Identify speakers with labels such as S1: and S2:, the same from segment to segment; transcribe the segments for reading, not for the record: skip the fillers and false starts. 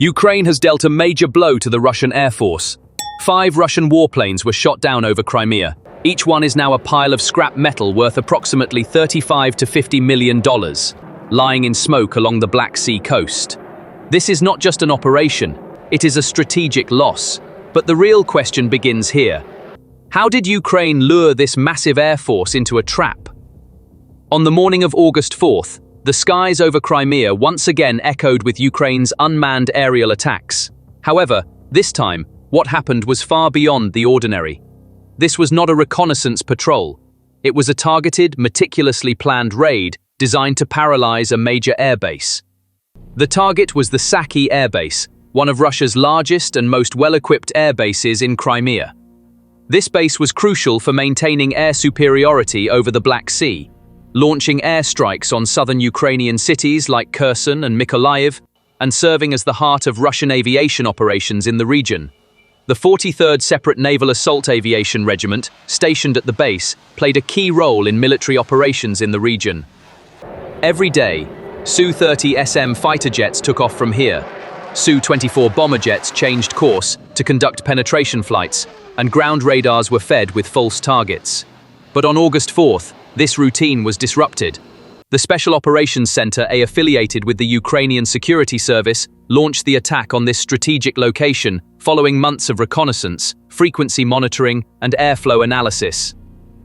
S1: Ukraine has dealt a major blow to the Russian Air Force. 5 Russian warplanes were shot down over Crimea. Each one is now a pile of scrap metal worth approximately $35 to $50 million, lying in smoke along the Black Sea coast. This is not just an operation, it is a strategic loss. But the real question begins here. How did Ukraine lure this massive air force into a trap? On the morning of August 4th, the skies over Crimea once again echoed with Ukraine's unmanned aerial attacks. However, this time, what happened was far beyond the ordinary. This was not a reconnaissance patrol. It was a targeted, meticulously planned raid designed to paralyze a major airbase. The target was the Saky Air Base, one of Russia's largest and most well-equipped air bases in Crimea. This base was crucial for maintaining air superiority over the Black Sea, launching airstrikes on southern Ukrainian cities like Kherson and Mykolaiv, and serving as the heart of Russian aviation operations in the region. The 43rd Separate Naval Assault Aviation Regiment, stationed at the base, played a key role in military operations in the region. Every day, Su-30SM fighter jets took off from here. Su-24 bomber jets changed course to conduct penetration flights, and ground radars were fed with false targets. But on August 4th, this routine was disrupted. The Special Operations Center, affiliated with the Ukrainian Security Service, launched the attack on this strategic location following months of reconnaissance, frequency monitoring, and airflow analysis.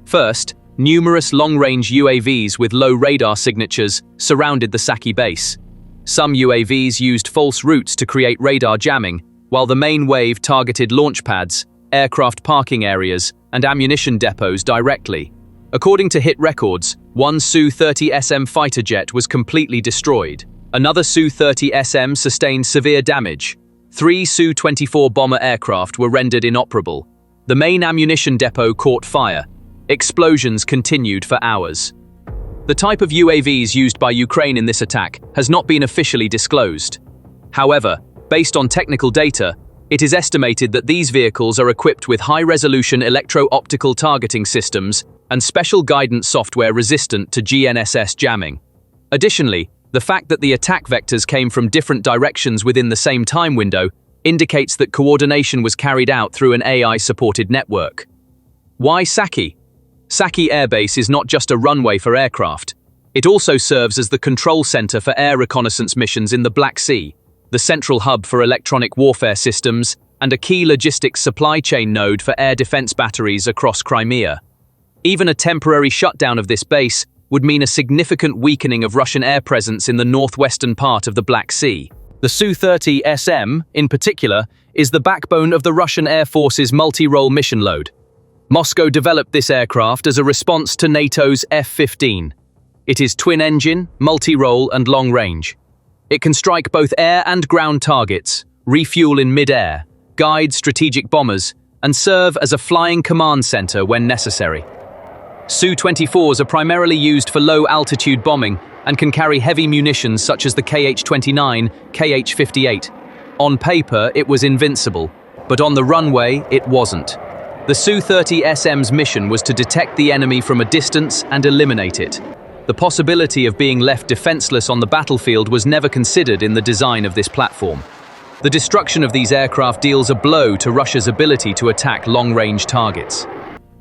S1: First, numerous long-range UAVs with low radar signatures surrounded the Saky base. Some UAVs used false routes to create radar jamming, while the main wave targeted launch pads, aircraft parking areas, and ammunition depots directly. According to hit records, one Su-30SM fighter jet was completely destroyed. Another Su-30SM sustained severe damage. 3 Su-24 bomber aircraft were rendered inoperable. The main ammunition depot caught fire. Explosions continued for hours. The type of UAVs used by Ukraine in this attack has not been officially disclosed. However, based on technical data, it is estimated that these vehicles are equipped with high-resolution electro-optical targeting systems and special guidance software resistant to GNSS jamming. Additionally, the fact that the attack vectors came from different directions within the same time window indicates that coordination was carried out through an AI-supported network. Why Saky? Saky Air Base is not just a runway for aircraft. It also serves as the control center for air reconnaissance missions in the Black Sea, the central hub for electronic warfare systems, and a key logistics supply chain node for air defense batteries across Crimea. Even a temporary shutdown of this base would mean a significant weakening of Russian air presence in the northwestern part of the Black Sea. The Su-30SM, in particular, is the backbone of the Russian Air Force's multi-role mission load. Moscow developed this aircraft as a response to NATO's F-15. It is twin-engine, multi-role, and long-range. It can strike both air and ground targets, refuel in mid-air, guide strategic bombers, and serve as a flying command center when necessary. Su-24s are primarily used for low-altitude bombing and can carry heavy munitions such as the Kh-29, Kh-58. On paper, it was invincible, but on the runway, it wasn't. The Su-30SM's mission was to detect the enemy from a distance and eliminate it. The possibility of being left defenseless on the battlefield was never considered in the design of this platform. The destruction of these aircraft deals a blow to Russia's ability to attack long-range targets.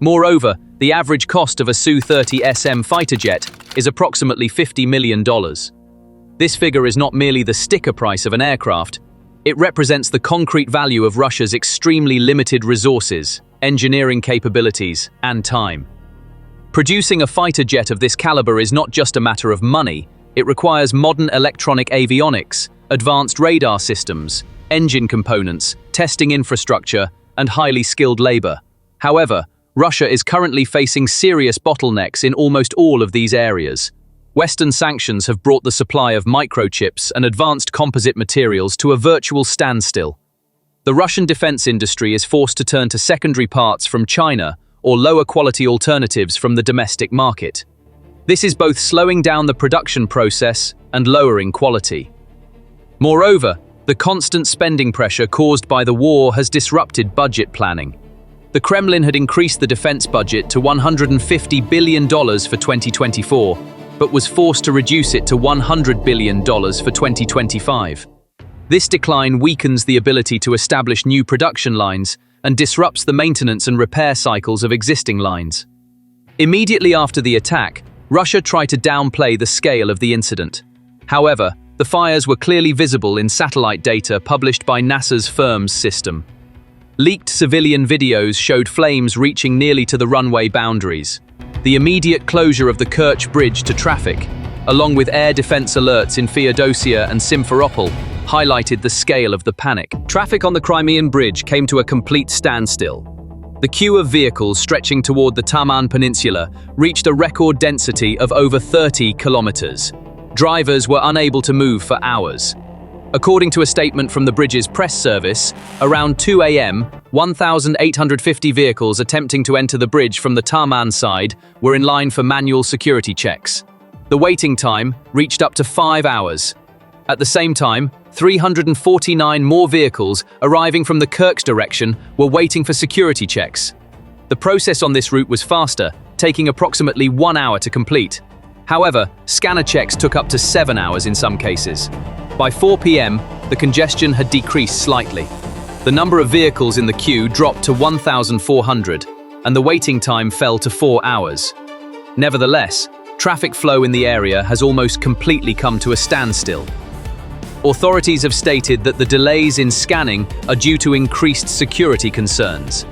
S1: Moreover, the average cost of a Su-30SM fighter jet is approximately $50 million. This figure is not merely the sticker price of an aircraft, it represents the concrete value of Russia's extremely limited resources, engineering capabilities, and time. Producing a fighter jet of this caliber is not just a matter of money, it requires modern electronic avionics, advanced radar systems, engine components, testing infrastructure, and highly skilled labor. However, Russia is currently facing serious bottlenecks in almost all of these areas. Western sanctions have brought the supply of microchips and advanced composite materials to a virtual standstill. The Russian defense industry is forced to turn to secondary parts from China or lower-quality alternatives from the domestic market. This is both slowing down the production process and lowering quality. Moreover, the constant spending pressure caused by the war has disrupted budget planning. The Kremlin had increased the defense budget to $150 billion for 2024, but was forced to reduce it to $100 billion for 2025. This decline weakens the ability to establish new production lines and disrupts the maintenance and repair cycles of existing lines. Immediately after the attack, Russia tried to downplay the scale of the incident. However, the fires were clearly visible in satellite data published by NASA's FIRMS system. Leaked civilian videos showed flames reaching nearly to the runway boundaries. The immediate closure of the Kerch bridge to traffic, along with air defense alerts in Feodosia and Simferopol, highlighted the scale of the panic. Traffic on the Crimean Bridge came to a complete standstill. The queue of vehicles stretching toward the Taman Peninsula reached a record density of over 30 kilometers. Drivers were unable to move for hours. According to a statement from the bridge's press service, around 2 a.m., 1,850 vehicles attempting to enter the bridge from the Taman side were in line for manual security checks. The waiting time reached up to 5 hours. At the same time, 349 more vehicles arriving from the Kerch direction were waiting for security checks. The process on this route was faster, taking approximately 1 hour to complete. However, scanner checks took up to 7 hours in some cases. By 4 p.m., the congestion had decreased slightly. The number of vehicles in the queue dropped to 1,400, and the waiting time fell to 4 hours. Nevertheless, traffic flow in the area has almost completely come to a standstill. Authorities have stated that the delays in scanning are due to increased security concerns.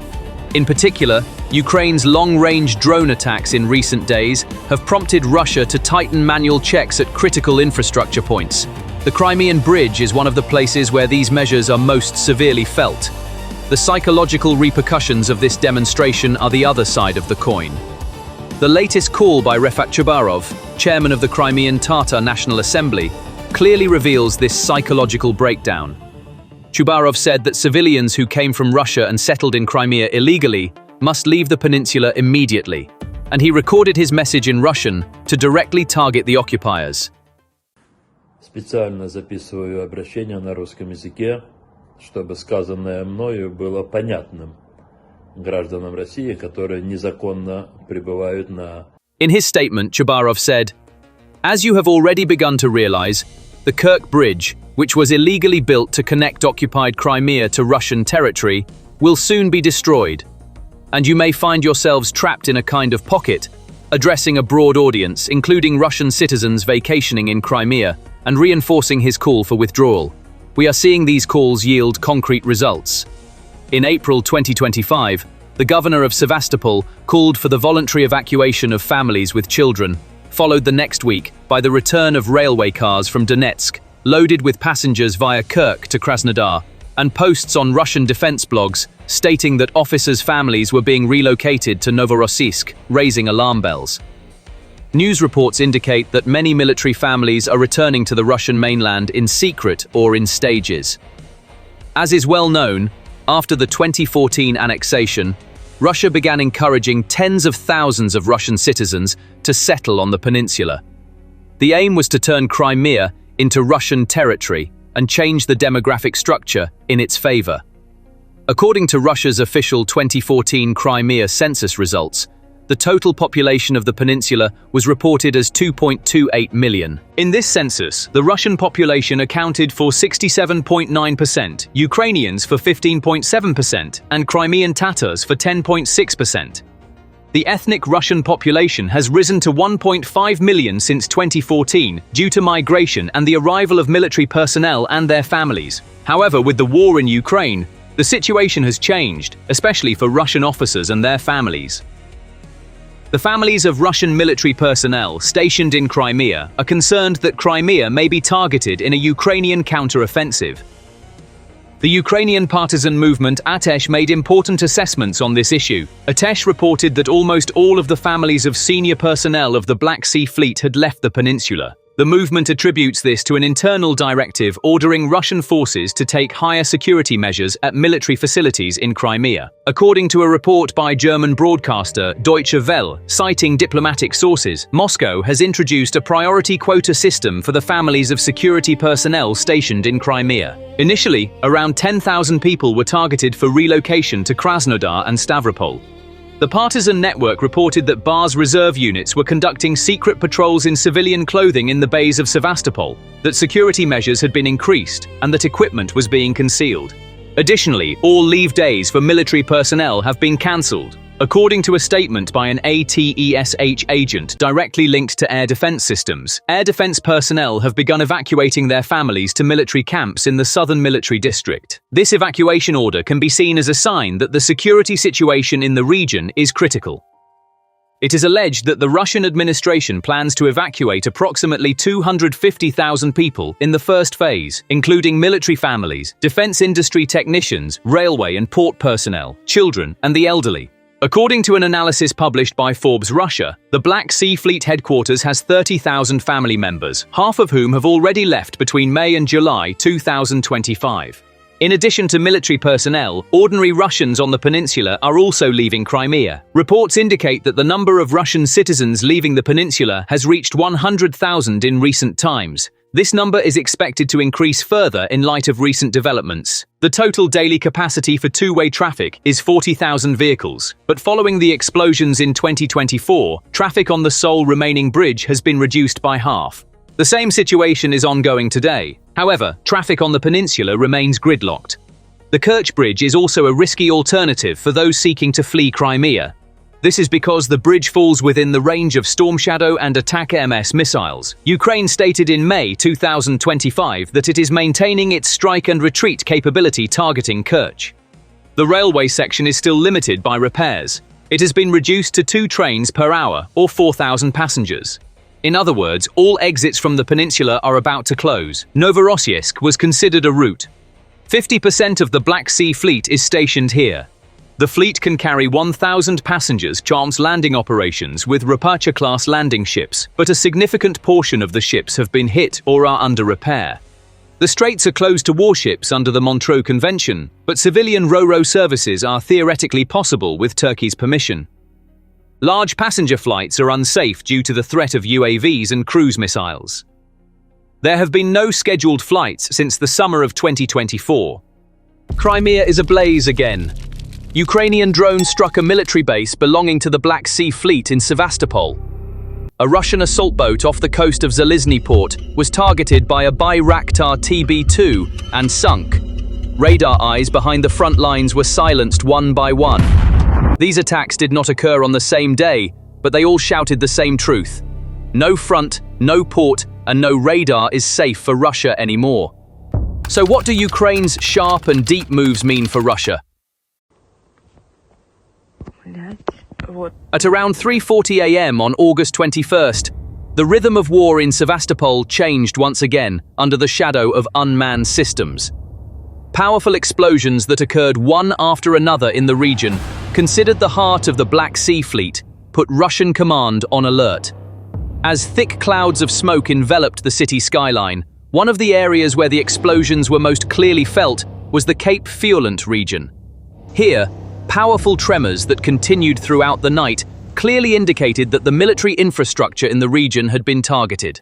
S1: In particular, Ukraine's long-range drone attacks in recent days have prompted Russia to tighten manual checks at critical infrastructure points. The Crimean Bridge is one of the places where these measures are most severely felt. The psychological repercussions of this demonstration are the other side of the coin. The latest call by Refat Chubarov, chairman of the Crimean Tatar National Assembly, clearly reveals this psychological breakdown. Chubarov said that civilians who came from Russia and settled in Crimea illegally must leave the peninsula immediately, and he recorded his message in Russian to directly target the occupiers.
S2: Специально записываю обращение на русском языке, чтобы сказанное мною было понятным гражданам России, которые незаконно пребывают на...
S1: In his statement, Chubarov said, "As you have already begun to realize, the Kerch Bridge, which was illegally built to connect occupied Crimea to Russian territory, will soon be destroyed, and you may find yourselves trapped in a kind of pocket," addressing a broad audience, including Russian citizens vacationing in Crimea, and reinforcing his call for withdrawal. We are seeing these calls yield concrete results. In April 2025, the governor of Sevastopol called for the voluntary evacuation of families with children, followed the next week by the return of railway cars from Donetsk, loaded with passengers via Kerch to Krasnodar, and posts on Russian defense blogs stating that officers' families were being relocated to Novorossiysk, raising alarm bells. News reports indicate that many military families are returning to the Russian mainland in secret or in stages. As is well known, after the 2014 annexation, Russia began encouraging tens of thousands of Russian citizens to settle on the peninsula. The aim was to turn Crimea into Russian territory and change the demographic structure in its favor. According to Russia's official 2014 Crimea census results, the total population of the peninsula was reported as 2.28 million. In this census, the Russian population accounted for 67.9%, Ukrainians for 15.7%, and Crimean Tatars for 10.6%. The ethnic Russian population has risen to 1.5 million since 2014 due to migration and the arrival of military personnel and their families. However, with the war in Ukraine, the situation has changed, especially for Russian officers and their families. The families of Russian military personnel stationed in Crimea are concerned that Crimea may be targeted in a Ukrainian counter-offensive. The Ukrainian partisan movement Atesh made important assessments on this issue. Atesh reported that almost all of the families of senior personnel of the Black Sea Fleet had left the peninsula. The movement attributes this to an internal directive ordering Russian forces to take higher security measures at military facilities in Crimea. According to a report by German broadcaster Deutsche Welle, citing diplomatic sources, Moscow has introduced a priority quota system for the families of security personnel stationed in Crimea. Initially, around 10,000 people were targeted for relocation to Krasnodar and Stavropol. The partisan network reported that BAR's reserve units were conducting secret patrols in civilian clothing in the bays of Sevastopol, that security measures had been increased, and that equipment was being concealed. Additionally, all leave days for military personnel have been cancelled, according to a statement by an ATESH agent directly linked to air defense systems. Air defense personnel have begun evacuating their families to military camps in the southern military district. This evacuation order can be seen as a sign that the security situation in the region is critical. It is alleged that the Russian administration plans to evacuate approximately 250,000 people in the first phase, including military families, defense industry technicians, railway and port personnel, children, and the elderly. According to an analysis published by Forbes Russia, the Black Sea Fleet headquarters has 30,000 family members, half of whom have already left between May and July 2025. In addition to military personnel, ordinary Russians on the peninsula are also leaving Crimea. Reports indicate that the number of Russian citizens leaving the peninsula has reached 100,000 in recent times. This number is expected to increase further in light of recent developments. The total daily capacity for two-way traffic is 40,000 vehicles, but following the explosions in 2024, traffic on the sole remaining bridge has been reduced by half. The same situation is ongoing today. However, traffic on the peninsula remains gridlocked. The Kerch bridge is also a risky alternative for those seeking to flee Crimea. This is because the bridge falls within the range of Storm Shadow and Attack MS missiles. Ukraine stated in May 2025 that it is maintaining its strike and retreat capability targeting Kerch. The railway section is still limited by repairs. It has been reduced to 2 trains per hour, or 4,000 passengers. In other words, all exits from the peninsula are about to close. Novorossiysk was considered a route. 50% of the Black Sea Fleet is stationed here. The fleet can carry 1,000 passengers chance landing operations with Recapturing-class landing ships, but a significant portion of the ships have been hit or are under repair. The straits are closed to warships under the Montreux Convention, but civilian ro-ro services are theoretically possible with Turkey's permission. Large passenger flights are unsafe due to the threat of UAVs and cruise missiles. There have been no scheduled flights since the summer of 2024. Crimea is ablaze again. Ukrainian drones struck a military base belonging to the Black Sea Fleet in Sevastopol. A Russian assault boat off the coast of Zalizny port was targeted by a Bayraktar TB2 and sunk. Radar eyes behind the front lines were silenced one by one. These attacks did not occur on the same day, but they all shouted the same truth. No front, no port, and no radar is safe for Russia anymore. So what do Ukraine's sharp and deep moves mean for Russia? At around 3:40 a.m. on August 21st, the rhythm of war in Sevastopol changed once again under the shadow of unmanned systems. Powerful explosions that occurred one after another in the region, considered the heart of the Black Sea Fleet, put Russian command on alert. As thick clouds of smoke enveloped the city skyline, one of the areas where the explosions were most clearly felt was the Cape Fiolant region. Here, powerful tremors that continued throughout the night clearly indicated that the military infrastructure in the region had been targeted.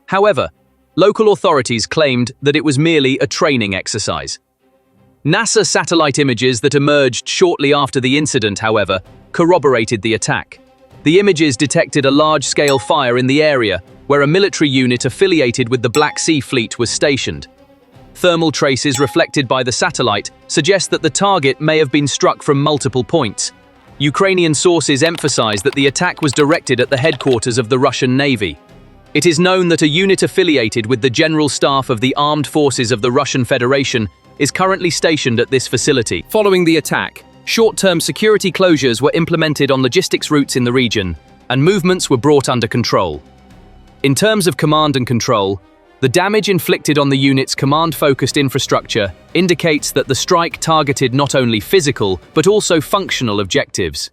S1: However, local authorities claimed that it was merely a training exercise. NASA satellite images that emerged shortly after the incident, however, corroborated the attack. The images detected a large-scale fire in the area where a military unit affiliated with the Black Sea Fleet was stationed. Thermal traces reflected by the satellite suggest that the target may have been struck from multiple points. Ukrainian sources emphasize that the attack was directed at the headquarters of the Russian Navy. It is known that a unit affiliated with the General Staff of the Armed Forces of the Russian Federation is currently stationed at this facility. Following the attack, short-term security closures were implemented on logistics routes in the region, and movements were brought under control. In terms of command and control, the damage inflicted on the unit's command-focused infrastructure indicates that the strike targeted not only physical, but also functional objectives.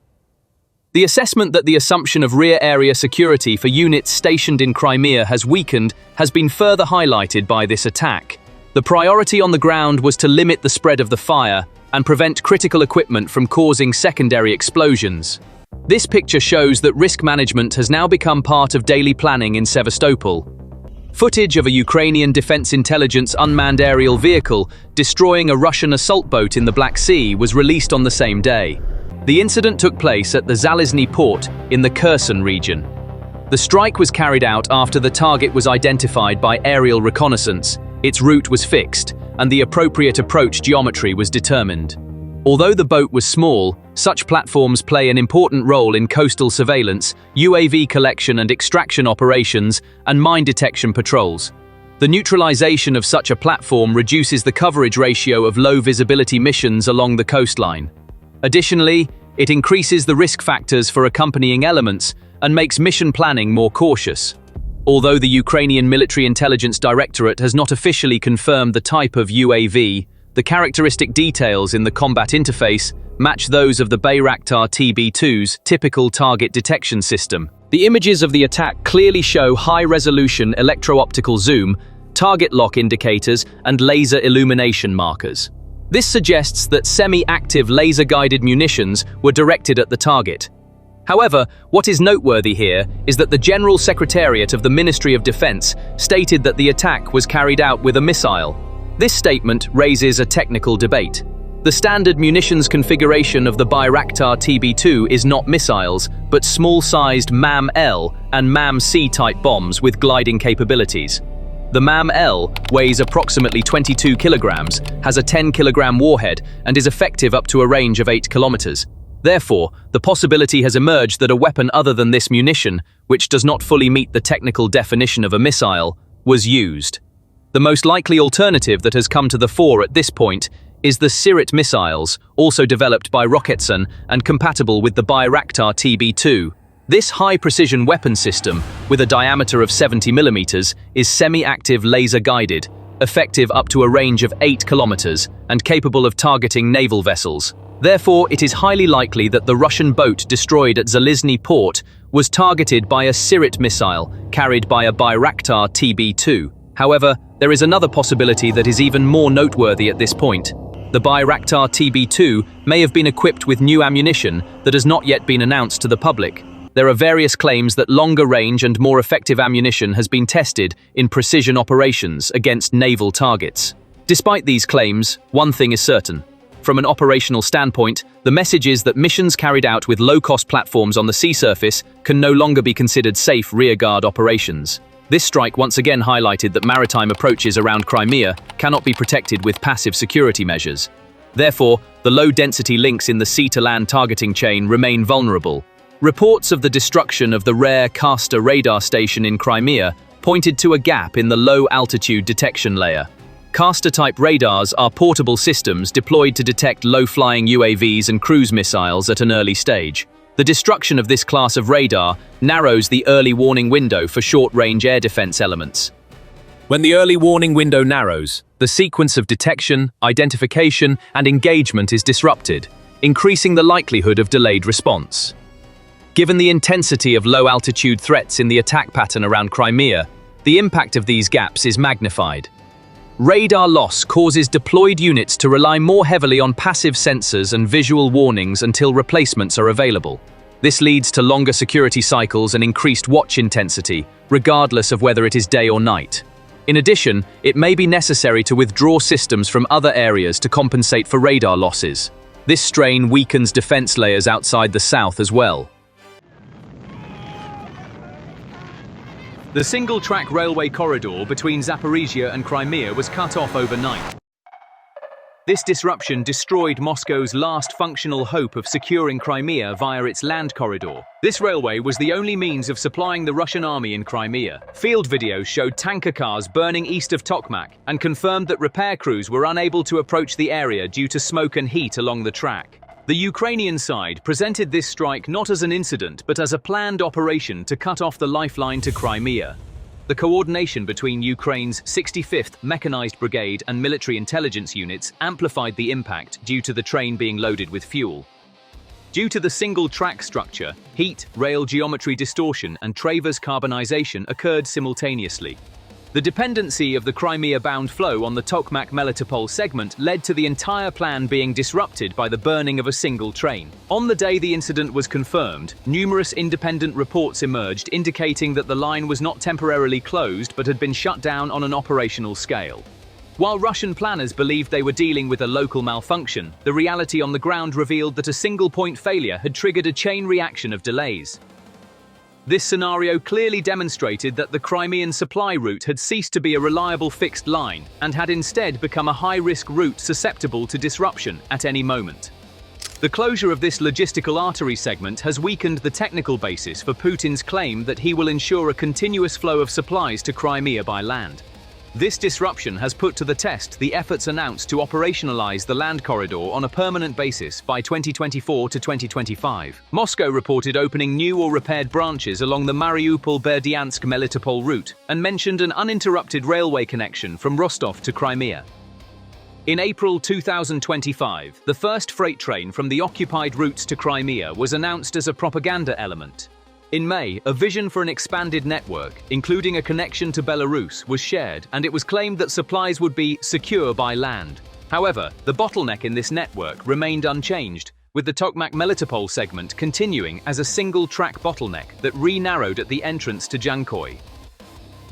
S1: The assessment that the assumption of rear area security for units stationed in Crimea has weakened has been further highlighted by this attack. The priority on the ground was to limit the spread of the fire and prevent critical equipment from causing secondary explosions. This picture shows that risk management has now become part of daily planning in Sevastopol. Footage of a Ukrainian Defense Intelligence unmanned aerial vehicle destroying a Russian assault boat in the Black Sea was released on the same day. The incident took place at the Zalizny port in the Kherson region. The strike was carried out after the target was identified by aerial reconnaissance, its route was fixed, and the appropriate approach geometry was determined. Although the boat was small, such platforms play an important role in coastal surveillance, UAV collection and extraction operations, and mine detection patrols. The neutralization of such a platform reduces the coverage ratio of low-visibility missions along the coastline. Additionally, it increases the risk factors for accompanying elements and makes mission planning more cautious. Although the Ukrainian Military Intelligence Directorate has not officially confirmed the type of UAV, the characteristic details in the combat interface match those of the Bayraktar TB2's typical target detection system. The images of the attack clearly show high-resolution electro-optical zoom, target lock indicators, and laser illumination markers. This suggests that semi-active laser-guided munitions were directed at the target. However, what is noteworthy here is that the General Secretariat of the Ministry of Defense stated that the attack was carried out with a missile. This statement raises a technical debate. The standard munitions configuration of the Bayraktar TB2 is not missiles, but small-sized MAM-L and MAM-C type bombs with gliding capabilities. The MAM-L weighs approximately 22 kilograms, has a 10-kilogram warhead, and is effective up to a range of 8 kilometers. Therefore, the possibility has emerged that a weapon other than this munition, which does not fully meet the technical definition of a missile, was used. The most likely alternative that has come to the fore at this point is the Su-30SM missiles, also developed by Roketsan and compatible with the Bayraktar TB2. This high-precision weapon system, with a diameter of 70 millimeters, is semi-active laser-guided, effective up to a range of 8 kilometers, and capable of targeting naval vessels. Therefore, it is highly likely that the Russian boat destroyed at Zalizny port was targeted by a Su-30SM missile carried by a Bayraktar TB2. However, there is another possibility that is even more noteworthy at this point. The Bayraktar TB2 may have been equipped with new ammunition that has not yet been announced to the public. There are various claims that longer range and more effective ammunition has been tested in precision operations against naval targets. Despite these claims, one thing is certain. From an operational standpoint, the message is that missions carried out with low-cost platforms on the sea surface can no longer be considered safe rearguard operations. This strike once again highlighted that maritime approaches around Crimea cannot be protected with passive security measures. Therefore, the low-density links in the sea-to-land targeting chain remain vulnerable. Reports of the destruction of the rare Castor radar station in Crimea pointed to a gap in the low-altitude detection layer. Castor-type radars are portable systems deployed to detect low-flying UAVs and cruise missiles at an early stage. The destruction of this class of radar narrows the early warning window for short-range air defense elements. When the early warning window narrows, the sequence of detection, identification, and engagement is disrupted, increasing the likelihood of delayed response. Given the intensity of low-altitude threats in the attack pattern around Crimea, the impact of these gaps is magnified. Radar loss causes deployed units to rely more heavily on passive sensors and visual warnings until replacements are available. This leads to longer security cycles and increased watch intensity, regardless of whether it is day or night. In addition, it may be necessary to withdraw systems from other areas to compensate for radar losses. This strain weakens defense layers outside the south as well. The single-track railway corridor between Zaporizhia and Crimea was cut off overnight. This disruption destroyed Moscow's last functional hope of securing Crimea via its land corridor. This railway was the only means of supplying the Russian army in Crimea. Field videos showed tanker cars burning east of Tokmak and confirmed that repair crews were unable to approach the area due to smoke and heat along the track. The Ukrainian side presented this strike not as an incident but as a planned operation to cut off the lifeline to Crimea. The coordination between Ukraine's 65th Mechanized Brigade and military intelligence units amplified the impact due to the train being loaded with fuel. Due to the single-track structure, heat, rail geometry distortion, and Travers carbonization occurred simultaneously. The dependency of the Crimea-bound flow on the Tokmak-Melitopol segment led to the entire plan being disrupted by the burning of a single train. On the day the incident was confirmed, numerous independent reports emerged indicating that the line was not temporarily closed but had been shut down on an operational scale. While Russian planners believed they were dealing with a local malfunction, the reality on the ground revealed that a single-point failure had triggered a chain reaction of delays. This scenario clearly demonstrated that the Crimean supply route had ceased to be a reliable fixed line and had instead become a high-risk route susceptible to disruption at any moment. The closure of this logistical artery segment has weakened the technical basis for Putin's claim that he will ensure a continuous flow of supplies to Crimea by land. This disruption has put to the test the efforts announced to operationalize the land corridor on a permanent basis by 2024 to 2025. Moscow reported opening new or repaired branches along the Mariupol-Berdyansk-Melitopol route and mentioned an uninterrupted railway connection from Rostov to Crimea. In April 2025, the first freight train from the occupied routes to Crimea was announced as a propaganda element. In May, a vision for an expanded network, including a connection to Belarus, was shared, and it was claimed that supplies would be secure by land. However, the bottleneck in this network remained unchanged, with the Tokmak-Melitopol segment continuing as a single-track bottleneck that re-narrowed at the entrance to Jankoy.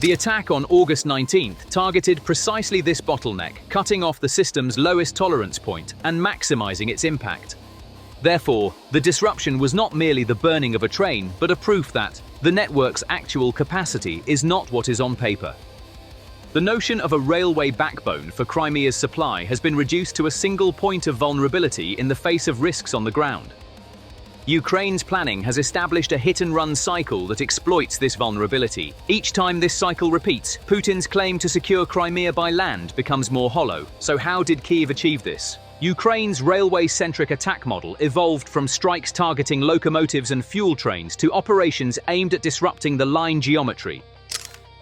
S1: The attack on August 19th targeted precisely this bottleneck, cutting off the system's lowest tolerance point and maximizing its impact. Therefore, the disruption was not merely the burning of a train, but a proof that the network's actual capacity is not what is on paper. The notion of a railway backbone for Crimea's supply has been reduced to a single point of vulnerability in the face of risks on the ground. Ukraine's planning has established a hit-and-run cycle that exploits this vulnerability. Each time this cycle repeats, Putin's claim to secure Crimea by land becomes more hollow. So how did Kyiv achieve this? Ukraine's railway-centric attack model evolved from strikes targeting locomotives and fuel trains to operations aimed at disrupting the line geometry.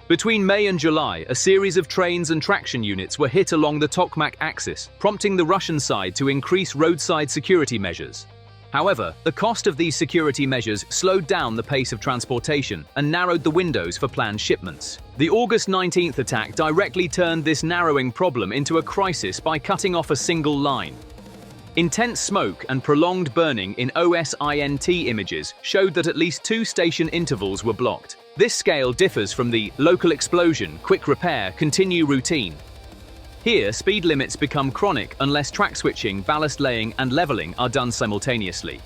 S1: Between May and July, a series of trains and traction units were hit along the Tokmak axis, prompting the Russian side to increase roadside security measures. However, the cost of these security measures slowed down the pace of transportation and narrowed the windows for planned shipments. The August 19th attack directly turned this narrowing problem into a crisis by cutting off a single line. Intense smoke and prolonged burning in OSINT images showed that at least 2 station intervals were blocked. This scale differs from the local explosion, quick repair, continue routine. Here, speed limits become chronic unless track switching, ballast laying, and leveling are done simultaneously.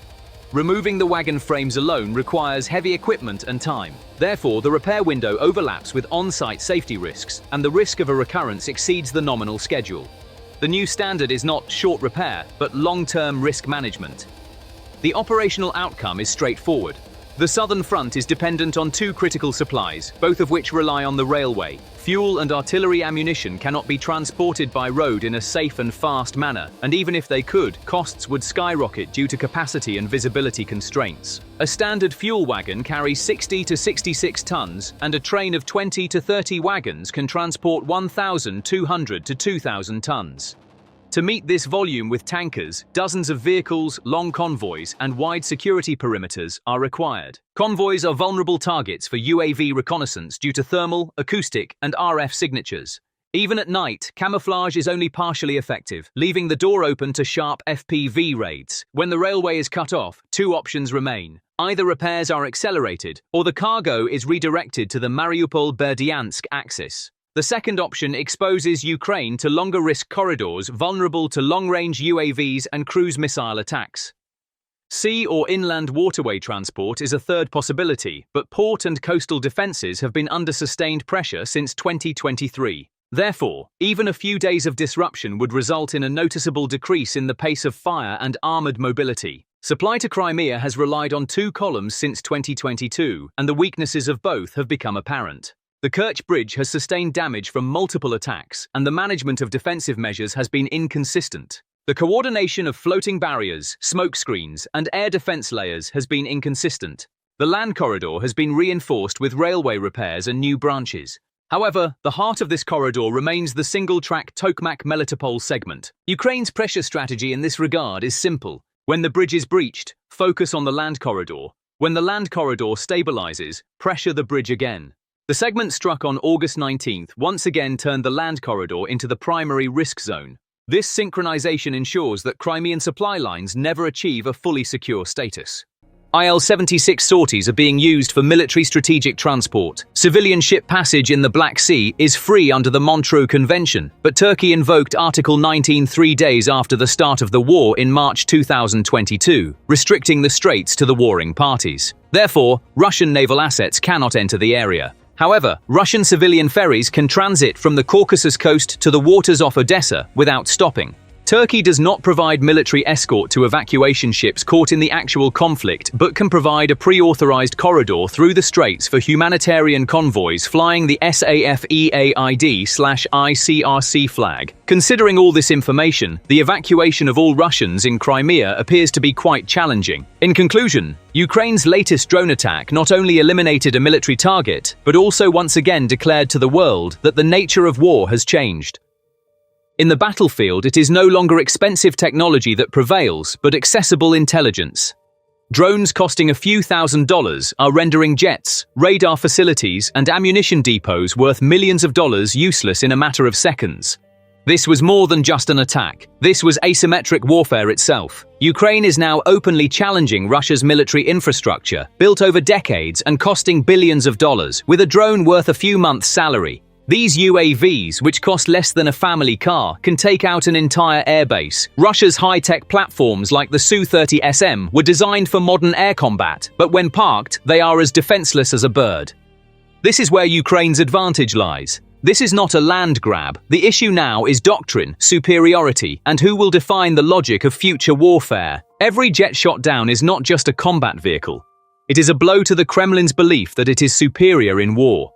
S1: Removing the wagon frames alone requires heavy equipment and time. Therefore, the repair window overlaps with on-site safety risks, and the risk of a recurrence exceeds the nominal schedule. The new standard is not short repair, but long-term risk management. The operational outcome is straightforward. The southern front is dependent on 2 critical supplies, both of which rely on the railway. Fuel and artillery ammunition cannot be transported by road in a safe and fast manner, and even if they could, costs would skyrocket due to capacity and visibility constraints. A standard fuel wagon carries 60 to 66 tons, and a train of 20 to 30 wagons can transport 1,200 to 2,000 tons. To meet this volume with tankers, dozens of vehicles, long convoys, and wide security perimeters are required. Convoys are vulnerable targets for UAV reconnaissance due to thermal, acoustic, and RF signatures. Even at night, camouflage is only partially effective, leaving the door open to sharp FPV raids. When the railway is cut off, 2 options remain. Either repairs are accelerated, or the cargo is redirected to the Mariupol-Berdyansk axis. The second option exposes Ukraine to longer-risk corridors vulnerable to long-range UAVs and cruise missile attacks. Sea or inland waterway transport is a third possibility, but port and coastal defenses have been under sustained pressure since 2023. Therefore, even a few days of disruption would result in a noticeable decrease in the pace of fire and armored mobility. Supply to Crimea has relied on 2 columns since 2022, and the weaknesses of both have become apparent. The Kerch bridge has sustained damage from multiple attacks, and the management of defensive measures has been inconsistent. The coordination of floating barriers, smoke screens, and air defense layers has been inconsistent. The land corridor has been reinforced with railway repairs and new branches. However, the heart of this corridor remains the single-track Tokmak-Melitopol segment. Ukraine's pressure strategy in this regard is simple. When the bridge is breached, focus on the land corridor. When the land corridor stabilizes, pressure the bridge again. The segment struck on August 19th once again turned the land corridor into the primary risk zone. This synchronization ensures that Crimean supply lines never achieve a fully secure status. IL-76 sorties are being used for military strategic transport. Civilian ship passage in the Black Sea is free under the Montreux Convention, but Turkey invoked Article 19 3 days after the start of the war in March 2022, restricting the straits to the warring parties. Therefore, Russian naval assets cannot enter the area. However, Russian civilian ferries can transit from the Caucasus coast to the waters off Odessa without stopping. Turkey does not provide military escort to evacuation ships caught in the actual conflict, but can provide a pre-authorized corridor through the straits for humanitarian convoys flying the SAFEAID/ICRC flag. Considering all this information, the evacuation of all Russians in Crimea appears to be quite challenging. In conclusion, Ukraine's latest drone attack not only eliminated a military target, but also once again declared to the world that the nature of war has changed. In the battlefield, it is no longer expensive technology that prevails, but accessible intelligence. Drones costing a few $1,000s are rendering jets, radar facilities, and ammunition depots worth millions of dollars useless in a matter of seconds. This was more than just an attack. This was asymmetric warfare itself. Ukraine is now openly challenging Russia's military infrastructure, built over decades and costing billions of dollars, with a drone worth a few months' salary. These UAVs, which cost less than a family car, can take out an entire airbase. Russia's high-tech platforms like the Su-30SM were designed for modern air combat, but when parked, they are as defenseless as a bird. This is where Ukraine's advantage lies. This is not a land grab. The issue now is doctrine, superiority, and who will define the logic of future warfare. Every jet shot down is not just a combat vehicle. It is a blow to the Kremlin's belief that it is superior in war.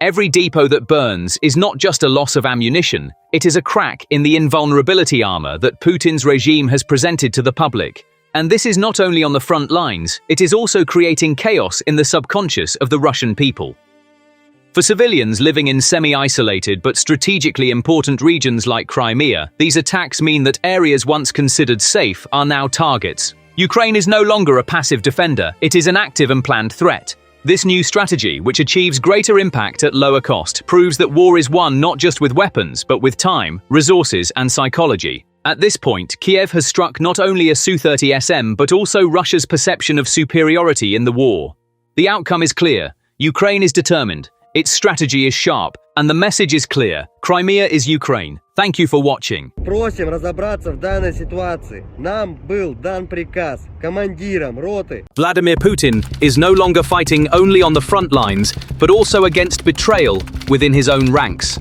S1: Every depot that burns is not just a loss of ammunition, it is a crack in the invulnerability armor that Putin's regime has presented to the public. And this is not only on the front lines, it is also creating chaos in the subconscious of the Russian people. For civilians living in semi-isolated but strategically important regions like Crimea, these attacks mean that areas once considered safe are now targets. Ukraine is no longer a passive defender, it is an active and planned threat. This new strategy, which achieves greater impact at lower cost, proves that war is won not just with weapons, but with time, resources, and psychology. At this point, Kiev has struck not only a Su-30SM, but also Russia's perception of superiority in the war. The outcome is clear. Ukraine is determined. Its strategy is sharp, and the message is clear. Crimea is Ukraine. Thank you for watching.
S3: Просим разобраться в данной ситуации. Нам был дан приказ командирам роты.
S1: Vladimir Putin is no longer fighting only on the front lines, but also against betrayal within his own ranks.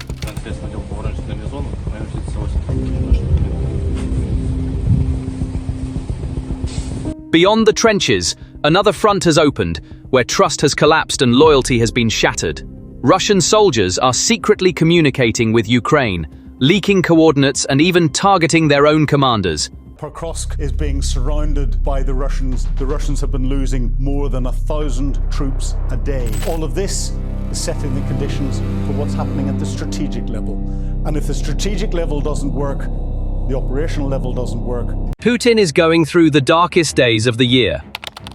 S1: Beyond the trenches, another front has opened, where trust has collapsed and loyalty has been shattered. Russian soldiers are secretly communicating with Ukraine, leaking coordinates and even targeting their own commanders.
S4: Pokrovsk is being surrounded by the Russians. The Russians have been losing more than 1,000 troops a day. All of this is setting the conditions for what's happening at the strategic level. And if the strategic level doesn't work, the operational level doesn't work.
S1: Putin is going through the darkest days of the year,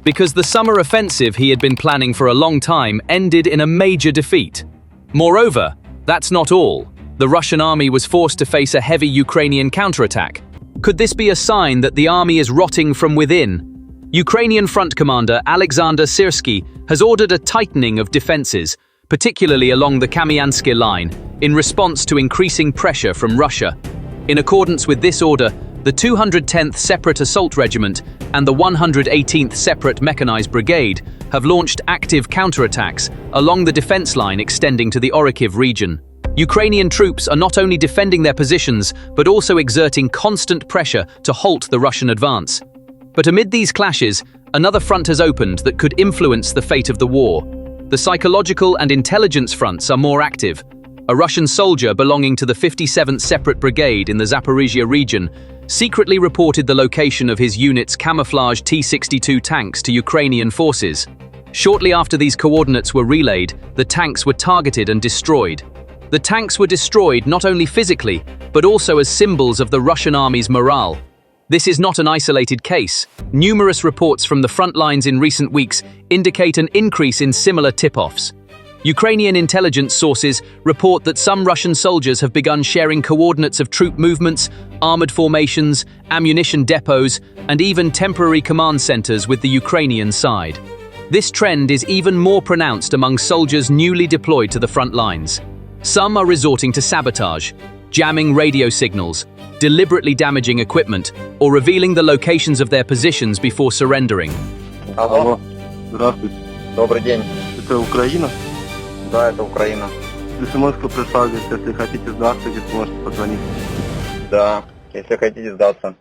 S1: because the summer offensive he had been planning for a long time ended in a major defeat. Moreover, that's not all. The Russian army was forced to face a heavy Ukrainian counterattack. Could this be a sign that the army is rotting from within? Ukrainian front commander Alexander Syrsky has ordered a tightening of defenses, particularly along the Kamianske line, in response to increasing pressure from Russia. In accordance with this order, the 210th Separate Assault Regiment and the 118th Separate Mechanized Brigade have launched active counterattacks along the defense line extending to the Orikhiv region. Ukrainian troops are not only defending their positions, but also exerting constant pressure to halt the Russian advance. But amid these clashes, another front has opened that could influence the fate of the war. The psychological and intelligence fronts are more active. A Russian soldier belonging to the 57th Separate Brigade in the Zaporizhia region secretly reported the location of his unit's camouflage T-62 tanks to Ukrainian forces. Shortly after these coordinates were relayed, the tanks were targeted and destroyed. The tanks were destroyed not only physically, but also as symbols of the Russian army's morale. This is not an isolated case. Numerous reports from the front lines in recent weeks indicate an increase in similar tip-offs. Ukrainian intelligence sources report that some Russian soldiers have begun sharing coordinates of troop movements, armored formations, ammunition depots, and even temporary command centers with the Ukrainian side. This trend is even more pronounced among soldiers newly deployed to the front lines. Some are resorting to sabotage, jamming radio signals, deliberately damaging equipment, or revealing the locations of their positions before surrendering.
S5: Алло. Здравствуйте.
S6: Добрый день.
S5: Это Украина?
S6: Да, это Украина.
S5: СМС-ку прислали, если хотите сдаться, где сможете позвонить.
S6: Да, если хотите сдаться.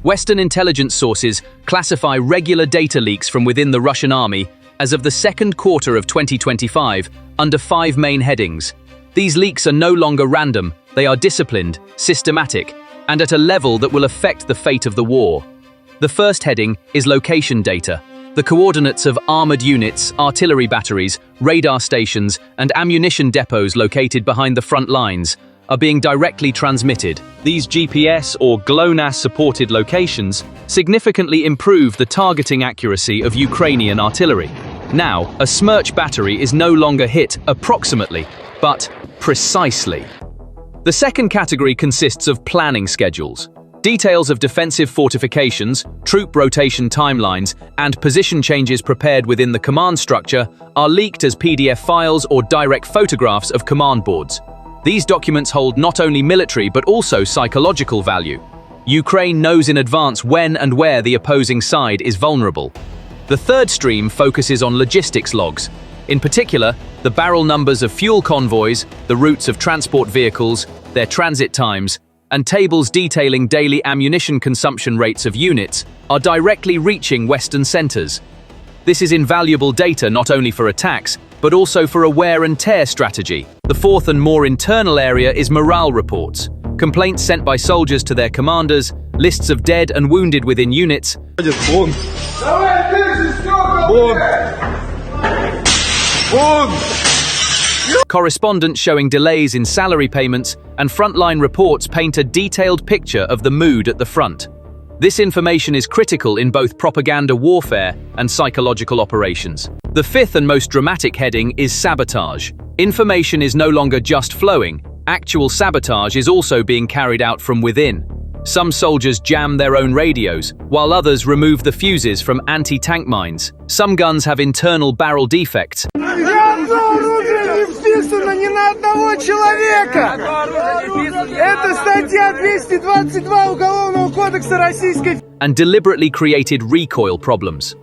S1: Western intelligence sources classify regular data leaks from within the Russian army as of the second quarter of 2025 under 5 main headings. These leaks are no longer random, they are disciplined, systematic, and at a level that will affect the fate of the war. The first heading is location data. The coordinates of armored units, artillery batteries, radar stations, and ammunition depots located behind the front lines are being directly transmitted. These GPS or GLONASS-supported locations significantly improve the targeting accuracy of Ukrainian artillery. Now, a Smerch battery is no longer hit approximately, but precisely. The second category consists of planning schedules. Details of defensive fortifications, troop rotation timelines, and position changes prepared within the command structure are leaked as PDF files or direct photographs of command boards. These documents hold not only military but also psychological value. Ukraine knows in advance when and where the opposing side is vulnerable. The third stream focuses on logistics logs. In particular, the barrel numbers of fuel convoys, the routes of transport vehicles, their transit times, and tables detailing daily ammunition consumption rates of units are directly reaching Western centers. This is invaluable data not only for attacks, but also for a wear and tear strategy. The fourth and more internal area is morale reports. Complaints sent by soldiers to their commanders, lists of dead and wounded within units, correspondence showing delays in salary payments, and frontline reports paint a detailed picture of the mood at the front. This information is critical in both propaganda warfare and psychological operations. The fifth and most dramatic heading is sabotage. Information is no longer just flowing. Actual sabotage is also being carried out from within. Some soldiers jam their own radios, while others remove the fuses from anti-tank mines. Some guns have internal barrel defects.
S7: Ни на одного человека. Это статья 222 Уголовного кодекса Российской.
S1: And deliberately created recoil problems.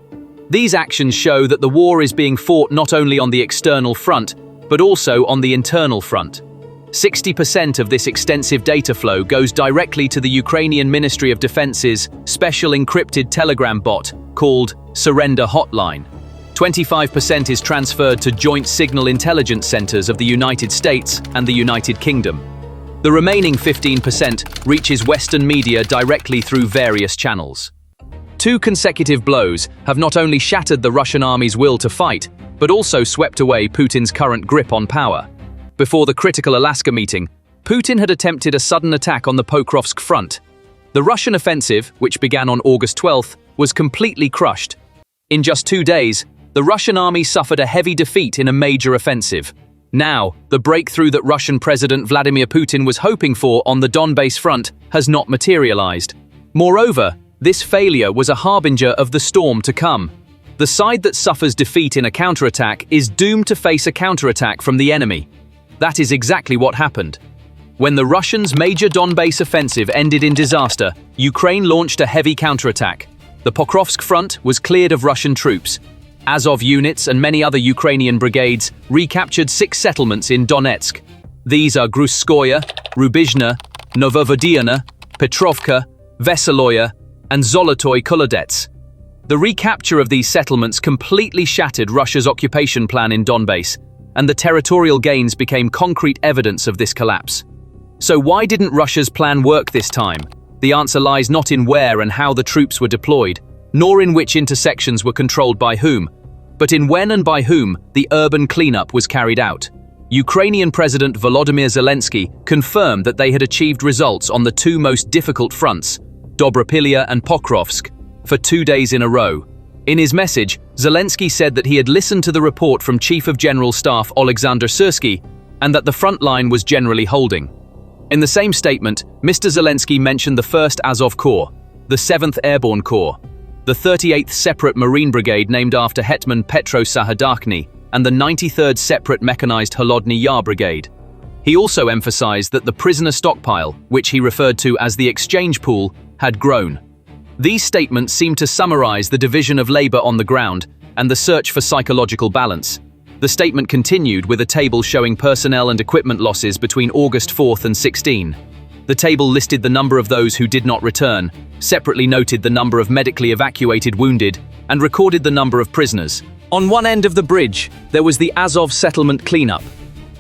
S1: These actions show that the war is being fought not only on the external front, but also on the internal front. 60% of this extensive data flow goes directly to the Ukrainian Ministry of Defense's special encrypted telegram bot called Surrender Hotline. 25% is transferred to joint signal intelligence centers of the United States and the United Kingdom. The remaining 15% reaches Western media directly through various channels. 2 consecutive blows have not only shattered the Russian army's will to fight, but also swept away Putin's current grip on power. Before the critical Alaska meeting, Putin had attempted a sudden attack on the Pokrovsk front. The Russian offensive, which began on August 12th, was completely crushed. In just 2 days, the Russian army suffered a heavy defeat in a major offensive. Now, the breakthrough that Russian President Vladimir Putin was hoping for on the Donbas front has not materialized. Moreover, this failure was a harbinger of the storm to come. The side that suffers defeat in a counterattack is doomed to face a counterattack from the enemy. That is exactly what happened. When the Russians' major Donbas offensive ended in disaster, Ukraine launched a heavy counterattack. The Pokrovsk front was cleared of Russian troops. Azov units and many other Ukrainian brigades recaptured 6 settlements in Donetsk. These are Gruzskoye, Rubizhne, Novovodiyane, Petrovka, Veseloye, and Zolotoy Kolodets. The recapture of these settlements completely shattered Russia's occupation plan in Donbas, and the territorial gains became concrete evidence of this collapse. So why didn't Russia's plan work this time? The answer lies not in where and how the troops were deployed, nor in which intersections were controlled by whom, but in when and by whom the urban cleanup was carried out. Ukrainian President Volodymyr Zelensky confirmed that they had achieved results on the 2 most difficult fronts, Dobropilya and Pokrovsk, for 2 days in a row. In his message, Zelensky said that he had listened to the report from Chief of General Staff Oleksandr Syrsky and that the front line was generally holding. In the same statement, Mr. Zelensky mentioned the 1st Azov Corps, the 7th Airborne Corps, the 38th Separate Marine Brigade named after Hetman Petro Sahadarkhny, and the 93rd Separate Mechanized Holodny Yar Brigade. He also emphasized that the prisoner stockpile, which he referred to as the exchange pool, had grown. These statements seem to summarize the division of labor on the ground and the search for psychological balance. The statement continued with a table showing personnel and equipment losses between August 4th and 16. The table listed the number of those who did not return, separately noted the number of medically evacuated wounded, and recorded the number of prisoners. On one end of the bridge, there was the Azov settlement cleanup.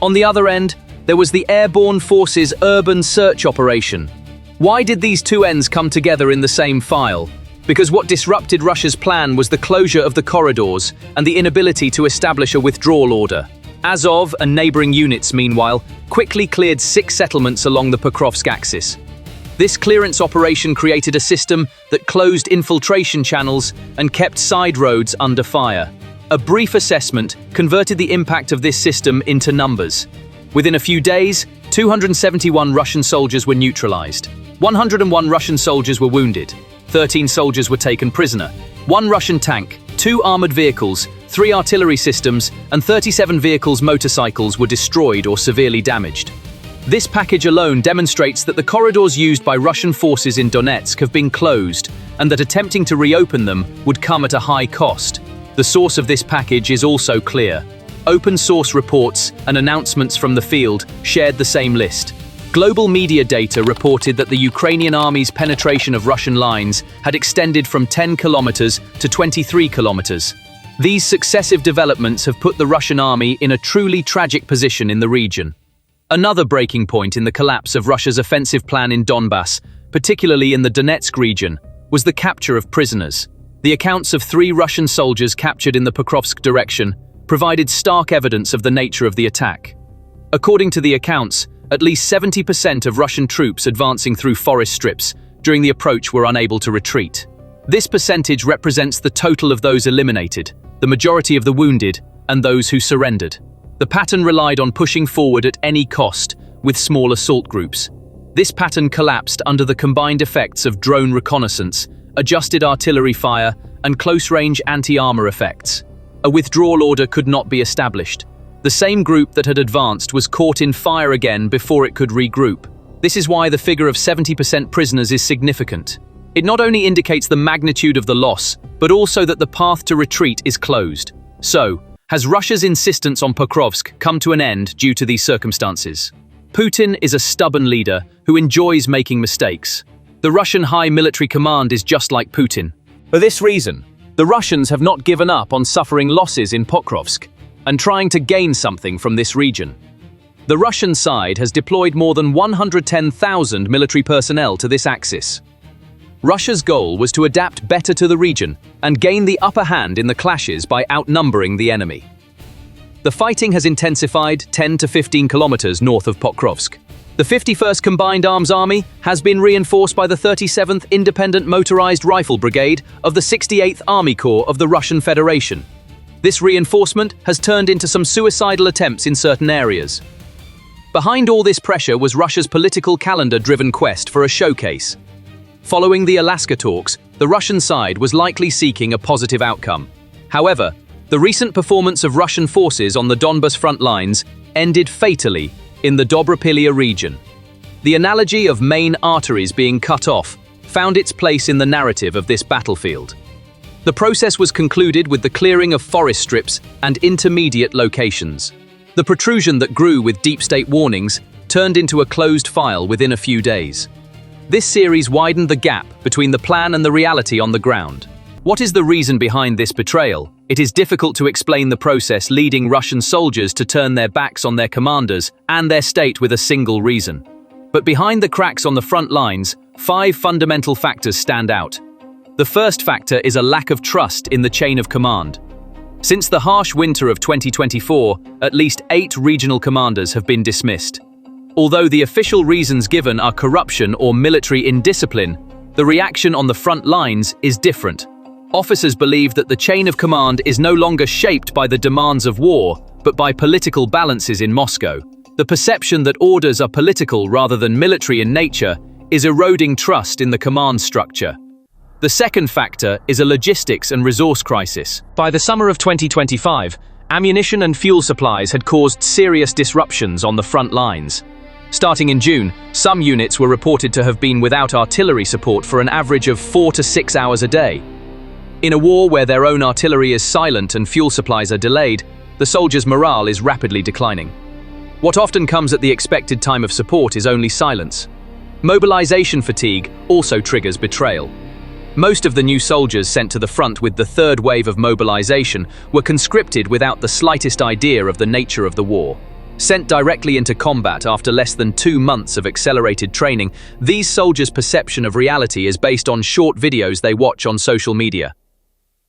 S1: On the other end, there was the Airborne Forces urban search operation. Why did these two ends come together in the same file? Because what disrupted Russia's plan was the closure of the corridors and the inability to establish a withdrawal order. Azov and neighboring units, meanwhile, quickly cleared 6 settlements along the Pokrovsk axis. This clearance operation created a system that closed infiltration channels and kept side roads under fire. A brief assessment converted the impact of this system into numbers. Within a few days, 271 Russian soldiers were neutralized. 101 Russian soldiers were wounded. 13 soldiers were taken prisoner. 1 Russian tank, 2 armored vehicles, 3 artillery systems, and 37 vehicles motorcycles were destroyed or severely damaged. This package alone demonstrates that the corridors used by Russian forces in Donetsk have been closed, and that attempting to reopen them would come at a high cost. The source of this package is also clear. Open source reports and announcements from the field shared the same list. Global media data reported that the Ukrainian army's penetration of Russian lines had extended from 10 kilometers to 23 kilometers. These successive developments have put the Russian army in a truly tragic position in the region. Another breaking point in the collapse of Russia's offensive plan in Donbas, particularly in the Donetsk region, was the capture of prisoners. The accounts of 3 Russian soldiers captured in the Pokrovsk direction provided stark evidence of the nature of the attack. According to the accounts, at least 70% of Russian troops advancing through forest strips during the approach were unable to retreat. This percentage represents the total of those eliminated, the majority of the wounded, and those who surrendered. The pattern relied on pushing forward at any cost, with small assault groups. This pattern collapsed under the combined effects of drone reconnaissance, adjusted artillery fire, and close-range anti-armor effects. A withdrawal order could not be established. The same group that had advanced was caught in fire again before it could regroup. This is why the figure of 70% prisoners is significant. It not only indicates the magnitude of the loss, but also that the path to retreat is closed. So, has Russia's insistence on Pokrovsk come to an end due to these circumstances? Putin is a stubborn leader who enjoys making mistakes. The Russian High Military Command is just like Putin. For this reason, the Russians have not given up on suffering losses in Pokrovsk and trying to gain something from this region. The Russian side has deployed more than 110,000 military personnel to this axis. Russia's goal was to adapt better to the region and gain the upper hand in the clashes by outnumbering the enemy. The fighting has intensified 10 to 15 kilometers north of Pokrovsk. The 51st Combined Arms Army has been reinforced by the 37th Independent Motorized Rifle Brigade of the 68th Army Corps of the Russian Federation. This reinforcement has turned into some suicidal attempts in certain areas. Behind all this pressure was Russia's political calendar-driven quest for a showcase. Following the Alaska talks, the Russian side was likely seeking a positive outcome. However, the recent performance of Russian forces on the Donbas front lines ended fatally in the Dobropilya region. The analogy of main arteries being cut off found its place in the narrative of this battlefield. The process was concluded with the clearing of forest strips and intermediate locations. The protrusion that grew with deep state warnings turned into a closed file within a few days. This series widened the gap between the plan and the reality on the ground. What is the reason behind this betrayal? It is difficult to explain the process leading Russian soldiers to turn their backs on their commanders and their state with a single reason. But behind the cracks on the front lines, 5 fundamental factors stand out. The first factor is a lack of trust in the chain of command. Since the harsh winter of 2024, at least 8 regional commanders have been dismissed. Although the official reasons given are corruption or military indiscipline, the reaction on the front lines is different. Officers believe that the chain of command is no longer shaped by the demands of war, but by political balances in Moscow. The perception that orders are political rather than military in nature is eroding trust in the command structure. The second factor is a logistics and resource crisis. By the summer of 2025, ammunition and fuel supplies had caused serious disruptions on the front lines. Starting in June, some units were reported to have been without artillery support for an average of 4 to 6 hours a day. In a war where their own artillery is silent and fuel supplies are delayed, the soldiers' morale is rapidly declining. What often comes at the expected time of support is only silence. Mobilization fatigue also triggers betrayal. Most of the new soldiers sent to the front with the third wave of mobilization were conscripted without the slightest idea of the nature of the war. Sent directly into combat after less than 2 months of accelerated training, these soldiers' perception of reality is based on short videos they watch on social media.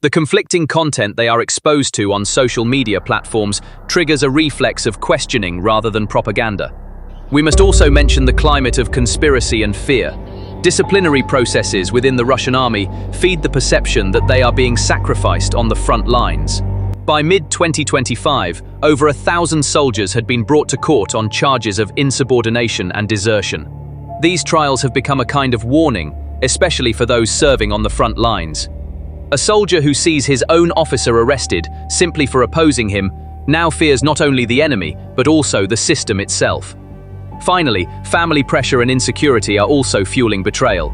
S1: The conflicting content they are exposed to on social media platforms triggers a reflex of questioning rather than propaganda. We must also mention the climate of conspiracy and fear. Disciplinary processes within the Russian army feed the perception that they are being sacrificed on the front lines. By mid-2025, over 1,000 soldiers had been brought to court on charges of insubordination and desertion. These trials have become a kind of warning, especially for those serving on the front lines. A soldier who sees his own officer arrested simply for opposing him now fears not only the enemy, but also the system itself. Finally, family pressure and insecurity are also fueling betrayal.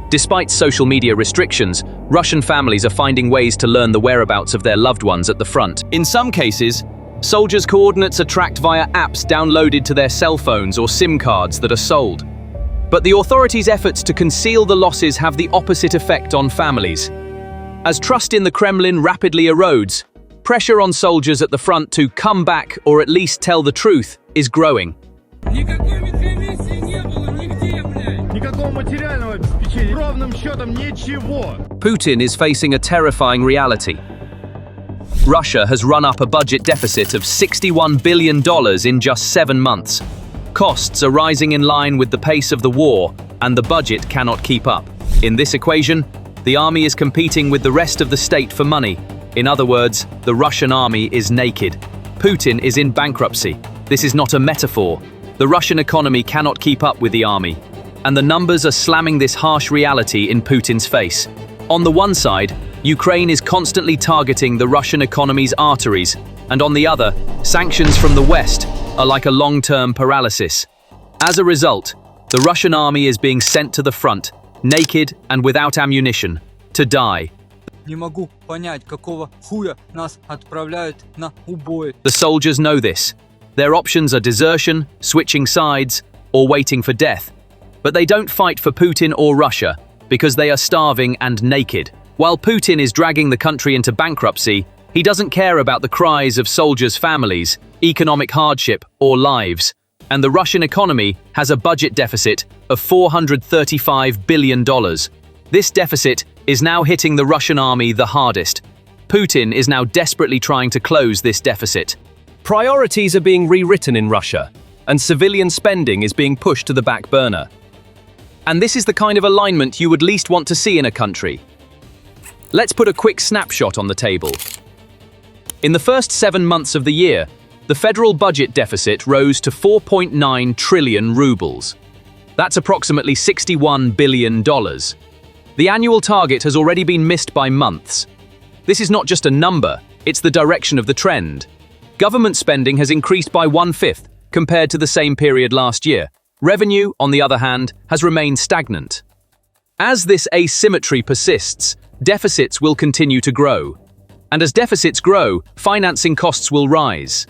S1: Despite social media restrictions, Russian families are finding ways to learn the whereabouts of their loved ones at the front. In some cases, soldiers' coordinates are tracked via apps downloaded to their cell phones or SIM cards that are sold. But the authorities' efforts to conceal the losses have the opposite effect on families. As trust in the Kremlin rapidly erodes, pressure on soldiers at the front to come back or at least tell the truth is growing.
S7: Никакой медкомиссии не было нигде, блядь. Никакого материального обеспечения. Ровным счетом ничего.
S1: Putin is facing a terrifying reality. Russia has run up a budget deficit of $61 billion in just 7 months. Costs are rising in line with the pace of the war, and the budget cannot keep up. In this equation, the army is competing with the rest of the state for money. In other words, the Russian army is naked. Putin is in bankruptcy. This is not a metaphor. The Russian economy cannot keep up with the army, and the numbers are slamming this harsh reality in Putin's face. On the one side, Ukraine is constantly targeting the Russian economy's arteries, and on the other, sanctions from the West are like a long-term paralysis. As a result, the Russian army is being sent to the front, naked and without ammunition, to die.
S8: Не могу понять, какого хуя нас отправляют на убой.
S1: The soldiers know this. Their options are desertion, switching sides, or waiting for death. But they don't fight for Putin or Russia because they are starving and naked. While Putin is dragging the country into bankruptcy, he doesn't care about the cries of soldiers' families, economic hardship, or lives. And the Russian economy has a budget deficit of $435 billion. This deficit is now hitting the Russian army the hardest. Putin is now desperately trying to close this deficit. Priorities are being rewritten in Russia, and civilian spending is being pushed to the back burner. And this is the kind of alignment you would least want to see in a country. Let's put a quick snapshot on the table. In the first 7 months of the year, the federal budget deficit rose to 4.9 trillion rubles. That's approximately $61 billion. The annual target has already been missed by months. This is not just a number, it's the direction of the trend. Government spending has increased by 1/5 compared to the same period last year. Revenue, on the other hand, has remained stagnant. As this asymmetry persists, deficits will continue to grow. And as deficits grow, financing costs will rise.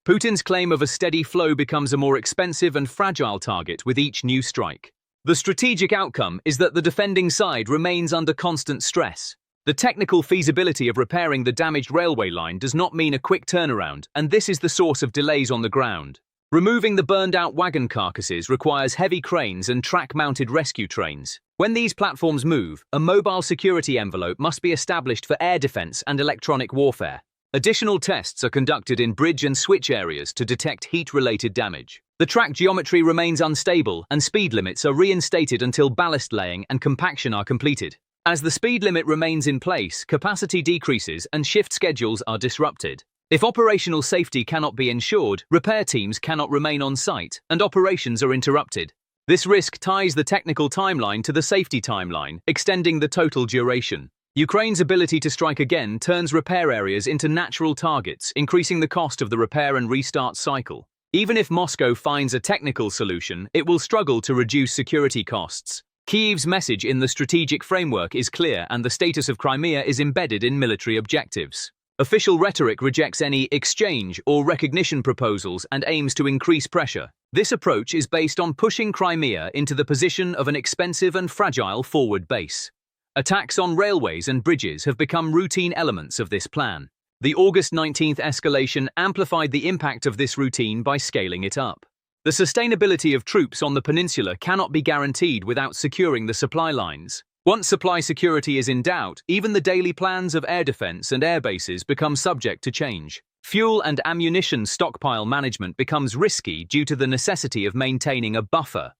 S1: Putin's claim of a steady flow becomes a more expensive and fragile target with each new strike. The strategic outcome is that the defending side remains under constant stress. The technical feasibility of repairing the damaged railway line does not mean a quick turnaround, and this is the source of delays on the ground. Removing the burned-out wagon carcasses requires heavy cranes and track-mounted rescue trains. When these platforms move, a mobile security envelope must be established for air defense and electronic warfare. Additional tests are conducted in bridge and switch areas to detect heat-related damage. The track geometry remains unstable, and speed limits are reinstated until ballast laying and compaction are completed. As the speed limit remains in place, capacity decreases and shift schedules are disrupted. If operational safety cannot be ensured, repair teams cannot remain on site, and operations are interrupted. This risk ties the technical timeline to the safety timeline, extending the total duration. Ukraine's ability to strike again turns repair areas into natural targets, increasing the cost of the repair and restart cycle. Even if Moscow finds a technical solution, it will struggle to reduce security costs. Kyiv's message in the strategic framework is clear, and the status of Crimea is embedded in military objectives. Official rhetoric rejects any exchange or recognition proposals and aims to increase pressure. This approach is based on pushing Crimea into the position of an expensive and fragile forward base. Attacks on railways and bridges have become routine elements of this plan. The August 19th escalation amplified the impact of this routine by scaling it up. The sustainability of troops on the peninsula cannot be guaranteed without securing the supply lines. Once supply security is in doubt, even the daily plans of air defense and air bases become subject to change. Fuel and ammunition stockpile management becomes risky due to the necessity of maintaining a buffer.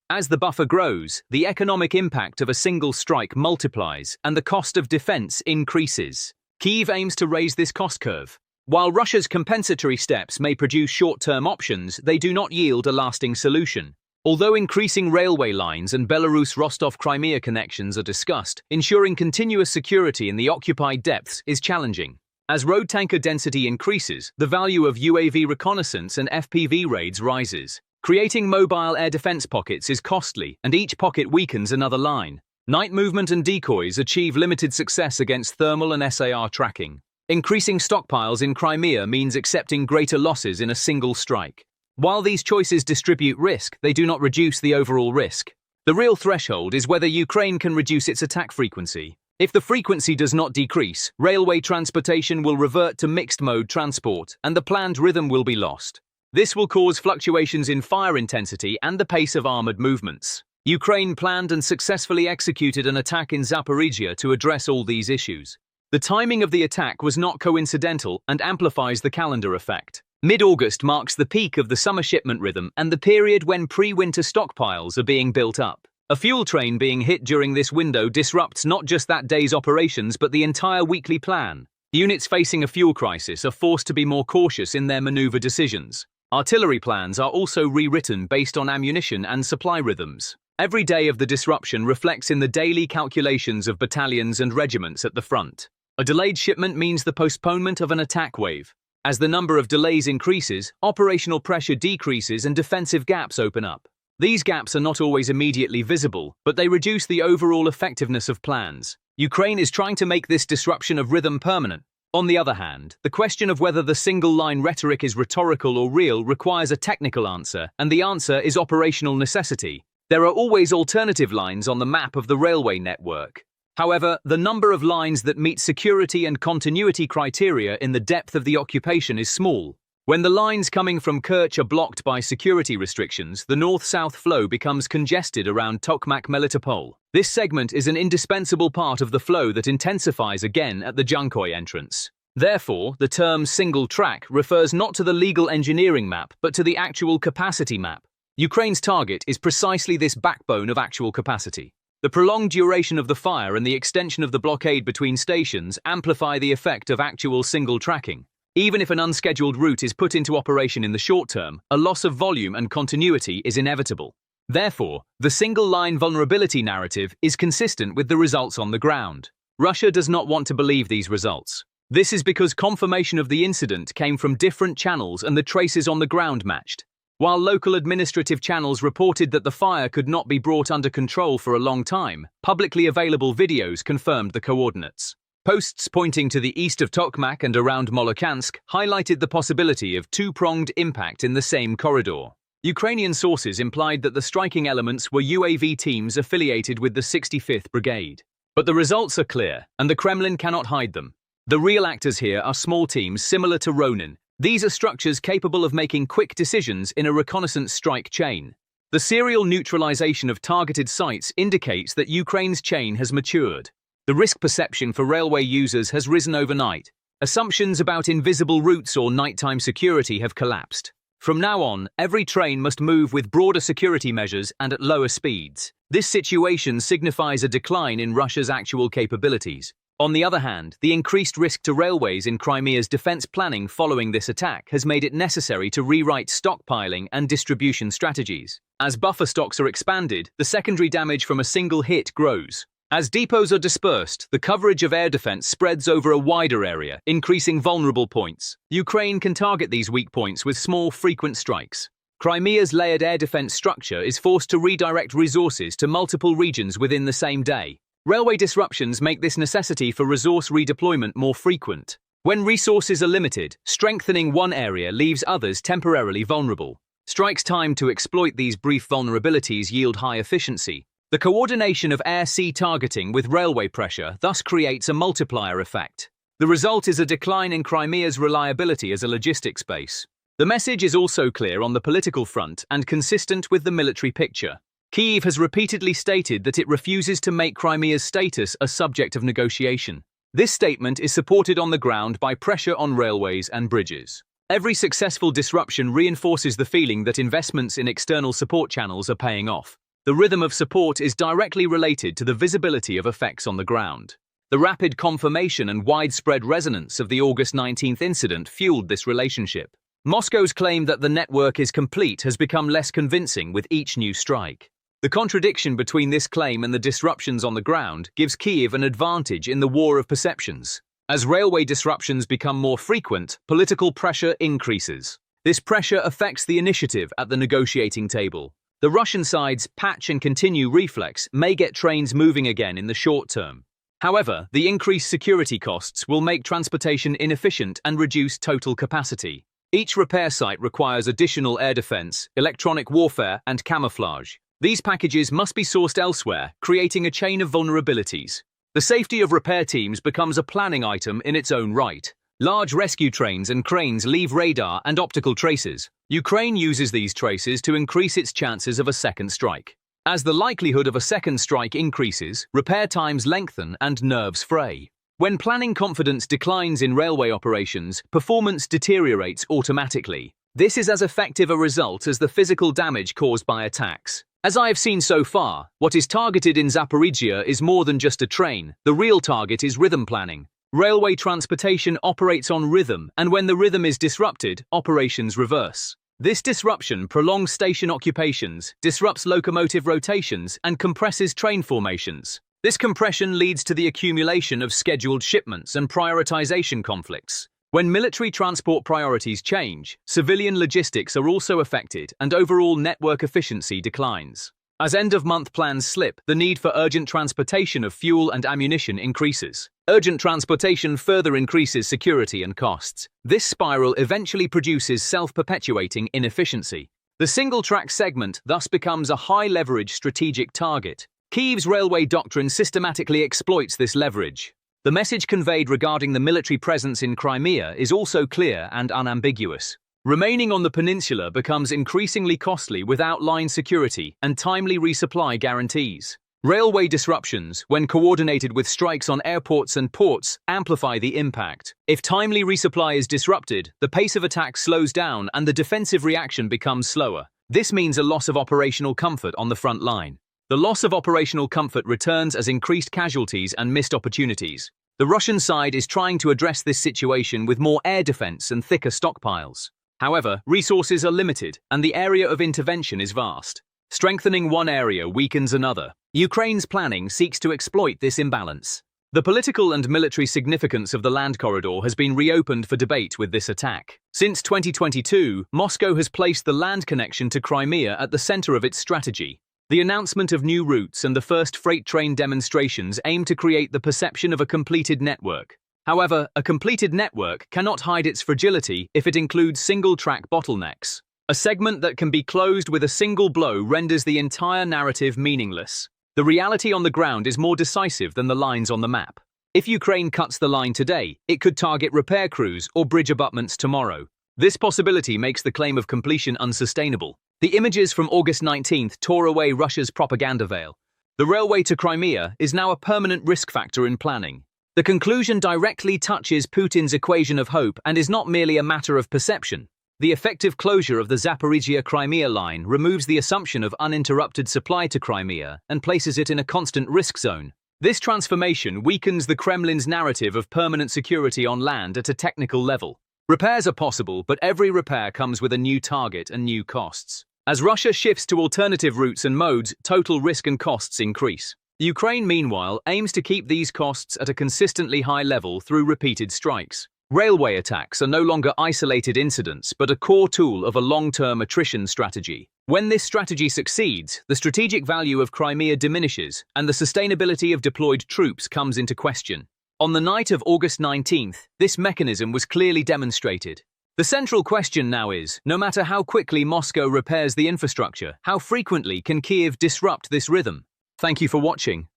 S1: As the buffer grows, the economic impact of a single strike multiplies and the cost of defense increases. Kyiv aims to raise this cost curve. While Russia's compensatory steps may produce short-term options, they do not yield a lasting solution. Although increasing railway lines and Belarus-Rostov-Crimea connections are discussed, ensuring continuous security in the occupied depths is challenging. As road tanker density increases, the value of UAV reconnaissance and FPV raids rises. Creating mobile air defense pockets is costly, and each pocket weakens another line. Night movement and decoys achieve limited success against thermal and SAR tracking. Increasing stockpiles in Crimea means accepting greater losses in a single strike. While these choices distribute risk, they do not reduce the overall risk. The real threshold is whether Ukraine can reduce its attack frequency. If the frequency does not decrease, railway transportation will revert to mixed-mode transport, and the planned rhythm will be lost. This will cause fluctuations in fire intensity and the pace of armored movements. Ukraine planned and successfully executed an attack in Zaporizhia to address all these issues. The timing of the attack was not coincidental and amplifies the calendar effect. Mid-August marks the peak of the summer shipment rhythm and the period when pre-winter stockpiles are being built up. A fuel train being hit during this window disrupts not just that day's operations but the entire weekly plan. Units facing a fuel crisis are forced to be more cautious in their maneuver decisions. Artillery plans are also rewritten based on ammunition and supply rhythms. Every day of the disruption reflects in the daily calculations of battalions and regiments at the front. A delayed shipment means the postponement of an attack wave. As the number of delays increases, operational pressure decreases and defensive gaps open up. These gaps are not always immediately visible, but they reduce the overall effectiveness of plans. Ukraine is trying to make this disruption of rhythm permanent. On the other hand, the question of whether the single-line rhetoric is rhetorical or real requires a technical answer, and the answer is operational necessity. There are always alternative lines on the map of the railway network. However, the number of lines that meet security and continuity criteria in the depth of the occupation is small. When the lines coming from Kerch are blocked by security restrictions, the north-south flow becomes congested around Tokmak-Melitopol. This segment is an indispensable part of the flow that intensifies again at the Junkoy entrance. Therefore, the term single track refers not to the legal engineering map, but to the actual capacity map. Ukraine's target is precisely this backbone of actual capacity. The prolonged duration of the fire and the extension of the blockade between stations amplify the effect of actual single tracking. Even if an unscheduled route is put into operation in the short term, a loss of volume and continuity is inevitable. Therefore, the single-line vulnerability narrative is consistent with the results on the ground. Russia does not want to believe these results. This is because confirmation of the incident came from different channels and the traces on the ground matched. While local administrative channels reported that the fire could not be brought under control for a long time, publicly available videos confirmed the coordinates. Posts pointing to the east of Tokmak and around Molokhansk highlighted the possibility of two-pronged impact in the same corridor. Ukrainian sources implied that the striking elements were UAV teams affiliated with the 65th Brigade. But the results are clear, and the Kremlin cannot hide them. The real actors here are small teams similar to Ronin. These are structures capable of making quick decisions in a reconnaissance strike chain. The serial neutralization of targeted sites indicates that Ukraine's chain has matured. The risk perception for railway users has risen overnight. Assumptions about invisible routes or nighttime security have collapsed. From now on, every train must move with broader security measures and at lower speeds. This situation signifies a decline in Russia's actual capabilities. On the other hand, the increased risk to railways in Crimea's defense planning following this attack has made it necessary to rewrite stockpiling and distribution strategies. As buffer stocks are expanded, the secondary damage from a single hit grows. As depots are dispersed, the coverage of air defense spreads over a wider area, increasing vulnerable points. Ukraine can target these weak points with small, frequent strikes. Crimea's layered air defense structure is forced to redirect resources to multiple regions within the same day. Railway disruptions make this necessity for resource redeployment more frequent. When resources are limited, strengthening one area leaves others temporarily vulnerable. Strikes timed to exploit these brief vulnerabilities yield high efficiency. The coordination of air-sea targeting with railway pressure thus creates a multiplier effect. The result is a decline in Crimea's reliability as a logistics base. The message is also clear on the political front and consistent with the military picture. Kyiv has repeatedly stated that it refuses to make Crimea's status a subject of negotiation. This statement is supported on the ground by pressure on railways and bridges. Every successful disruption reinforces the feeling that investments in external support channels are paying off. The rhythm of support is directly related to the visibility of effects on the ground. The rapid confirmation and widespread resonance of the August 19th incident fueled this relationship. Moscow's claim that the network is complete has become less convincing with each new strike. The contradiction between this claim and the disruptions on the ground gives Kyiv an advantage in the war of perceptions. As railway disruptions become more frequent, political pressure increases. This pressure affects the initiative at the negotiating table. The Russian side's patch and continue reflex may get trains moving again in the short term. However, the increased security costs will make transportation inefficient and reduce total capacity. Each repair site requires additional air defense, electronic warfare, and camouflage. These packages must be sourced elsewhere, creating a chain of vulnerabilities. The safety of repair teams becomes a planning item in its own right. Large rescue trains and cranes leave radar and optical traces. Ukraine uses these traces to increase its chances of a second strike. As the likelihood of a second strike increases, repair times lengthen and nerves fray. When planning confidence declines in railway operations, performance deteriorates automatically. This is as effective a result as the physical damage caused by attacks. As I have seen so far, what is targeted in Zaporizhia is more than just a train. The real target is rhythm planning. Railway transportation operates on rhythm, and when the rhythm is disrupted, operations reverse. This disruption prolongs station occupations, disrupts locomotive rotations, and compresses train formations. This compression leads to the accumulation of scheduled shipments and prioritization conflicts. When military transport priorities change, civilian logistics are also affected and overall network efficiency declines. As end-of-month plans slip, the need for urgent transportation of fuel and ammunition increases. Urgent transportation further increases security and costs. This spiral eventually produces self-perpetuating inefficiency. The single-track segment thus becomes a high-leverage strategic target. Kyiv's railway doctrine systematically exploits this leverage. The message conveyed regarding the military presence in Crimea is also clear and unambiguous. Remaining on the peninsula becomes increasingly costly without line security and timely resupply guarantees. Railway disruptions, when coordinated with strikes on airports and ports, amplify the impact. If timely resupply is disrupted, the pace of attack slows down and the defensive reaction becomes slower. This means a loss of operational comfort on the front line. The loss of operational comfort returns as increased casualties and missed opportunities. The Russian side is trying to address this situation with more air defense and thicker stockpiles. However, resources are limited, and the area of intervention is vast. Strengthening one area weakens another. Ukraine's planning seeks to exploit this imbalance. The political and military significance of the land corridor has been reopened for debate with this attack. Since 2022, Moscow has placed the land connection to Crimea at the center of its strategy. The announcement of new routes and the first freight train demonstrations aim to create the perception of a completed network. However, a completed network cannot hide its fragility if it includes single-track bottlenecks. A segment that can be closed with a single blow renders the entire narrative meaningless. The reality on the ground is more decisive than the lines on the map. If Ukraine cuts the line today, it could target repair crews or bridge abutments tomorrow. This possibility makes the claim of completion unsustainable. The images from August 19th tore away Russia's propaganda veil. The railway to Crimea is now a permanent risk factor in planning. The conclusion directly touches Putin's equation of hope and is not merely a matter of perception. The effective closure of the Zaporizhia-Crimea line removes the assumption of uninterrupted supply to Crimea and places it in a constant risk zone. This transformation weakens the Kremlin's narrative of permanent security on land at a technical level. Repairs are possible, but every repair comes with a new target and new costs. As Russia shifts to alternative routes and modes, total risk and costs increase. Ukraine, meanwhile, aims to keep these costs at a consistently high level through repeated strikes. Railway attacks are no longer isolated incidents, but a core tool of a long-term attrition strategy. When this strategy succeeds, the strategic value of Crimea diminishes, and the sustainability of deployed troops comes into question. On the night of August 19th, this mechanism was clearly demonstrated. The central question now is, no matter how quickly Moscow repairs the infrastructure, how frequently can Kyiv disrupt this rhythm? Thank you for watching.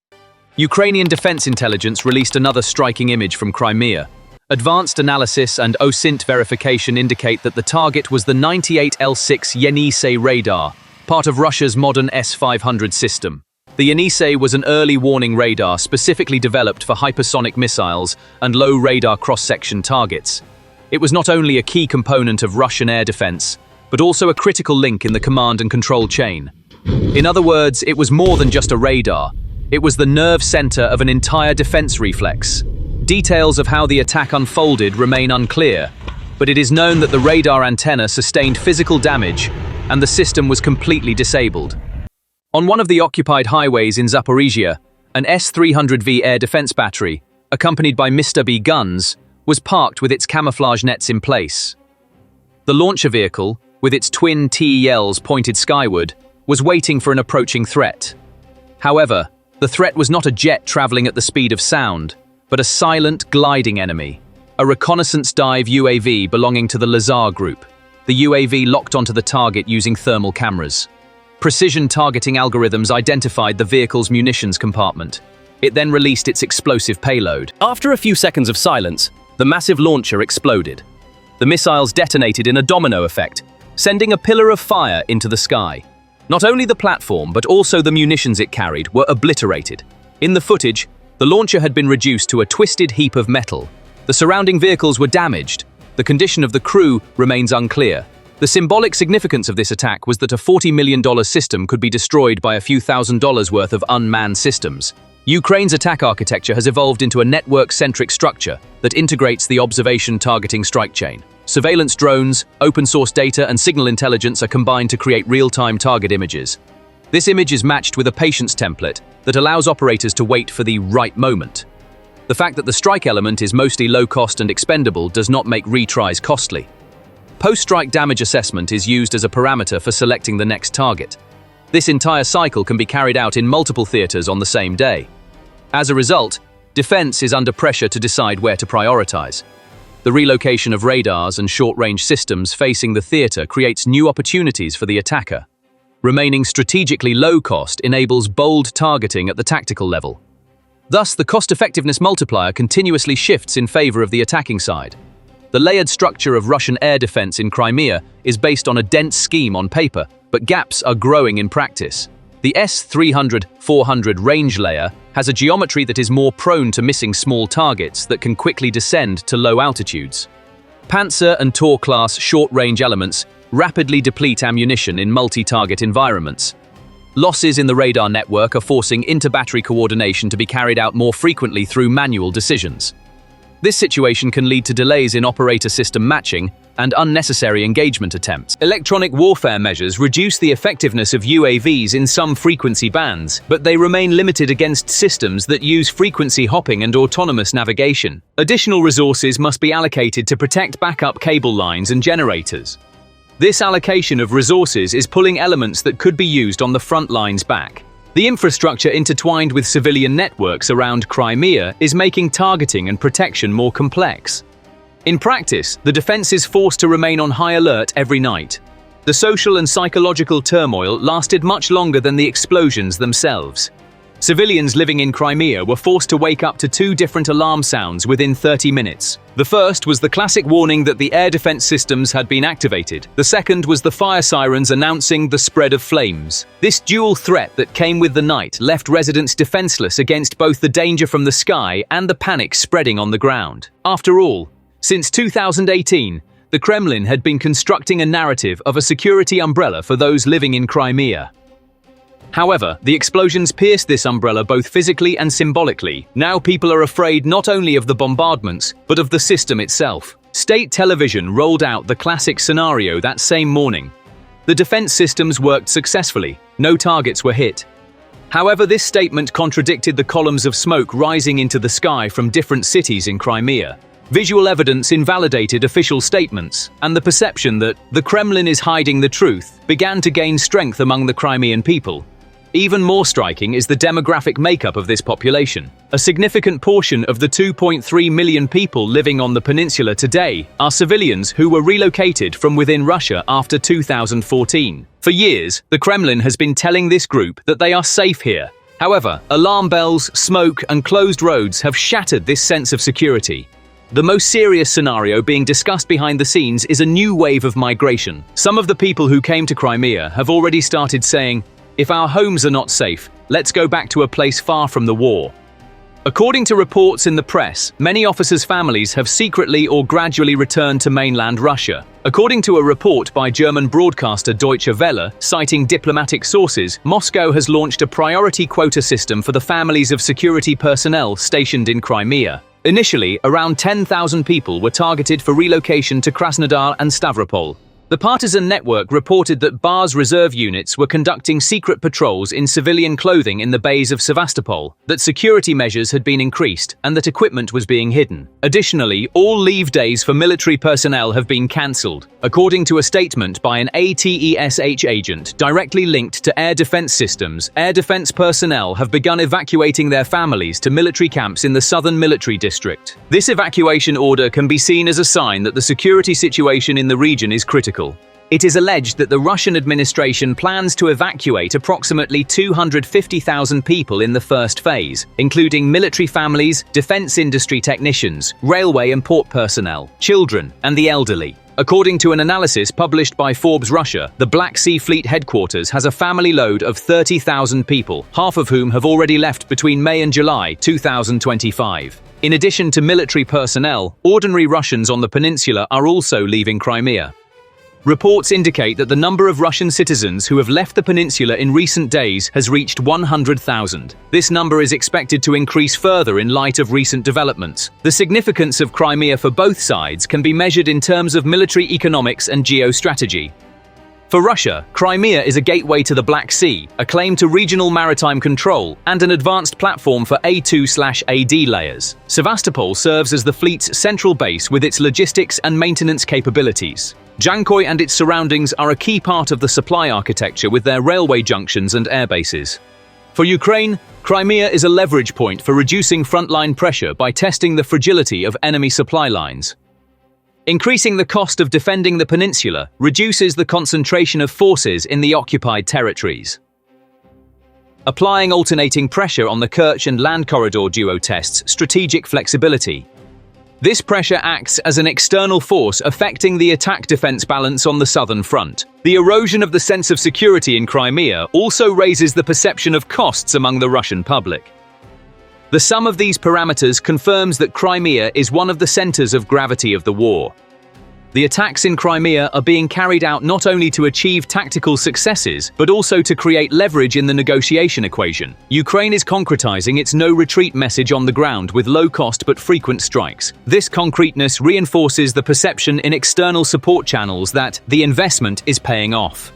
S1: Ukrainian Defense Intelligence released another striking image from Crimea. Advanced analysis and OSINT verification indicate that the target was the 98L6 Yenisei radar, part of Russia's modern S-500 system. The Yenisei was an early warning radar specifically developed for hypersonic missiles and low radar cross-section targets. It was not only a key component of Russian air defense, but also a critical link in the command and control chain. In other words, it was more than just a radar. It was the nerve center of an entire defense reflex. Details of how the attack unfolded remain unclear, but it is known that the radar antenna sustained physical damage and the system was completely disabled. On one of the occupied highways in Zaporizhia, an S-300V air defense battery, accompanied by Mr. B guns, was parked with its camouflage nets in place. The launcher vehicle, with its twin TELs pointed skyward, was waiting for an approaching threat. However, the threat was not a jet traveling at the speed of sound, but a silent, gliding enemy, a reconnaissance dive UAV belonging to the Lazar group. The UAV locked onto the target using thermal cameras. Precision targeting algorithms identified the vehicle's munitions compartment. It then released its explosive payload. After a few seconds of silence, the massive launcher exploded. The missiles detonated in a domino effect, sending a pillar of fire into the sky. Not only the platform, but also the munitions it carried were obliterated. In the footage, the launcher had been reduced to a twisted heap of metal. The surrounding vehicles were damaged. The condition of the crew remains unclear. The symbolic significance of this attack was that a $40 million system could be destroyed by a few $1,000s worth of unmanned systems. Ukraine's attack architecture has evolved into a network-centric structure that integrates the observation-targeting strike chain. Surveillance drones, open-source data, and signal intelligence are combined to create real-time target images. This image is matched with a patience template that allows operators to wait for the right moment. The fact that the strike element is mostly low-cost and expendable does not make retries costly. Post-strike damage assessment is used as a parameter for selecting the next target. This entire cycle can be carried out in multiple theaters on the same day. As a result, defense is under pressure to decide where to prioritize. The relocation of radars and short-range systems facing the theater creates new opportunities for the attacker. Remaining strategically low-cost enables bold targeting at the tactical level. Thus, the cost-effectiveness multiplier continuously shifts in favor of the attacking side. The layered structure of Russian air defense in Crimea is based on a dense scheme on paper, but gaps are growing in practice. The S-300-400 range layer has a geometry that is more prone to missing small targets that can quickly descend to low altitudes. Panzer and Tor-class short-range elements rapidly deplete ammunition in multi-target environments. Losses in the radar network are forcing inter-battery coordination to be carried out more frequently through manual decisions. This situation can lead to delays in operator system matching and unnecessary engagement attempts. Electronic warfare measures reduce the effectiveness of UAVs in some frequency bands, but they remain limited against systems that use frequency hopping and autonomous navigation. Additional resources must be allocated to protect backup cable lines and generators. This allocation of resources is pulling elements that could be used on the front lines back. The infrastructure intertwined with civilian networks around Crimea is making targeting and protection more complex. In practice, the defense is forced to remain on high alert every night. The social and psychological turmoil lasted much longer than the explosions themselves. Civilians living in Crimea were forced to wake up to 2 different alarm sounds within 30 minutes. The first was the classic warning that the air defense systems had been activated. The second was the fire sirens announcing the spread of flames. This dual threat that came with the night left residents defenseless against both the danger from the sky and the panic spreading on the ground. After all, since 2018, the Kremlin had been constructing a narrative of a security umbrella for those living in Crimea. However, the explosions pierced this umbrella both physically and symbolically. Now people are afraid not only of the bombardments, but of the system itself. State television rolled out the classic scenario that same morning. The defense systems worked successfully. No targets were hit. However, this statement contradicted the columns of smoke rising into the sky from different cities in Crimea. Visual evidence invalidated official statements, and the perception that the Kremlin is hiding the truth began to gain strength among the Crimean people. Even more striking is the demographic makeup of this population. A significant portion of the 2.3 million people living on the peninsula today are civilians who were relocated from within Russia after 2014. For years, the Kremlin has been telling this group that they are safe here. However, alarm bells, smoke, and closed roads have shattered this sense of security. The most serious scenario being discussed behind the scenes is a new wave of migration. Some of the people who came to Crimea have already started saying, "If our homes are not safe, let's go back to a place far from the war." According to reports in the press, many officers' families have secretly or gradually returned to mainland Russia. According to a report by German broadcaster Deutsche Welle, citing diplomatic sources, Moscow has launched a priority quota system for the families of security personnel stationed in Crimea. Initially, around 10,000 people were targeted for relocation to Krasnodar and Stavropol. The partisan network reported that Bar's reserve units were conducting secret patrols in civilian clothing in the bays of Sevastopol, that security measures had been increased, and that equipment was being hidden. Additionally, all leave days for military personnel have been cancelled, according to a statement by an ATESH agent directly linked to air defense systems. Air defense personnel have begun evacuating their families to military camps in the southern military district. This evacuation order can be seen as a sign that the security situation in the region is critical. It is alleged that the Russian administration plans to evacuate approximately 250,000 people in the first phase, including military families, defense industry technicians, railway and port personnel, children, and the elderly. According to an analysis published by Forbes Russia, the Black Sea Fleet headquarters has a family load of 30,000 people, half of whom have already left between May and July 2025. In addition to military personnel, ordinary Russians on the peninsula are also leaving Crimea. Reports indicate that the number of Russian citizens who have left the peninsula in recent days has reached 100,000. This number is expected to increase further in light of recent developments. The significance of Crimea for both sides can be measured in terms of military economics and geostrategy. For Russia, Crimea is a gateway to the Black Sea, a claim to regional maritime control, and an advanced platform for A2/AD layers. Sevastopol serves as the fleet's central base with its logistics and maintenance capabilities. Jankoy and its surroundings are a key part of the supply architecture with their railway junctions and air bases. For Ukraine, Crimea is a leverage point for reducing frontline pressure by testing the fragility of enemy supply lines. Increasing the cost of defending the peninsula reduces the concentration of forces in the occupied territories. Applying alternating pressure on the Kerch and land corridor duo tests strategic flexibility. This pressure acts as an external force affecting the attack-defense balance on the southern front. The erosion of the sense of security in Crimea also raises the perception of costs among the Russian public. The sum of these parameters confirms that Crimea is one of the centers of gravity of the war. The attacks in Crimea are being carried out not only to achieve tactical successes, but also to create leverage in the negotiation equation. Ukraine is concretizing its no-retreat message on the ground with low-cost but frequent strikes. This concreteness reinforces the perception in external support channels that the investment is paying off.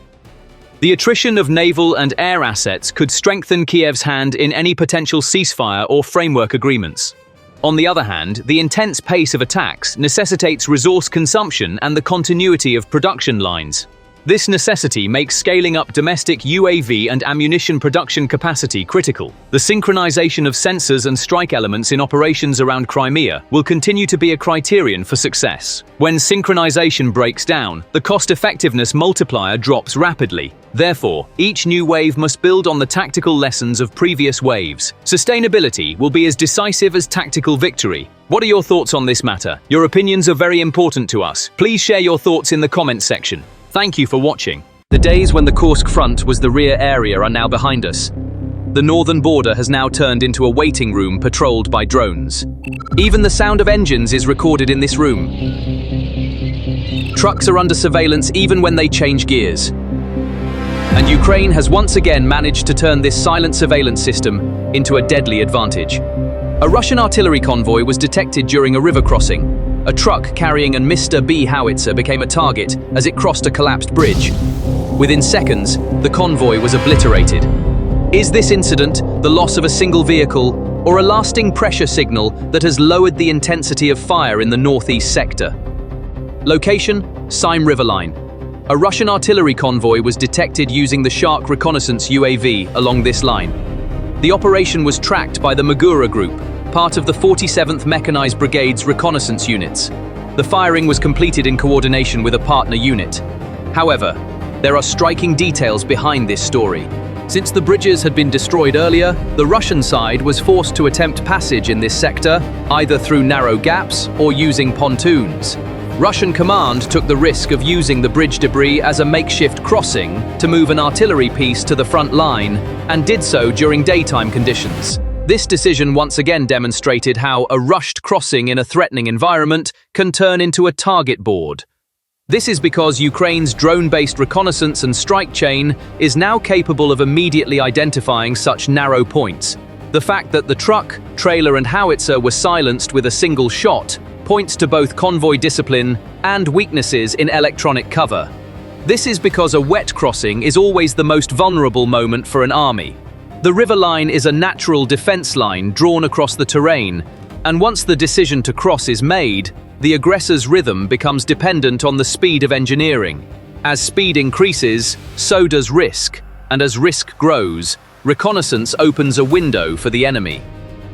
S1: The attrition of naval and air assets could strengthen Kiev's hand in any potential ceasefire or framework agreements. On the other hand, the intense pace of attacks necessitates resource consumption and the continuity of production lines. This necessity makes scaling up domestic UAV and ammunition production capacity critical. The synchronization of sensors and strike elements in operations around Crimea will continue to be a criterion for success. When synchronization breaks down, the cost-effectiveness multiplier drops rapidly. Therefore, each new wave must build on the tactical lessons of previous waves. Sustainability will be as decisive as tactical victory. What are your thoughts on this matter? Your opinions are very important to us. Please share your thoughts in the comments section. Thank you for watching. The days when the Kursk front was the rear area are now behind us. The northern border has now turned into a waiting room patrolled by drones. Even the sound of engines is recorded in this room. Trucks are under surveillance even when they change gears. And Ukraine has once again managed to turn this silent surveillance system into a deadly advantage. A Russian artillery convoy was detected during a river crossing. A truck carrying a Mr. B howitzer became a target as it crossed a collapsed bridge. Within seconds, the convoy was obliterated. Is this incident the loss of a single vehicle or a lasting pressure signal that has lowered the intensity of fire in the northeast sector? Location: Sime River Line. A Russian artillery convoy was detected using the Shark reconnaissance UAV along this line. The operation was tracked by the Magura Group, part of the 47th Mechanized Brigade's reconnaissance units. The firing was completed in coordination with a partner unit. However, there are striking details behind this story. Since the bridges had been destroyed earlier, the Russian side was forced to attempt passage in this sector, either through narrow gaps or using pontoons. Russian command took the risk of using the bridge debris as a makeshift crossing to move an artillery piece to the front line, and did so during daytime conditions. This decision once again demonstrated how a rushed crossing in a threatening environment can turn into a target board. This is because Ukraine's drone-based reconnaissance and strike chain is now capable of immediately identifying such narrow points. The fact that the truck, trailer and howitzer were silenced with a single shot points to both convoy discipline and weaknesses in electronic cover. This is because a wet crossing is always the most vulnerable moment for an army. The river line is a natural defense line drawn across the terrain, and once the decision to cross is made, the aggressor's rhythm becomes dependent on the speed of engineering. As speed increases, so does risk, and as risk grows, reconnaissance opens a window for the enemy.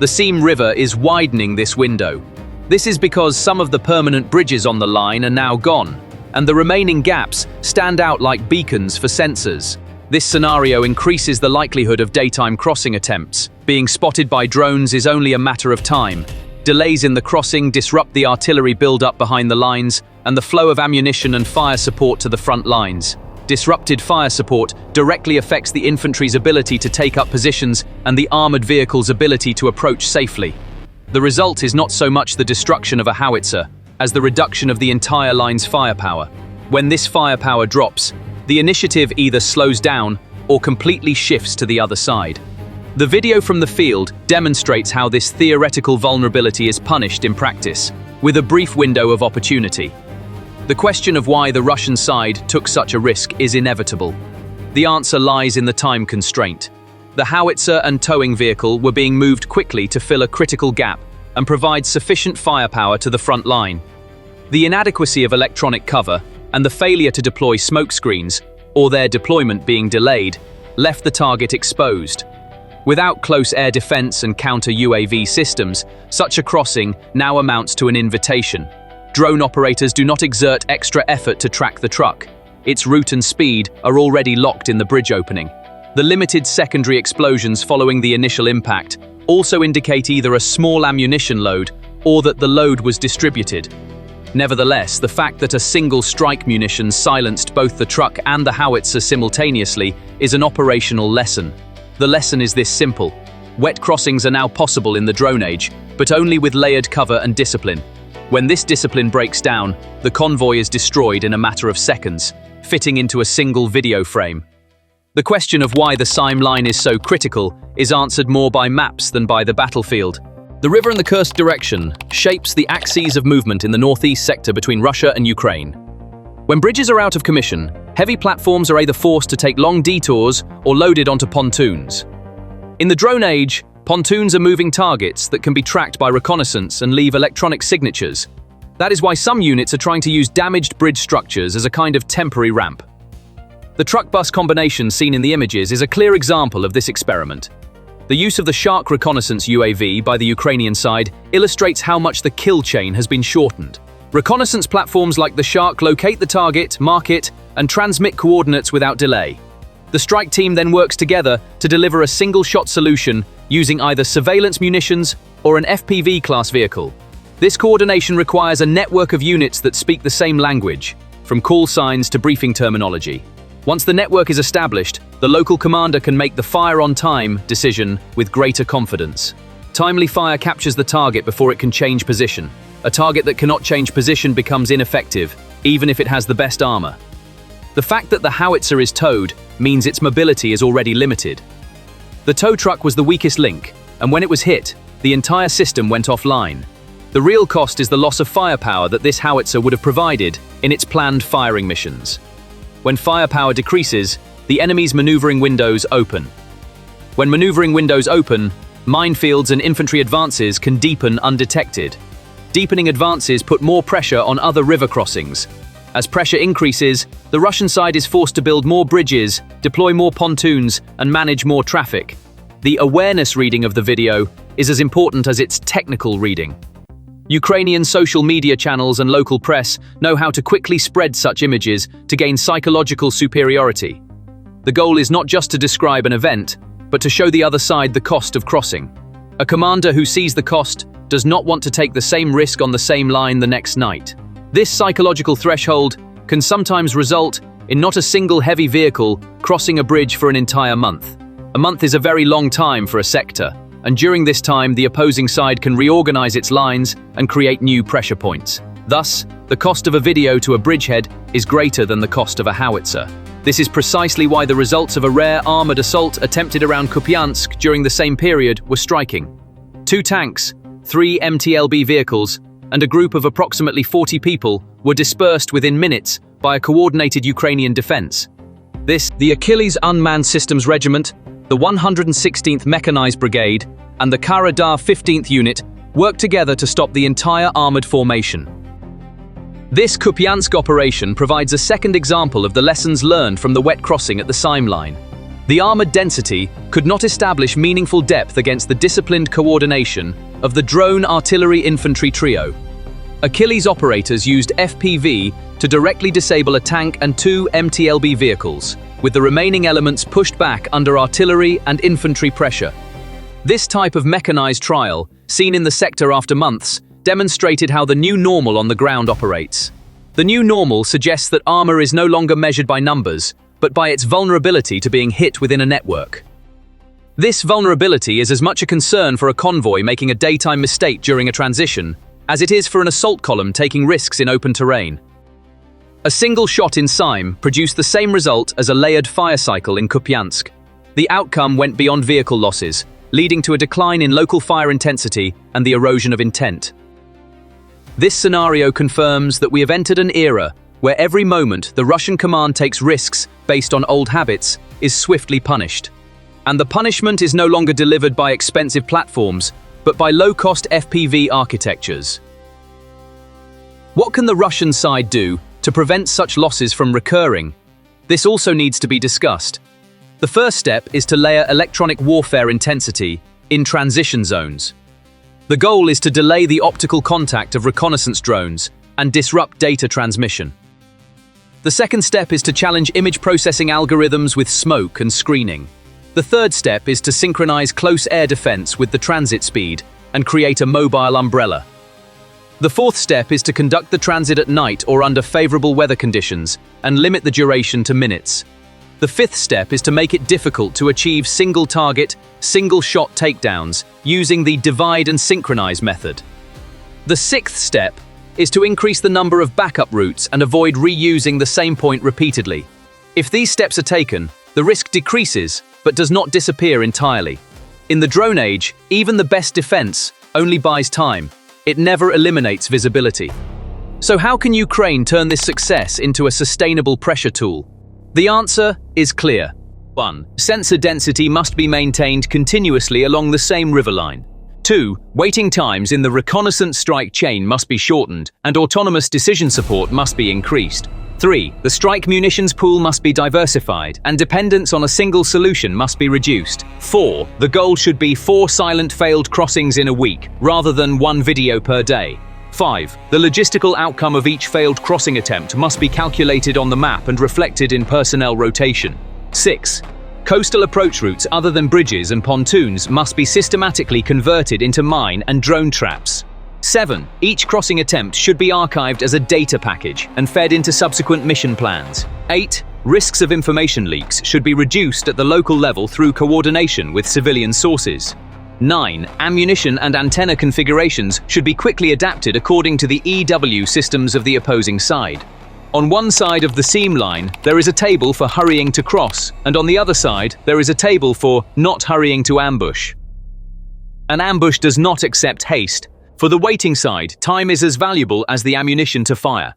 S1: The Sime River is widening this window. This is because some of the permanent bridges on the line are now gone, and the remaining gaps stand out like beacons for sensors. This scenario increases the likelihood of daytime crossing attempts. Being spotted by drones is only a matter of time. Delays in the crossing disrupt the artillery build-up behind the lines and the flow of ammunition and fire support to the front lines. Disrupted fire support directly affects the infantry's ability to take up positions and the armored vehicle's ability to approach safely. The result is not so much the destruction of a howitzer as the reduction of the entire line's firepower. When this firepower drops, the initiative either slows down or completely shifts to the other side. The video from the field demonstrates how this theoretical vulnerability is punished in practice, with a brief window of opportunity. The question of why the Russian side took such a risk is inevitable. The answer lies in the time constraint. The howitzer and towing vehicle were being moved quickly to fill a critical gap and provide sufficient firepower to the front line. The inadequacy of electronic cover and the failure to deploy smoke screens, or their deployment being delayed, left the target exposed. Without close air defense and counter-UAV systems, such a crossing now amounts to an invitation. Drone operators do not exert extra effort to track the truck. Its route and speed are already locked in the bridge opening. The limited secondary explosions following the initial impact also indicate either a small ammunition load or that the load was distributed. Nevertheless, the fact that a single strike munition silenced both the truck and the howitzer simultaneously is an operational lesson. The lesson is this simple: wet crossings are now possible in the drone age, but only with layered cover and discipline. When this discipline breaks down, the convoy is destroyed in a matter of seconds, fitting into a single video frame. The question of why the Sime line is so critical is answered more by maps than by the battlefield. The river in the Kerch direction shapes the axes of movement in the northeast sector between Russia and Ukraine. When bridges are out of commission, heavy platforms are either forced to take long detours or loaded onto pontoons. In the drone age, pontoons are moving targets that can be tracked by reconnaissance and leave electronic signatures. That is why some units are trying to use damaged bridge structures as a kind of temporary ramp. The truck-bus combination seen in the images is a clear example of this experiment. The use of the Shark reconnaissance UAV by the Ukrainian side illustrates how much the kill chain has been shortened. Reconnaissance platforms like the Shark locate the target, mark it, and transmit coordinates without delay. The strike team then works together to deliver a single-shot solution using either surveillance munitions or an FPV-class vehicle. This coordination requires a network of units that speak the same language, from call signs to briefing terminology. Once the network is established, the local commander can make the fire-on-time decision with greater confidence. Timely fire captures the target before it can change position. A target that cannot change position becomes ineffective, even if it has the best armor. The fact that the howitzer is towed means its mobility is already limited. The tow truck was the weakest link, and when it was hit, the entire system went offline. The real cost is the loss of firepower that this howitzer would have provided in its planned firing missions. When firepower decreases, the enemy's maneuvering windows open. When maneuvering windows open, minefields and infantry advances can deepen undetected. Deepening advances put more pressure on other river crossings. As pressure increases, the Russian side is forced to build more bridges, deploy more pontoons, and manage more traffic. The awareness reading of the video is as important as its technical reading. Ukrainian social media channels and local press know how to quickly spread such images to gain psychological superiority. The goal is not just to describe an event, but to show the other side the cost of crossing. A commander who sees the cost does not want to take the same risk on the same line the next night. This psychological threshold can sometimes result in not a single heavy vehicle crossing a bridge for an entire month. A month is a very long time for a sector, and during this time the opposing side can reorganize its lines and create new pressure points. Thus, the cost of a video to a bridgehead is greater than the cost of a howitzer. This is precisely why the results of a rare armored assault attempted around Kupiansk during the same period were striking. 2 tanks, 3 MTLB vehicles, and a group of approximately 40 people were dispersed within minutes by a coordinated Ukrainian defense. The Achilles Unmanned Systems Regiment, the 116th Mechanized Brigade, and the Karadar 15th Unit worked together to stop the entire armored formation. This Kupiansk operation provides a second example of the lessons learned from the wet crossing at the Sime line. The armored density could not establish meaningful depth against the disciplined coordination of the drone artillery infantry trio. Achilles operators used FPV to directly disable a tank and 2 MTLB vehicles, with the remaining elements pushed back under artillery and infantry pressure. This type of mechanized trial, seen in the sector after months, demonstrated how the new normal on the ground operates. The new normal suggests that armor is no longer measured by numbers, but by its vulnerability to being hit within a network. This vulnerability is as much a concern for a convoy making a daytime mistake during a transition as it is for an assault column taking risks in open terrain. A single shot in Sime produced the same result as a layered fire cycle in Kupiansk. The outcome went beyond vehicle losses, leading to a decline in local fire intensity and the erosion of intent. This scenario confirms that we have entered an era where every moment the Russian command takes risks based on old habits is swiftly punished. And the punishment is no longer delivered by expensive platforms, but by low-cost FPV architectures. What can the Russian side do to prevent such losses from recurring? This also needs to be discussed. The first step is to layer electronic warfare intensity in transition zones. The goal is to delay the optical contact of reconnaissance drones and disrupt data transmission. The second step is to challenge image processing algorithms with smoke and screening. The third step is to synchronize close air defense with the transit speed and create a mobile umbrella. The fourth step is to conduct the transit at night or under favorable weather conditions and limit the duration to minutes. The fifth step is to make it difficult to achieve single-target, single-shot takedowns using the divide and synchronize method. The sixth step is to increase the number of backup routes and avoid reusing the same point repeatedly. If these steps are taken, the risk decreases but does not disappear entirely. In the drone age, even the best defense only buys time. It never eliminates visibility. So how can Ukraine turn this success into a sustainable pressure tool? The answer is clear. 1. Sensor density must be maintained continuously along the same river line. 2. Waiting times in the reconnaissance strike chain must be shortened and autonomous decision support must be increased. 3. The strike munitions pool must be diversified and dependence on a single solution must be reduced. 4. The goal should be 4 silent failed crossings in a week, rather than 1 video per day. 5. The logistical outcome of each failed crossing attempt must be calculated on the map and reflected in personnel rotation. 6. Coastal approach routes other than bridges and pontoons must be systematically converted into mine and drone traps. 7. Each crossing attempt should be archived as a data package and fed into subsequent mission plans. 8. Risks of information leaks should be reduced at the local level through coordination with civilian sources. 9. Ammunition and antenna configurations should be quickly adapted according to the EW systems of the opposing side. On one side of the seam line, there is a table for hurrying to cross, and on the other side, there is a table for not hurrying to ambush. An ambush does not accept haste. For the waiting side, time is as valuable as the ammunition to fire.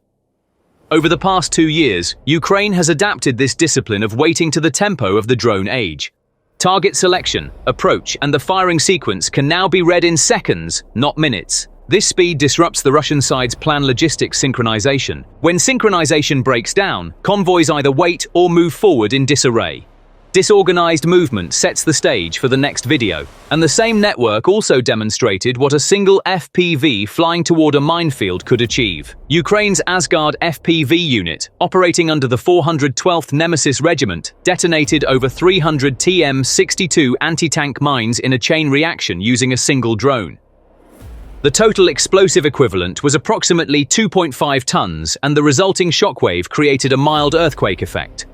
S1: Over the past 2 years, Ukraine has adapted this discipline of waiting to the tempo of the drone age. Target selection, approach, and the firing sequence can now be read in seconds, not minutes. This speed disrupts the Russian side's planned logistics synchronization. When synchronization breaks down, convoys either wait or move forward in disarray. Disorganized movement sets the stage for the next video, and the same network also demonstrated what a single FPV flying toward a minefield could achieve. Ukraine's Asgard FPV unit, operating under the 412th Nemesis Regiment, detonated over 300 TM-62 anti-tank mines in a chain reaction using a single drone. The total explosive equivalent was approximately 2.5 tons, and the resulting shockwave created a mild earthquake effect.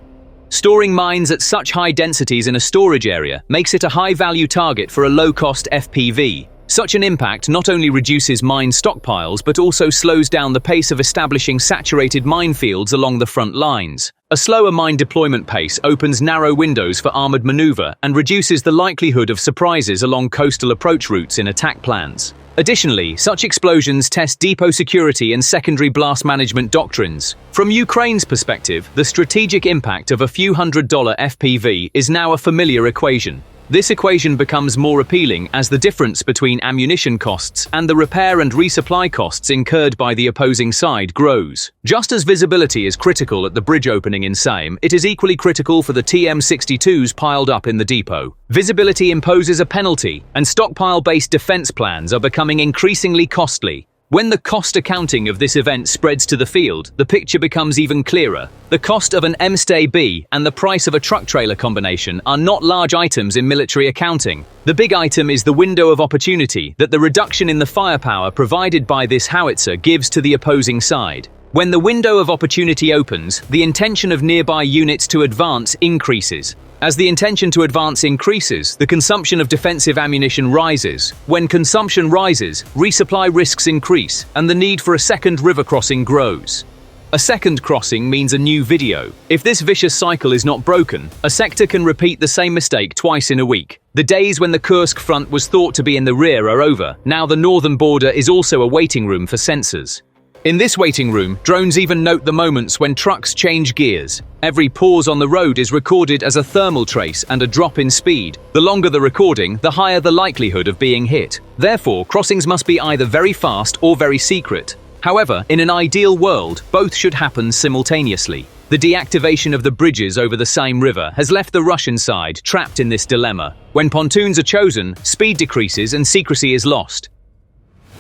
S1: Storing mines at such high densities in a storage area makes it a high-value target for a low-cost FPV. Such an impact not only reduces mine stockpiles but also slows down the pace of establishing saturated minefields along the front lines. A slower mine deployment pace opens narrow windows for armored maneuver and reduces the likelihood of surprises along coastal approach routes in attack plans. Additionally, such explosions test depot security and secondary blast management doctrines. From Ukraine's perspective, the strategic impact of a few $100 FPV is now a familiar equation. This equation becomes more appealing as the difference between ammunition costs and the repair and resupply costs incurred by the opposing side grows. Just as visibility is critical at the bridge opening in Same, it is equally critical for the TM-62s piled up in the depot. Visibility imposes a penalty, and stockpile-based defense plans are becoming increasingly costly. When the cost accounting of this event spreads to the field, the picture becomes even clearer. The cost of an MSTB and the price of a truck-trailer combination are not large items in military accounting. The big item is the window of opportunity that the reduction in the firepower provided by this howitzer gives to the opposing side. When the window of opportunity opens, the intention of nearby units to advance increases. As the intention to advance increases, the consumption of defensive ammunition rises. When consumption rises, resupply risks increase, and the need for a second river crossing grows. A second crossing means a new video. If this vicious cycle is not broken, a sector can repeat the same mistake twice in a week. The days when the Kursk front was thought to be in the rear are over. Now the northern border is also a waiting room for sensors. In this waiting room, drones even note the moments when trucks change gears. Every pause on the road is recorded as a thermal trace and a drop in speed. The longer the recording, the higher the likelihood of being hit. Therefore, crossings must be either very fast or very secret. However, in an ideal world, both should happen simultaneously. The deactivation of the bridges over the Same River has left the Russian side trapped in this dilemma. When pontoons are chosen, speed decreases and secrecy is lost.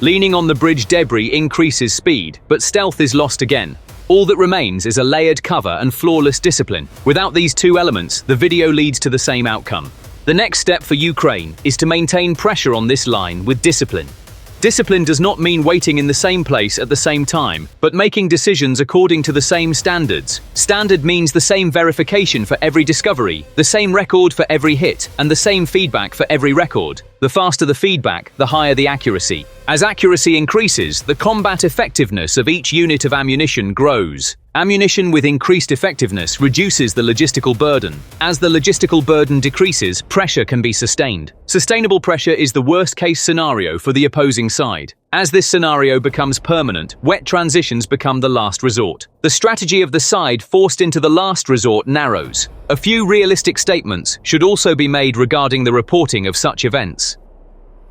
S1: Leaning on the bridge debris increases speed, but stealth is lost again. All that remains is a layered cover and flawless discipline. Without these two elements, the video leads to the same outcome. The next step for Ukraine is to maintain pressure on this line with discipline. Discipline does not mean waiting in the same place at the same time, but making decisions according to the same standards. Standard means the same verification for every discovery, the same record for every hit, and the same feedback for every record. The faster the feedback, the higher the accuracy. As accuracy increases, the combat effectiveness of each unit of ammunition grows. Ammunition with increased effectiveness reduces the logistical burden. As the logistical burden decreases, pressure can be sustained. Sustainable pressure is the worst-case scenario for the opposing side. As this scenario becomes permanent, wet transitions become the last resort. The strategy of the side forced into the last resort narrows. A few realistic statements should also be made regarding the reporting of such events.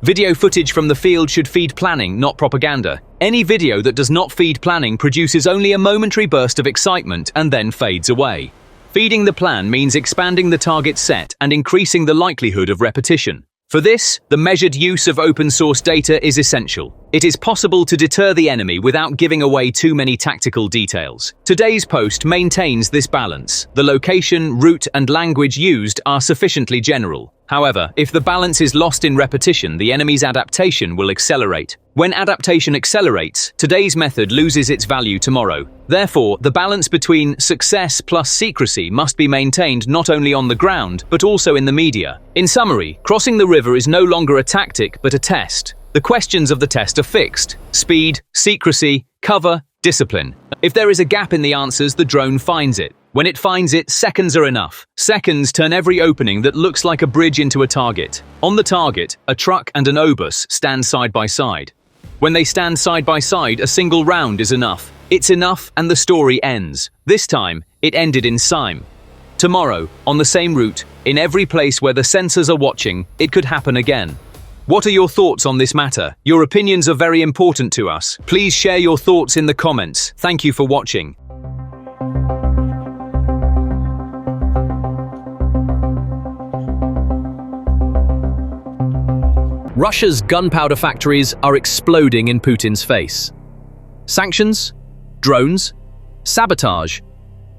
S1: Video footage from the field should feed planning, not propaganda. Any video that does not feed planning produces only a momentary burst of excitement and then fades away. Feeding the plan means expanding the target set and increasing the likelihood of repetition. For this, the measured use of open-source data is essential. It is possible to deter the enemy without giving away too many tactical details. Today's post maintains this balance. The location, route, and language used are sufficiently general. However, if the balance is lost in repetition, the enemy's adaptation will accelerate. When adaptation accelerates, today's method loses its value tomorrow. Therefore, the balance between success plus secrecy must be maintained not only on the ground, but also in the media. In summary, crossing the river is no longer a tactic, but a test. The questions of the test are fixed: speed, secrecy, cover, Discipline. If there is a gap in the answers, the drone finds it. When it finds it, seconds are enough. Seconds turn every opening that looks like a bridge into a target. On the target, a truck and an obus stand side by side. When they stand side by side, a single round is enough. It's enough and the story ends. This time, it ended in Syme. Tomorrow, on the same route, in every place where the sensors are watching, it could happen again. What are your thoughts on this matter? Your opinions are very important to us. Please share your thoughts in the comments. Thank you for watching. Russia's gunpowder factories are exploding in Putin's face. Sanctions? Drones? Sabotage?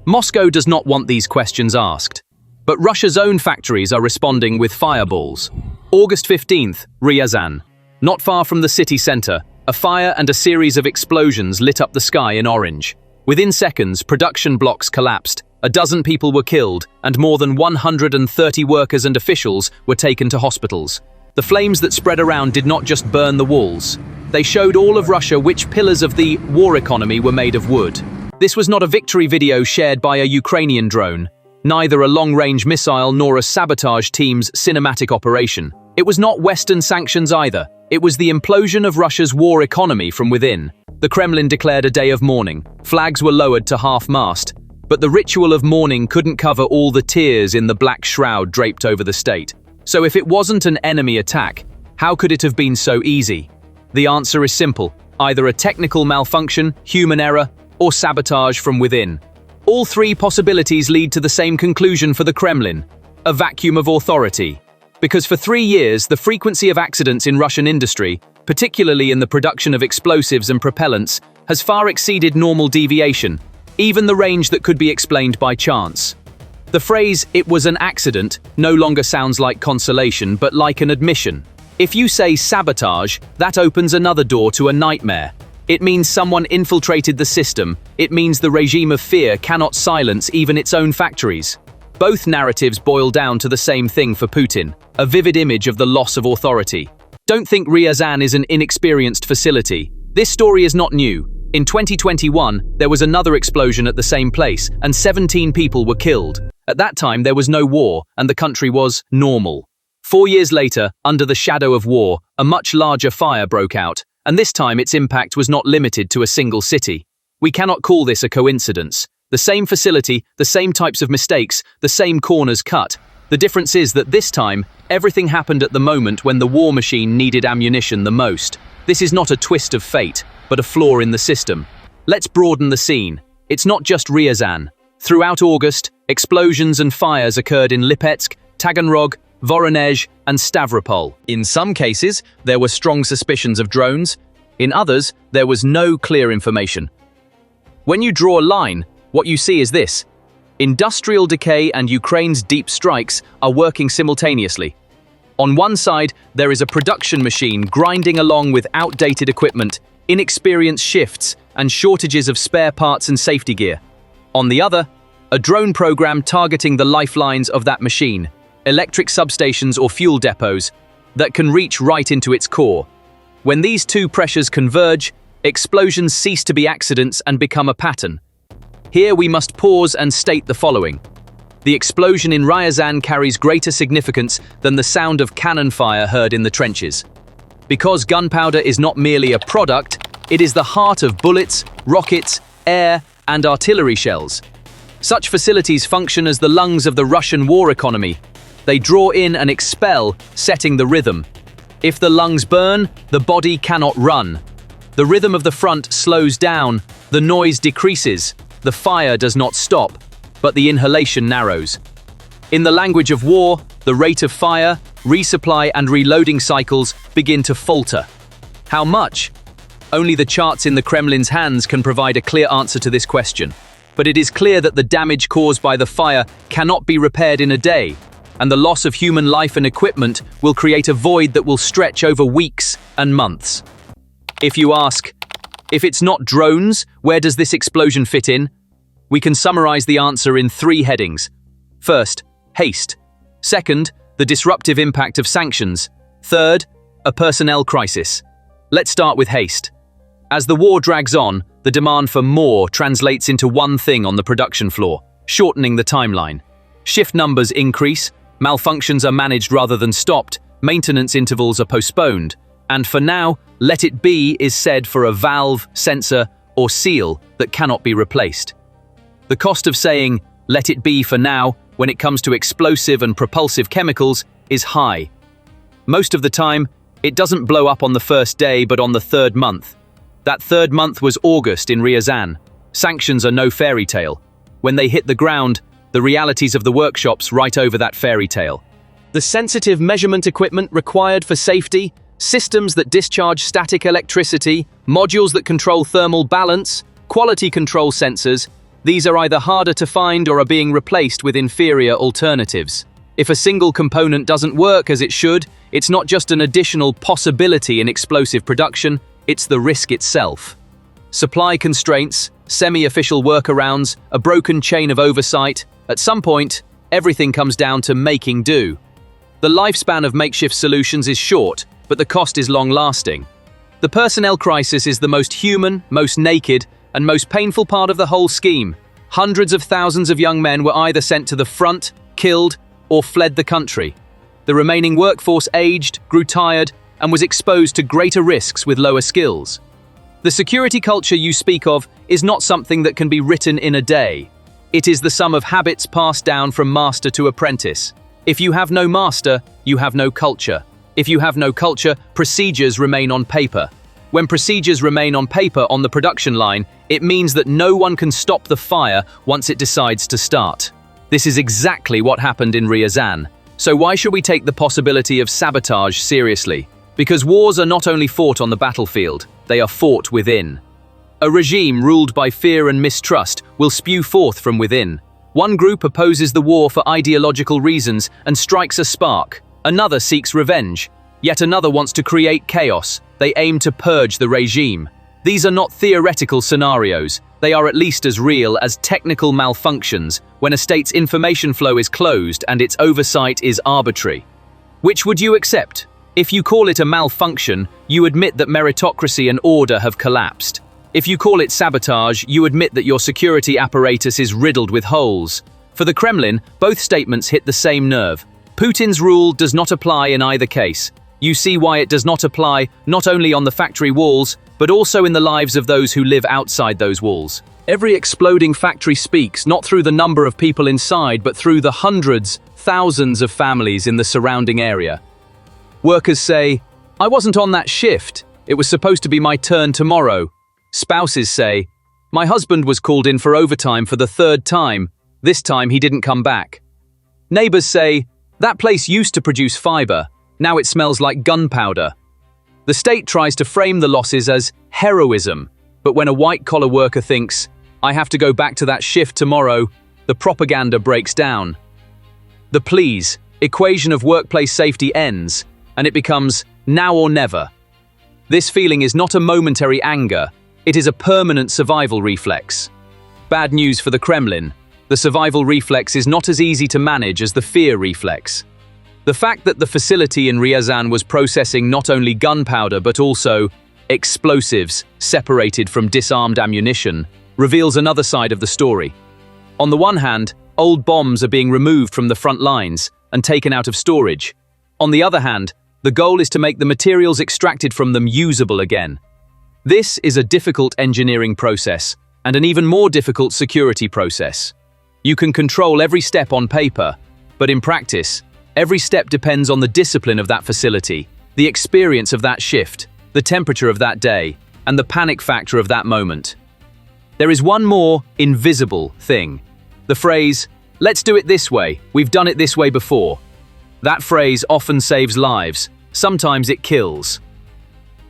S1: Moscow does not want these questions asked. But Russia's own factories are responding with fireballs. August 15th, Ryazan. Not far from the city center, a fire and a series of explosions lit up the sky in orange. Within seconds, production blocks collapsed, a dozen people were killed, and more than 130 workers and officials were taken to hospitals. The flames that spread around did not just burn the walls. They showed all of Russia which pillars of the war economy were made of wood. This was not a victory video shared by a Ukrainian drone, neither a long-range missile nor a sabotage team's cinematic operation. It was not Western sanctions either. It was the implosion of Russia's war economy from within. The Kremlin declared a day of mourning. Flags were lowered to half-mast. But the ritual of mourning couldn't cover all the tears in the black shroud draped over the state. So if it wasn't an enemy attack, how could it have been so easy? The answer is simple. Either a technical malfunction, human error, or sabotage from within. All three possibilities lead to the same conclusion for the Kremlin: a vacuum of authority. Because for 3 years, the frequency of accidents in Russian industry, particularly in the production of explosives and propellants, has far exceeded normal deviation, even the range that could be explained by chance. The phrase, "it was an accident," no longer sounds like consolation, but like an admission. If you say sabotage, that opens another door to a nightmare. It means someone infiltrated the system. It means the regime of fear cannot silence even its own factories. Both narratives boil down to the same thing for Putin, a vivid image of the loss of authority. Don't think Ryazan is an inexperienced facility. This story is not new. In 2021, there was another explosion at the same place, and 17 people were killed. At that time, there was no war, and the country was normal. 4 years later, under the shadow of war, a much larger fire broke out, and this time its impact was not limited to a single city. We cannot call this a coincidence. The same facility, the same types of mistakes, the same corners cut. The difference is that this time, everything happened at the moment when the war machine needed ammunition the most. This is not a twist of fate, but a flaw in the system. Let's broaden the scene. It's not just Ryazan. Throughout August, explosions and fires occurred in Lipetsk, Taganrog, Voronezh, and Stavropol. In some cases, there were strong suspicions of drones. In others, there was no clear information. When you draw a line, what you see is this. Industrial decay and Ukraine's deep strikes are working simultaneously. On one side, there is a production machine grinding along with outdated equipment, inexperienced shifts, and shortages of spare parts and safety gear. On the other, a drone program targeting the lifelines of that machine, electric substations or fuel depots, that can reach right into its core. When these two pressures converge, explosions cease to be accidents and become a pattern. Here we must pause and state the following. The explosion in Ryazan carries greater significance than the sound of cannon fire heard in the trenches. Because gunpowder is not merely a product, it is the heart of bullets, rockets, air, and artillery shells. Such facilities function as the lungs of the Russian war economy. They draw in and expel, setting the rhythm. If the lungs burn, the body cannot run. The rhythm of the front slows down, the noise decreases, the fire does not stop, but the inhalation narrows. In the language of war, the rate of fire, resupply and reloading cycles begin to falter. How much? Only the charts in the Kremlin's hands can provide a clear answer to this question. But it is clear that the damage caused by the fire cannot be repaired in a day, and the loss of human life and equipment will create a void that will stretch over weeks and months. If you ask, if it's not drones, where does this explosion fit in? We can summarize the answer in 3 headings. First, haste. Second, the disruptive impact of sanctions. Third, a personnel crisis. Let's start with haste. As the war drags on, the demand for more translates into one thing on the production floor: shortening the timeline. Shift numbers increase, malfunctions are managed rather than stopped, maintenance intervals are postponed, and for now, let it be is said for a valve, sensor, or seal that cannot be replaced. The cost of saying, let it be for now, when it comes to explosive and propulsive chemicals, is high. Most of the time, it doesn't blow up on the first day but on the third month. That third month was August in Ryazan. Sanctions are no fairy tale. When they hit the ground, the realities of the workshops write over that fairy tale. The sensitive measurement equipment required for safety, systems that discharge static electricity, modules that control thermal balance, quality control sensors, these are either harder to find or are being replaced with inferior alternatives. If a single component doesn't work as it should, it's not just an additional possibility in explosive production, it's the risk itself. Supply constraints, semi-official workarounds, a broken chain of oversight, at some point, everything comes down to making do. The lifespan of makeshift solutions is short, but the cost is long-lasting. The personnel crisis is the most human, most naked, and most painful part of the whole scheme. Hundreds of thousands of young men were either sent to the front, killed, or fled the country. The remaining workforce aged, grew tired, and was exposed to greater risks with lower skills. The security culture you speak of is not something that can be written in a day. It is the sum of habits passed down from master to apprentice. If you have no master, you have no culture. If you have no culture, procedures remain on paper. When procedures remain on paper on the production line, it means that no one can stop the fire once it decides to start. This is exactly what happened in Ryazan. So why should we take the possibility of sabotage seriously? Because wars are not only fought on the battlefield, they are fought within. A regime ruled by fear and mistrust will spew forth from within. One group opposes the war for ideological reasons and strikes a spark. Another seeks revenge. Yet another wants to create chaos. They aim to purge the regime. These are not theoretical scenarios. They are at least as real as technical malfunctions when a state's information flow is closed and its oversight is arbitrary. Which would you accept? If you call it a malfunction, you admit that meritocracy and order have collapsed. If you call it sabotage, you admit that your security apparatus is riddled with holes. For the Kremlin, both statements hit the same nerve. Putin's rule does not apply in either case. You see why it does not apply not only on the factory walls, but also in the lives of those who live outside those walls. Every exploding factory speaks not through the number of people inside, but through the hundreds, thousands of families in the surrounding area. Workers say, "I wasn't on that shift. It was supposed to be my turn tomorrow." Spouses say, "My husband was called in for overtime for the third time. This time he didn't come back." Neighbors say, "That place used to produce fiber. Now it smells like gunpowder." The state tries to frame the losses as heroism, but when a white-collar worker thinks, "I have to go back to that shift tomorrow," the propaganda breaks down. The please equation of workplace safety ends, and it becomes now or never. This feeling is not a momentary anger, it is a permanent survival reflex. Bad news for the Kremlin. The survival reflex is not as easy to manage as the fear reflex. The fact that the facility in Ryazan was processing not only gunpowder but also explosives separated from disarmed ammunition reveals another side of the story. On the one hand, old bombs are being removed from the front lines and taken out of storage. On the other hand, the goal is to make the materials extracted from them usable again. This is a difficult engineering process and an even more difficult security process. You can control every step on paper, but in practice, every step depends on the discipline of that facility, the experience of that shift, the temperature of that day, and the panic factor of that moment. There is one more invisible thing. The phrase, "Let's do it this way, we've done it this way before." That phrase often saves lives, sometimes it kills.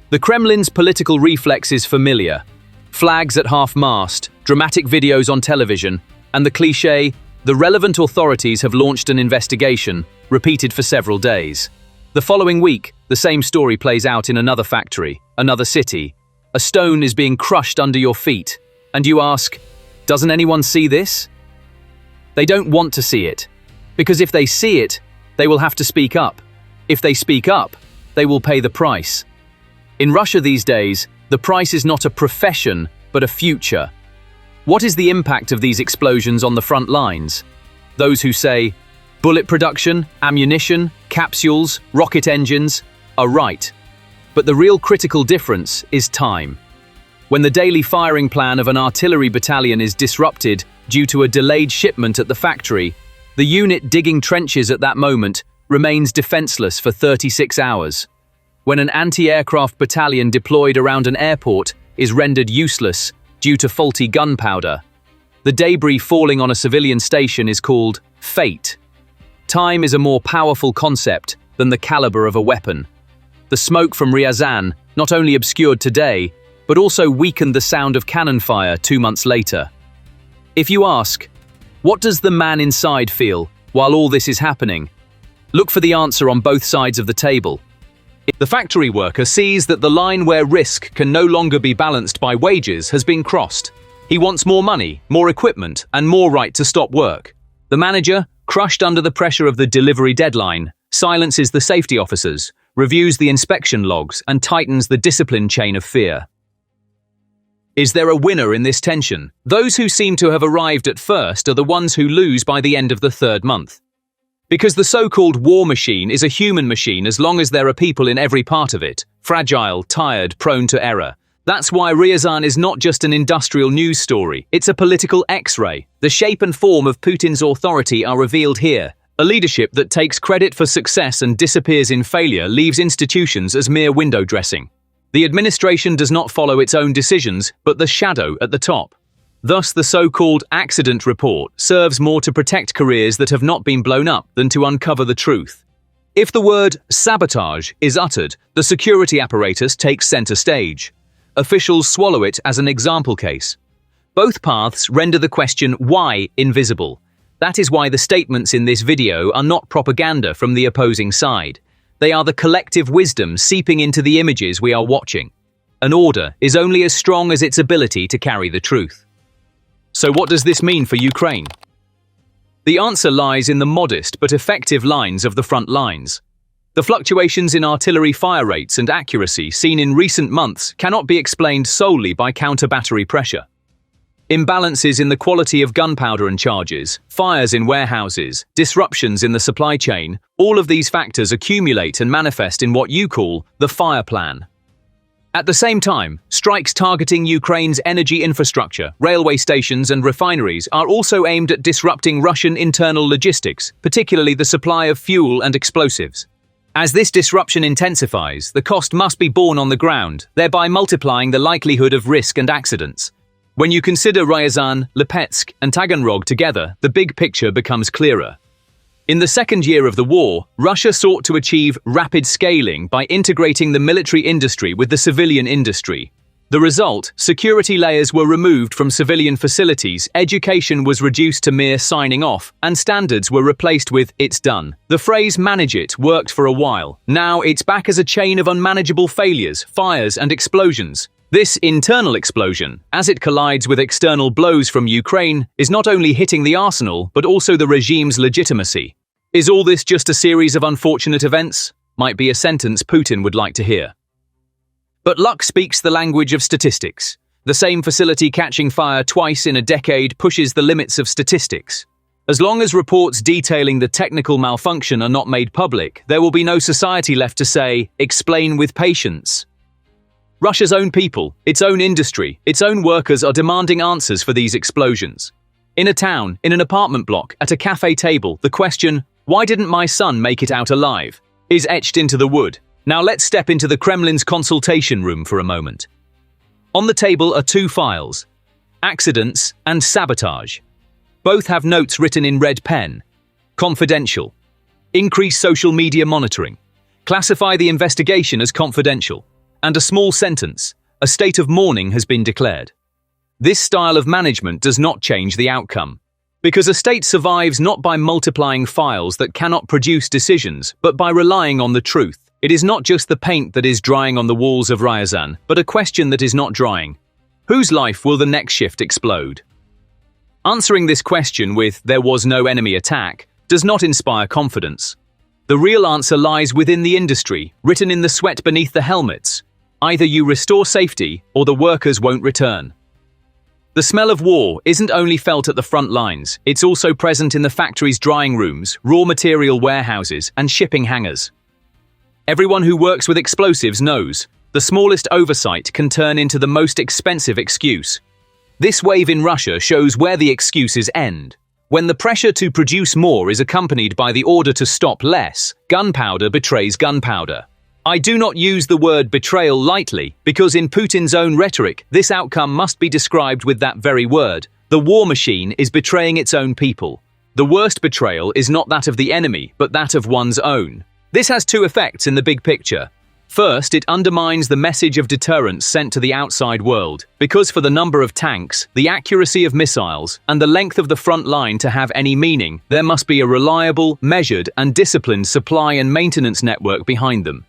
S1: The Kremlin's political reflex is familiar. Flags at half-mast, dramatic videos on television, and the cliché, "The relevant authorities have launched an investigation," repeated for several days. The following week, the same story plays out in another factory, another city. A stone is being crushed under your feet, and you ask, "Doesn't anyone see this?" They don't want to see it, because if they see it, they will have to speak up. If they speak up, they will pay the price. In Russia these days, The price is not a profession, but a future. What is the impact of these explosions on the front lines? Those who say, bullet production, ammunition, capsules, rocket engines, are right. But the real critical difference is time. When the daily firing plan of an artillery battalion is disrupted due to a delayed shipment at the factory, the unit digging trenches at that moment remains defenseless for 36 hours. When an anti-aircraft battalion deployed around an airport is rendered useless due to faulty gunpowder, the debris falling on a civilian station is called fate. Time is a more powerful concept than the caliber of a weapon. The smoke from Ryazan not only obscured today, but also weakened the sound of cannon fire 2 months later. If you ask, what does the man inside feel while all this is happening? Look for the answer on both sides of the table. The factory worker sees that the line where risk can no longer be balanced by wages has been crossed. He wants more money, more equipment, and more right to stop work. The manager, crushed under the pressure of the delivery deadline, silences the safety officers, reviews the inspection logs, and tightens the discipline chain of fear. Is there a winner in this tension? Those who seem to have arrived at first are the ones who lose by the end of the 3rd month. Because the so-called war machine is a human machine as long as there are people in every part of it, fragile, tired, prone to error. That's why Ryazan is not just an industrial news story, it's a political X-ray. The shape and form of Putin's authority are revealed here. A leadership that takes credit for success and disappears in failure leaves institutions as mere window dressing. The administration does not follow its own decisions, but the shadow at the top. Thus, the so-called accident report serves more to protect careers that have not been blown up than to uncover the truth. If the word sabotage is uttered, the security apparatus takes center stage. Officials swallow it as an example case. Both paths render the question why invisible. That is why the statements in this video are not propaganda from the opposing side. They are the collective wisdom seeping into the images we are watching. An order is only as strong as its ability to carry the truth. So what does this mean for Ukraine? The answer lies in the modest but effective lines of the front lines. The fluctuations in artillery fire rates and accuracy seen in recent months cannot be explained solely by counter-battery pressure. Imbalances in the quality of gunpowder and charges, fires in warehouses, disruptions in the supply chain, all of these factors accumulate and manifest in what you call the fire plan. At the same time, strikes targeting Ukraine's energy infrastructure, railway stations and refineries are also aimed at disrupting Russian internal logistics, particularly the supply of fuel and explosives. As this disruption intensifies, the cost must be borne on the ground, thereby multiplying the likelihood of risk and accidents. When you consider Ryazan, Lipetsk, and Taganrog together, the big picture becomes clearer. In the second year of the war, Russia sought to achieve rapid scaling by integrating the military industry with the civilian industry. The result, security layers were removed from civilian facilities, education was reduced to mere signing off, and standards were replaced with "it's done." The phrase "manage it" worked for a while. Now it's back as a chain of unmanageable failures, fires, and explosions. This internal explosion, as it collides with external blows from Ukraine, is not only hitting the arsenal, but also the regime's legitimacy. Is all this just a series of unfortunate events? Might be a sentence Putin would like to hear. But luck speaks the language of statistics. The same facility catching fire twice in a decade pushes the limits of statistics. As long as reports detailing the technical malfunction are not made public, there will be no society left to say, "Explain with patience." Russia's own people, its own industry, its own workers are demanding answers for these explosions. In a town, in an apartment block, at a cafe table, the question, "Why didn't my son make it out alive?" is etched into the wood. Now let's step into the Kremlin's consultation room for a moment. On the table are two files, accidents and sabotage. Both have notes written in red pen. Confidential. Increase social media monitoring. Classify the investigation as confidential. And a small sentence, a state of mourning has been declared. This style of management does not change the outcome. Because a state survives not by multiplying files that cannot produce decisions, but by relying on the truth. It is not just the paint that is drying on the walls of Ryazan, but a question that is not drying. Whose life will the next shift explode? Answering this question with "there was no enemy attack" does not inspire confidence. The real answer lies within the industry, written in the sweat beneath the helmets. Either you restore safety or the workers won't return. The smell of war isn't only felt at the front lines, it's also present in the factory's drying rooms, raw material warehouses, and shipping hangars. Everyone who works with explosives knows the smallest oversight can turn into the most expensive excuse. This wave in Russia shows where the excuses end. When the pressure to produce more is accompanied by the order to stop less, gunpowder betrays gunpowder. I do not use the word betrayal lightly, because in Putin's own rhetoric, this outcome must be described with that very word. The war machine is betraying its own people. The worst betrayal is not that of the enemy, but that of one's own. This has two effects in the big picture. First, it undermines the message of deterrence sent to the outside world, because for the number of tanks, the accuracy of missiles, and the length of the front line to have any meaning, there must be a reliable, measured, and disciplined supply and maintenance network behind them.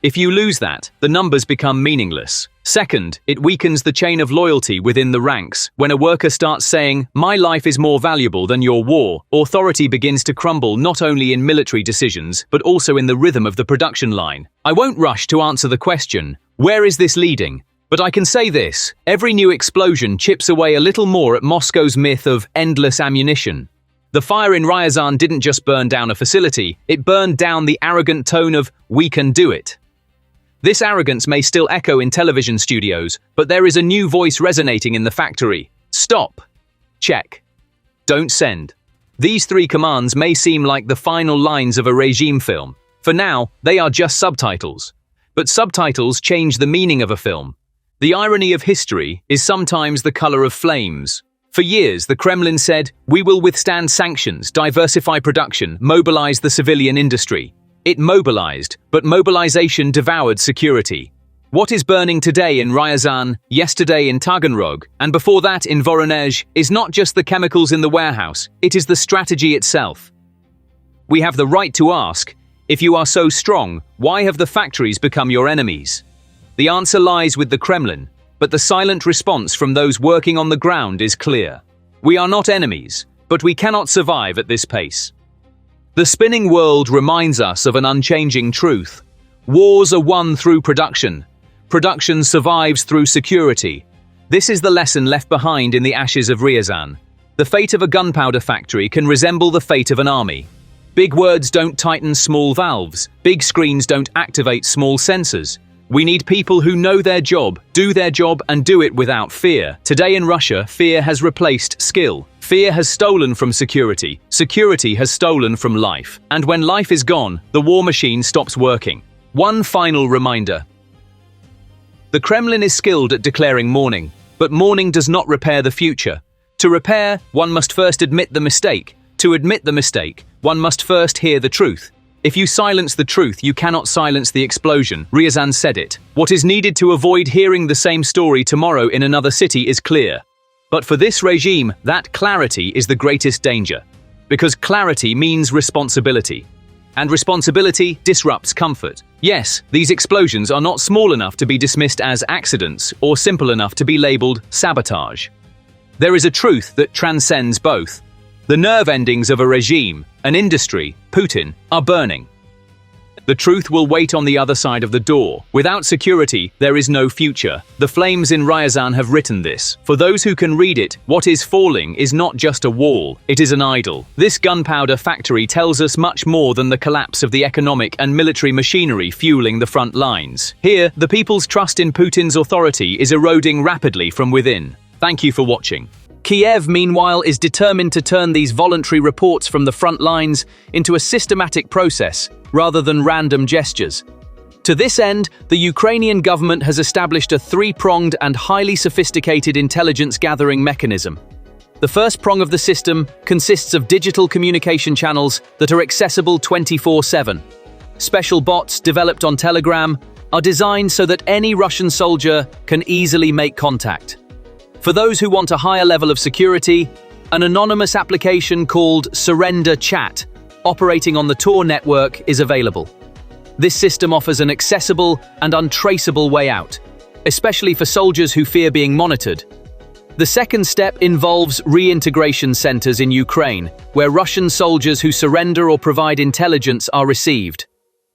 S1: If you lose that, the numbers become meaningless. Second, it weakens the chain of loyalty within the ranks. When a worker starts saying, "My life is more valuable than your war," authority begins to crumble not only in military decisions, but also in the rhythm of the production line. I won't rush to answer the question, where is this leading? But I can say this, every new explosion chips away a little more at Moscow's myth of endless ammunition. The fire in Ryazan didn't just burn down a facility, it burned down the arrogant tone of, "We can do it." This arrogance may still echo in television studios, but there is a new voice resonating in the factory. Stop. Check. Don't send. These three commands may seem like the final lines of a regime film. For now, they are just subtitles. But subtitles change the meaning of a film. The irony of history is sometimes the color of flames. For years, the Kremlin said, "We will withstand sanctions, diversify production, mobilize the civilian industry." It mobilized, but mobilization devoured security. What is burning today in Ryazan, yesterday in Taganrog, and before that in Voronezh is not just the chemicals in the warehouse, it is the strategy itself. We have the right to ask, if you are so strong, why have the factories become your enemies? The answer lies with the Kremlin, but the silent response from those working on the ground is clear. We are not enemies, but we cannot survive at this pace. The spinning world reminds us of an unchanging truth. Wars are won through production. Production survives through security. This is the lesson left behind in the ashes of Ryazan. The fate of a gunpowder factory can resemble the fate of an army. Big words don't tighten small valves. Big screens don't activate small sensors. We need people who know their job, and do it without fear. Today in Russia, fear has replaced skill. Fear has stolen from security. Security has stolen from life. And when life is gone, the war machine stops working. One final reminder. The Kremlin is skilled at declaring mourning, but mourning does not repair the future. To repair, one must first admit the mistake. To admit the mistake, one must first hear the truth. If you silence the truth, you cannot silence the explosion. Ryazan said it. What is needed to avoid hearing the same story tomorrow in another city is clear. But for this regime, that clarity is the greatest danger. Because clarity means responsibility. And responsibility disrupts comfort. Yes, these explosions are not small enough to be dismissed as accidents or simple enough to be labeled sabotage. There is a truth that transcends both. The nerve endings of a regime, an industry, Putin, are burning. The truth will wait on the other side of the door. Without security, there is no future. The flames in Ryazan have written this. For those who can read it, what is falling is not just a wall, it is an idol. This gunpowder factory tells us much more than the collapse of the economic and military machinery fueling the front lines. Here, the people's trust in Putin's authority is eroding rapidly from within. Thank you for watching. Kiev, meanwhile, is determined to turn these voluntary reports from the front lines into a systematic process, rather than random gestures. To this end, the Ukrainian government has established a three-pronged and highly sophisticated intelligence gathering mechanism. The first prong of the system consists of digital communication channels that are accessible 24/7. Special bots developed on Telegram are designed so that any Russian soldier can easily make contact. For those who want a higher level of security, an anonymous application called Surrender Chat, operating on the Tor network, is available. This system offers an accessible and untraceable way out, especially for soldiers who fear being monitored. The second step involves reintegration centers in Ukraine, where Russian soldiers who surrender or provide intelligence are received.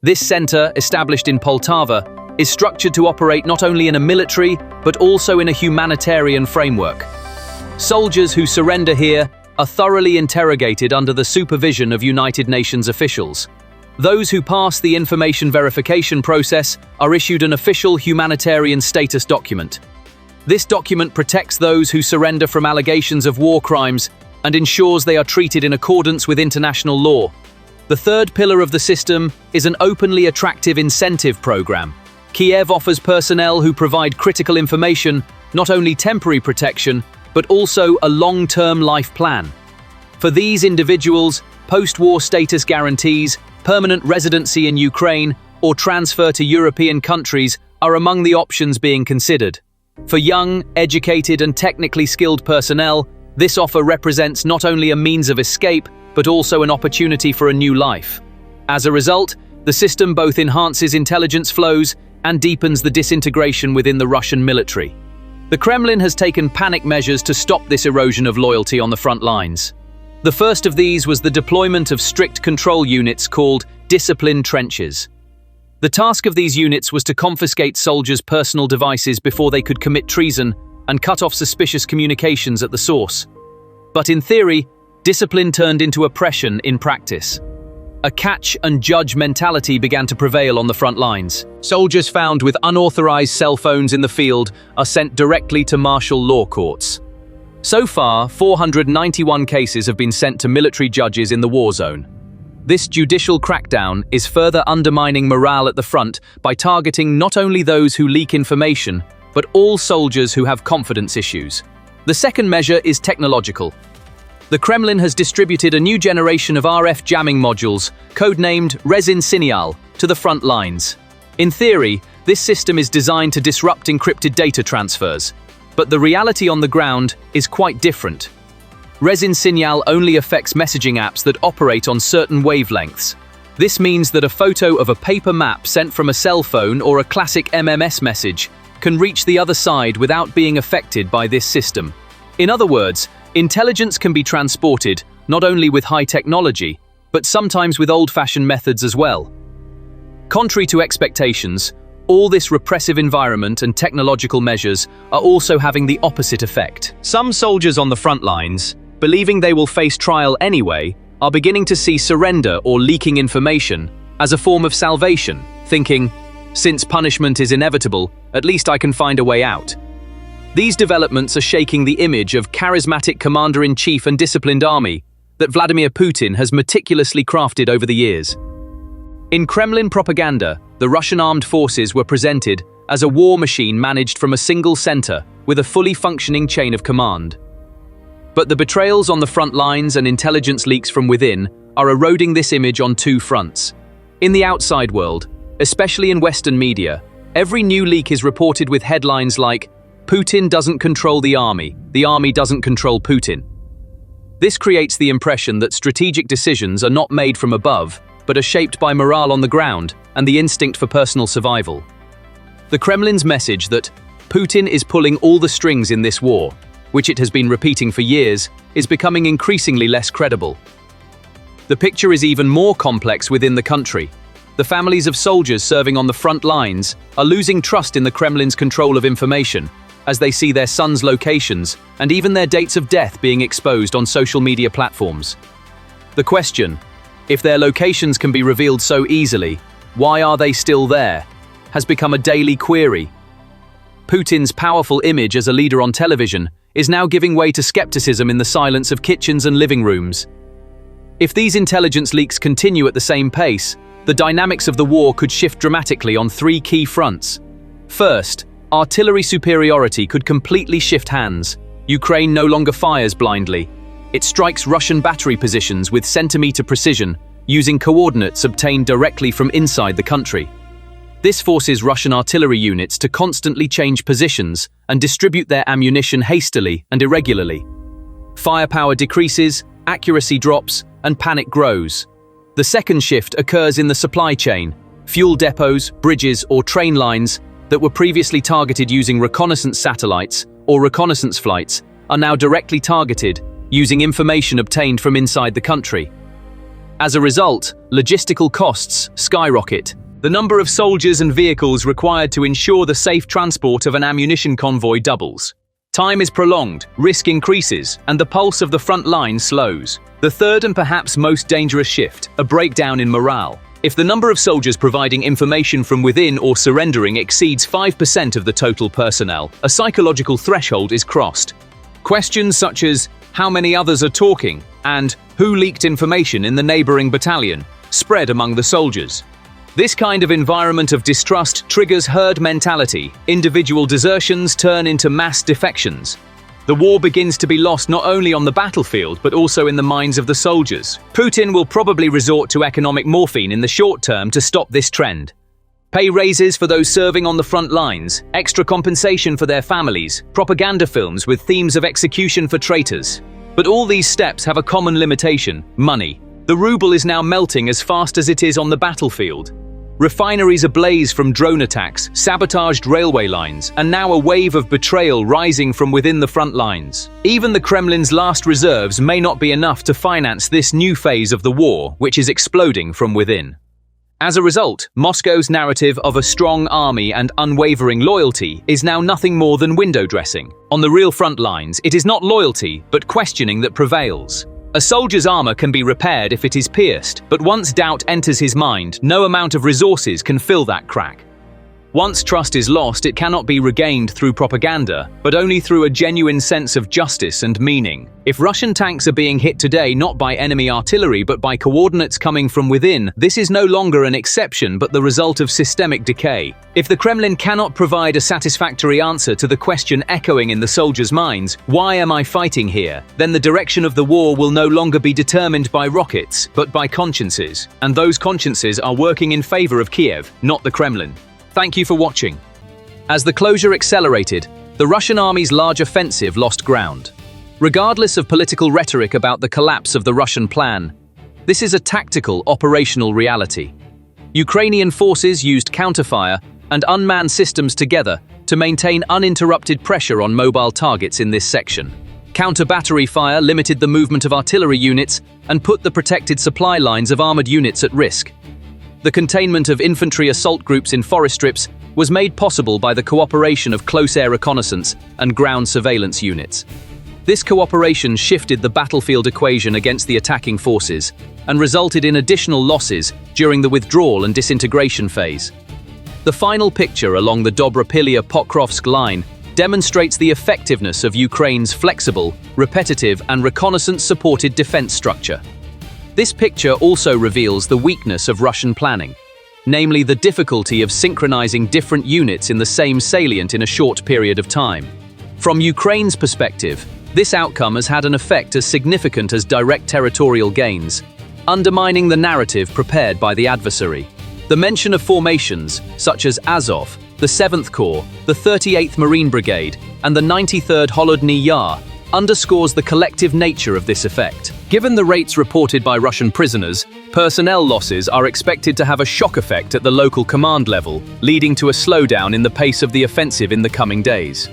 S1: This center, established in Poltava, is structured to operate not only in a military, but also in a humanitarian framework. Soldiers who surrender here are thoroughly interrogated under the supervision of United Nations officials. Those who pass the information verification process are issued an official humanitarian status document. This document protects those who surrender from allegations of war crimes and ensures they are treated in accordance with international law. The third pillar of the system is an openly attractive incentive program. Kiev offers personnel who provide critical information not only temporary protection, but also a long-term life plan. For these individuals, post-war status guarantees, permanent residency in Ukraine, or transfer to European countries are among the options being considered. For young, educated, and technically skilled personnel, this offer represents not only a means of escape, but also an opportunity for a new life. As a result, the system both enhances intelligence flows and deepens the disintegration within the Russian military. The Kremlin has taken panic measures to stop this erosion of loyalty on the front lines. The first of these was the deployment of strict control units called disciplined trenches. The task of these units was to confiscate soldiers' personal devices before they could commit treason and cut off suspicious communications at the source. But in theory, discipline turned into oppression in practice. A catch and judge mentality began to prevail on the front lines. Soldiers found with unauthorized cell phones in the field are sent directly to martial law courts. So far, 491 cases have been sent to military judges in the war zone. This judicial crackdown is further undermining morale at the front by targeting not only those who leak information, but all soldiers who have confidence issues. The second measure is technological. The Kremlin has distributed a new generation of RF jamming modules, codenamed Resin Signal, to the front lines. In theory, this system is designed to disrupt encrypted data transfers, but the reality on the ground is quite different. Resin Signal only affects messaging apps that operate on certain wavelengths. This means that a photo of a paper map sent from a cell phone or a classic MMS message can reach the other side without being affected by this system. In other words, intelligence can be transported not only with high technology, but sometimes with old-fashioned methods as well. Contrary to expectations, all this repressive environment and technological measures are also having the opposite effect. Some soldiers on the front lines, believing they will face trial anyway, are beginning to see surrender or leaking information as a form of salvation, thinking, since punishment is inevitable, at least I can find a way out. These developments are shaking the image of charismatic commander-in-chief and disciplined army that Vladimir Putin has meticulously crafted over the years. In Kremlin propaganda, the Russian armed forces were presented as a war machine managed from a single center with a fully functioning chain of command. But the betrayals on the front lines and intelligence leaks from within are eroding this image on two fronts. In the outside world, especially in Western media, every new leak is reported with headlines like, "Putin doesn't control the army doesn't control Putin." This creates the impression that strategic decisions are not made from above, but are shaped by morale on the ground and the instinct for personal survival. The Kremlin's message that Putin is pulling all the strings in this war, which it has been repeating for years, is becoming increasingly less credible. The picture is even more complex within the country. The families of soldiers serving on the front lines are losing trust in the Kremlin's control of information, as they see their sons' locations and even their dates of death being exposed on social media platforms. The question, if their locations can be revealed so easily, why are they still there, has become a daily query. Putin's powerful image as a leader on television is now giving way to skepticism in the silence of kitchens and living rooms. If these intelligence leaks continue at the same pace, the dynamics of the war could shift dramatically on three key fronts. First, artillery superiority could completely shift hands. Ukraine no longer fires blindly. It strikes Russian battery positions with centimeter precision, using coordinates obtained directly from inside the country. This forces Russian artillery units to constantly change positions and distribute their ammunition hastily and irregularly. Firepower decreases, accuracy drops, and panic grows. The second shift occurs in the supply chain. Fuel depots, bridges, or train lines that were previously targeted using reconnaissance satellites or reconnaissance flights are now directly targeted using information obtained from inside the country. As a result, logistical costs skyrocket, The number of soldiers and vehicles required to ensure the safe transport of an ammunition convoy doubles. Time is prolonged, risk increases, and the pulse of the front line slows. The third and perhaps most dangerous shift, a breakdown in morale. If the number of soldiers providing information from within or surrendering exceeds 5% of the total personnel, a psychological threshold is crossed. Questions such as, how many others are talking, and who leaked information in the neighboring battalion, spread among the soldiers. This kind of environment of distrust triggers herd mentality. Individual desertions turn into mass defections. The war begins to be lost not only on the battlefield, but also in the minds of the soldiers. Putin will probably resort to economic morphine in the short term to stop this trend. Pay raises for those serving on the front lines, extra compensation for their families, propaganda films with themes of execution for traitors. But all these steps have a common limitation: money. The ruble is now melting as fast as it is on the battlefield. Refineries ablaze from drone attacks, sabotaged railway lines, and now a wave of betrayal rising from within the front lines. Even the Kremlin's last reserves may not be enough to finance this new phase of the war, which is exploding from within. As a result, Moscow's narrative of a strong army and unwavering loyalty is now nothing more than window dressing. On the real front lines, it is not loyalty, but questioning that prevails. A soldier's armor can be repaired if it is pierced, but once doubt enters his mind, no amount of resources can fill that crack. Once trust is lost, it cannot be regained through propaganda, but only through a genuine sense of justice and meaning. If Russian tanks are being hit today not by enemy artillery but by coordinates coming from within, this is no longer an exception but the result of systemic decay. If the Kremlin cannot provide a satisfactory answer to the question echoing in the soldiers' minds, "Why am I fighting here?" then the direction of the war will no longer be determined by rockets, but by consciences. And those consciences are working in favor of Kiev, not the Kremlin. Thank you for watching. As the closure accelerated, the Russian army's large offensive lost ground. Regardless of political rhetoric about the collapse of the Russian plan, this is a tactical, operational reality. Ukrainian forces used counterfire and unmanned systems together to maintain uninterrupted pressure on mobile targets in this section. Counter-battery fire limited the movement of artillery units and put the protected supply lines of armored units at risk. The containment of infantry assault groups in forest strips was made possible by the cooperation of close air reconnaissance and ground surveillance units. This cooperation shifted the battlefield equation against the attacking forces and resulted in additional losses during the withdrawal and disintegration phase. The final picture along the Dobra-Pilia-Pokrovsk line demonstrates the effectiveness of Ukraine's flexible, repetitive, and reconnaissance-supported defense structure. This picture also reveals the weakness of Russian planning, namely the difficulty of synchronizing different units in the same salient in a short period of time. From Ukraine's perspective, this outcome has had an effect as significant as direct territorial gains, undermining the narrative prepared by the adversary. The mention of formations, such as Azov, the 7th Corps, the 38th Marine Brigade, and the 93rd Holodny Yar, underscores the collective nature of this effect. Given the rates reported by Russian prisoners, personnel losses are expected to have a shock effect at the local command level, leading to a slowdown in the pace of the offensive in the coming days.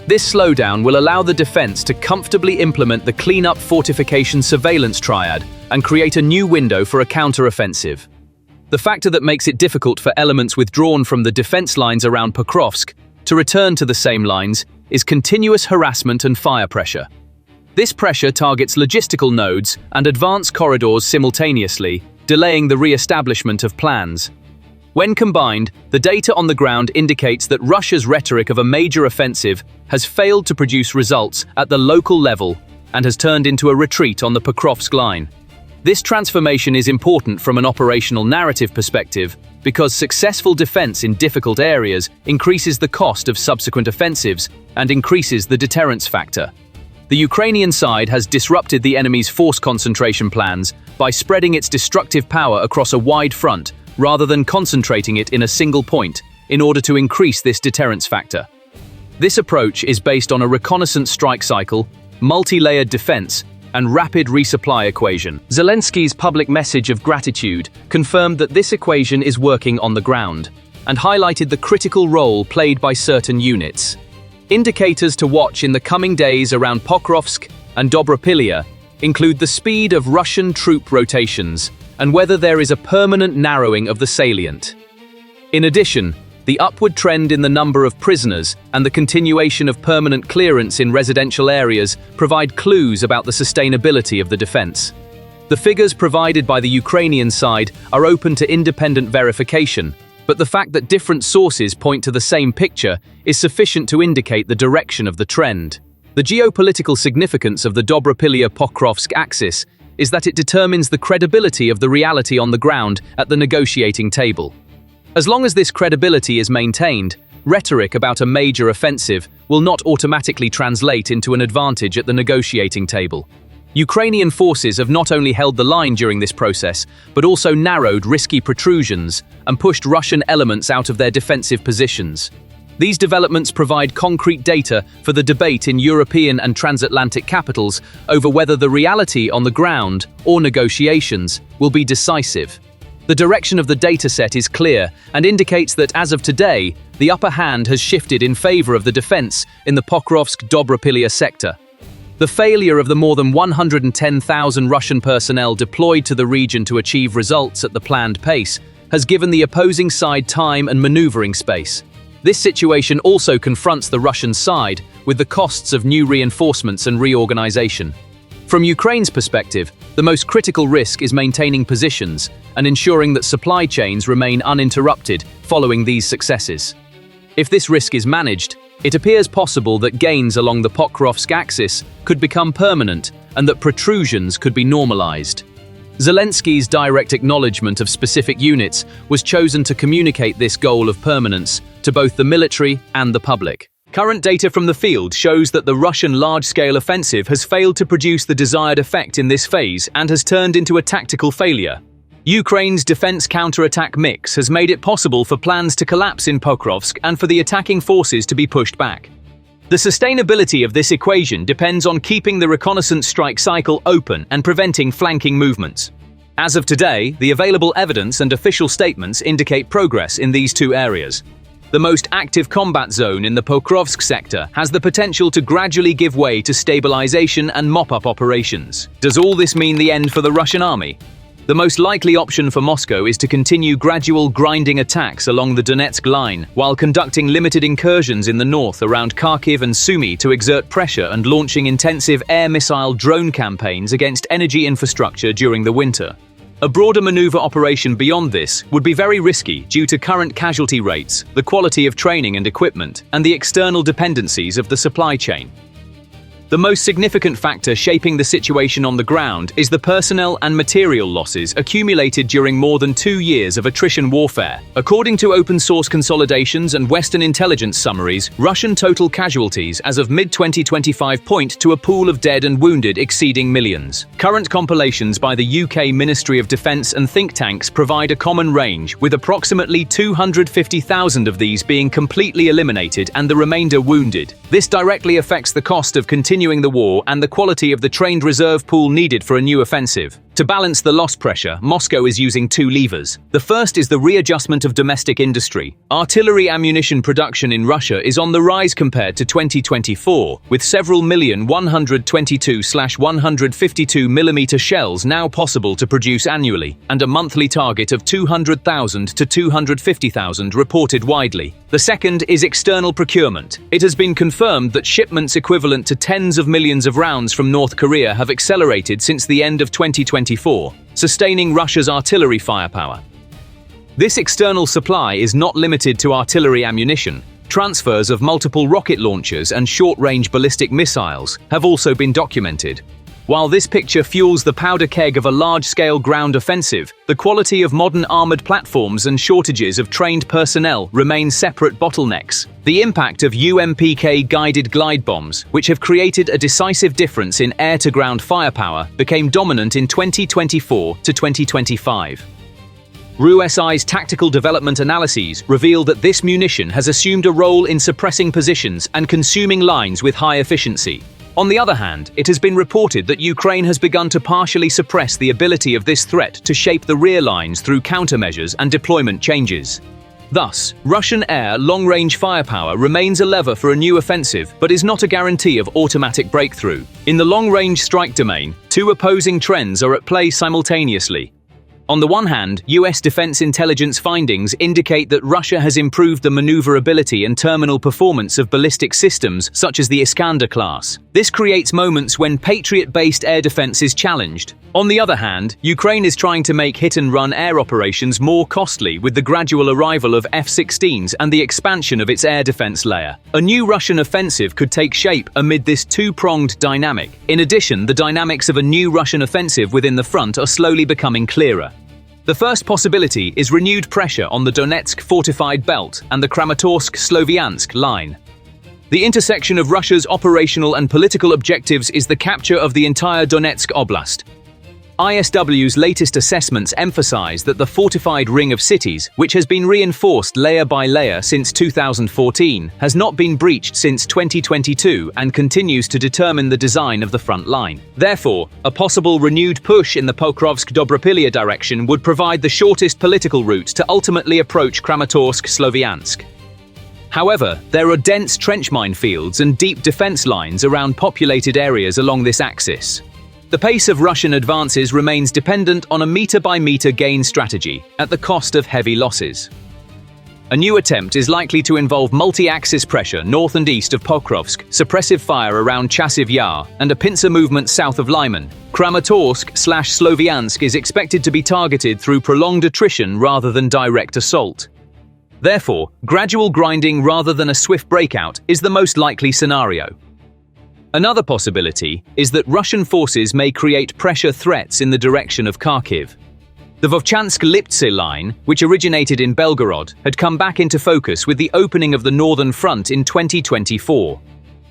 S1: This slowdown will allow the defense to comfortably implement the clean-up fortification surveillance triad and create a new window for a counter-offensive. The factor that makes it difficult for elements withdrawn from the defense lines around Pokrovsk to return to the same lines is continuous harassment and fire pressure. This pressure targets logistical nodes and advanced corridors simultaneously, delaying the re-establishment of plans. When combined, the data on the ground indicates that Russia's rhetoric of a major offensive has failed to produce results at the local level and has turned into a retreat on the Pokrovsk line. This transformation is important from an operational narrative perspective because successful defense in difficult areas increases the cost of subsequent offensives and increases the deterrence factor. The Ukrainian side has disrupted the enemy's force concentration plans by spreading its destructive power across a wide front rather than concentrating it in a single point in order to increase this deterrence factor. This approach is based on a reconnaissance strike cycle, multi-layered defense, and rapid resupply equation. Zelensky's public message of gratitude confirmed that this equation is working on the ground and highlighted the critical role played by certain units. Indicators to watch in the coming days around Pokrovsk and Dobra-Pilia include the speed of Russian troop rotations and whether there is a permanent narrowing of the salient. In addition, the upward trend in the number of prisoners and the continuation of permanent clearance in residential areas provide clues about the sustainability of the defense. The figures provided by the Ukrainian side are open to independent verification, but the fact that different sources point to the same picture is sufficient to indicate the direction of the trend. The geopolitical significance of the Dobropilya-Pokrovsk axis is that it determines the credibility of the reality on the ground at the negotiating table. As long as this credibility is maintained, rhetoric about a major offensive will not automatically translate into an advantage at the negotiating table. Ukrainian forces have not only held the line during this process, but also narrowed risky protrusions and pushed Russian elements out of their defensive positions. These developments provide concrete data for the debate in European and transatlantic capitals over whether the reality on the ground or negotiations will be decisive. The direction of the dataset is clear and indicates that as of today, the upper hand has shifted in favor of the defense in the Pokrovsk-Dobropilya sector. The failure of the more than 110,000 Russian personnel deployed to the region to achieve results at the planned pace has given the opposing side time and maneuvering space. This situation also confronts the Russian side with the costs of new reinforcements and reorganization. From Ukraine's perspective, the most critical risk is maintaining positions and ensuring that supply chains remain uninterrupted following these successes. If this risk is managed, it appears possible that gains along the Pokrovsk axis could become permanent and that protrusions could be normalized. Zelensky's direct acknowledgement of specific units was chosen to communicate this goal of permanence to both the military and the public. Current data from the field shows that the Russian large-scale offensive has failed to produce the desired effect in this phase and has turned into a tactical failure. Ukraine's defense counterattack mix has made it possible for plans to collapse in Pokrovsk and for the attacking forces to be pushed back. The sustainability of this equation depends on keeping the reconnaissance strike cycle open and preventing flanking movements. As of today, the available evidence and official statements indicate progress in these two areas. The most active combat zone in the Pokrovsk sector has the potential to gradually give way to stabilization and mop-up operations. Does all this mean the end for the Russian army? The most likely option for Moscow is to continue gradual grinding attacks along the Donetsk line, while conducting limited incursions in the north around Kharkiv and Sumy to exert pressure and launching intensive air missile drone campaigns against energy infrastructure during the winter. A broader maneuver operation beyond this would be very risky due to current casualty rates, the quality of training and equipment, and the external dependencies of the supply chain. The most significant factor shaping the situation on the ground is the personnel and material losses accumulated during more than 2 years of attrition warfare. According to open-source consolidations and Western intelligence summaries, Russian total casualties as of mid-2025 point to a pool of dead and wounded exceeding millions. Current compilations by the UK Ministry of Defence and think tanks provide a common range, with approximately 250,000 of these being completely eliminated and the remainder wounded. This directly affects the cost of continuing the war and the quality of the trained reserve pool needed for a new offensive. To balance the loss pressure, Moscow is using two levers. The first is the readjustment of domestic industry. Artillery ammunition production in Russia is on the rise compared to 2024, with several million 122/152mm shells now possible to produce annually, and a monthly target of 200,000 to 250,000 reported widely. The second is external procurement. It has been confirmed that shipments equivalent to tens of millions of rounds from North Korea have accelerated since the end of 2024, sustaining Russia's artillery firepower. This external supply is not limited to artillery ammunition. Transfers of multiple rocket launchers and short-range ballistic missiles have also been documented. While this picture fuels the powder keg of a large-scale ground offensive, the quality of modern armored platforms and shortages of trained personnel remain separate bottlenecks. The impact of UMPK-guided glide bombs, which have created a decisive difference in air-to-ground firepower, became dominant in 2024 to 2025. RUSI's tactical development analyses reveal that this munition has assumed a role in suppressing positions and consuming lines with high efficiency. On the other hand, it has been reported that Ukraine has begun to partially suppress the ability of this threat to shape the rear lines through countermeasures and deployment changes. Thus, Russian air long-range firepower remains a lever for a new offensive, but is not a guarantee of automatic breakthrough. In the long-range strike domain, two opposing trends are at play simultaneously. On the one hand, US defense intelligence findings indicate that Russia has improved the maneuverability and terminal performance of ballistic systems such as the Iskander class. This creates moments when Patriot-based air defense is challenged. On the other hand, Ukraine is trying to make hit-and-run air operations more costly with the gradual arrival of F-16s and the expansion of its air defense layer. A new Russian offensive could take shape amid this two-pronged dynamic. In addition, the dynamics of a new Russian offensive within the front are slowly becoming clearer. The first possibility is renewed pressure on the Donetsk fortified belt and the Kramatorsk-Sloviansk line. The intersection of Russia's operational and political objectives is the capture of the entire Donetsk Oblast. ISW's latest assessments emphasize that the fortified ring of cities, which has been reinforced layer by layer since 2014, has not been breached since 2022 and continues to determine the design of the front line. Therefore, a possible renewed push in the Pokrovsk-Dobropilya direction would provide the shortest political route to ultimately approach Kramatorsk-Sloviansk. However, there are dense trench minefields and deep defense lines around populated areas along this axis. The pace of Russian advances remains dependent on a meter-by-meter gain strategy, at the cost of heavy losses. A new attempt is likely to involve multi-axis pressure north and east of Pokrovsk, suppressive fire around Chasiv Yar, and a pincer movement south of Lyman. Kramatorsk/Sloviansk is expected to be targeted through prolonged attrition rather than direct assault. Therefore, gradual grinding rather than a swift breakout is the most likely scenario. Another possibility is that Russian forces may create pressure threats in the direction of Kharkiv. The Vovchansk-Liptse line, which originated in Belgorod, had come back into focus with the opening of the Northern Front in 2024.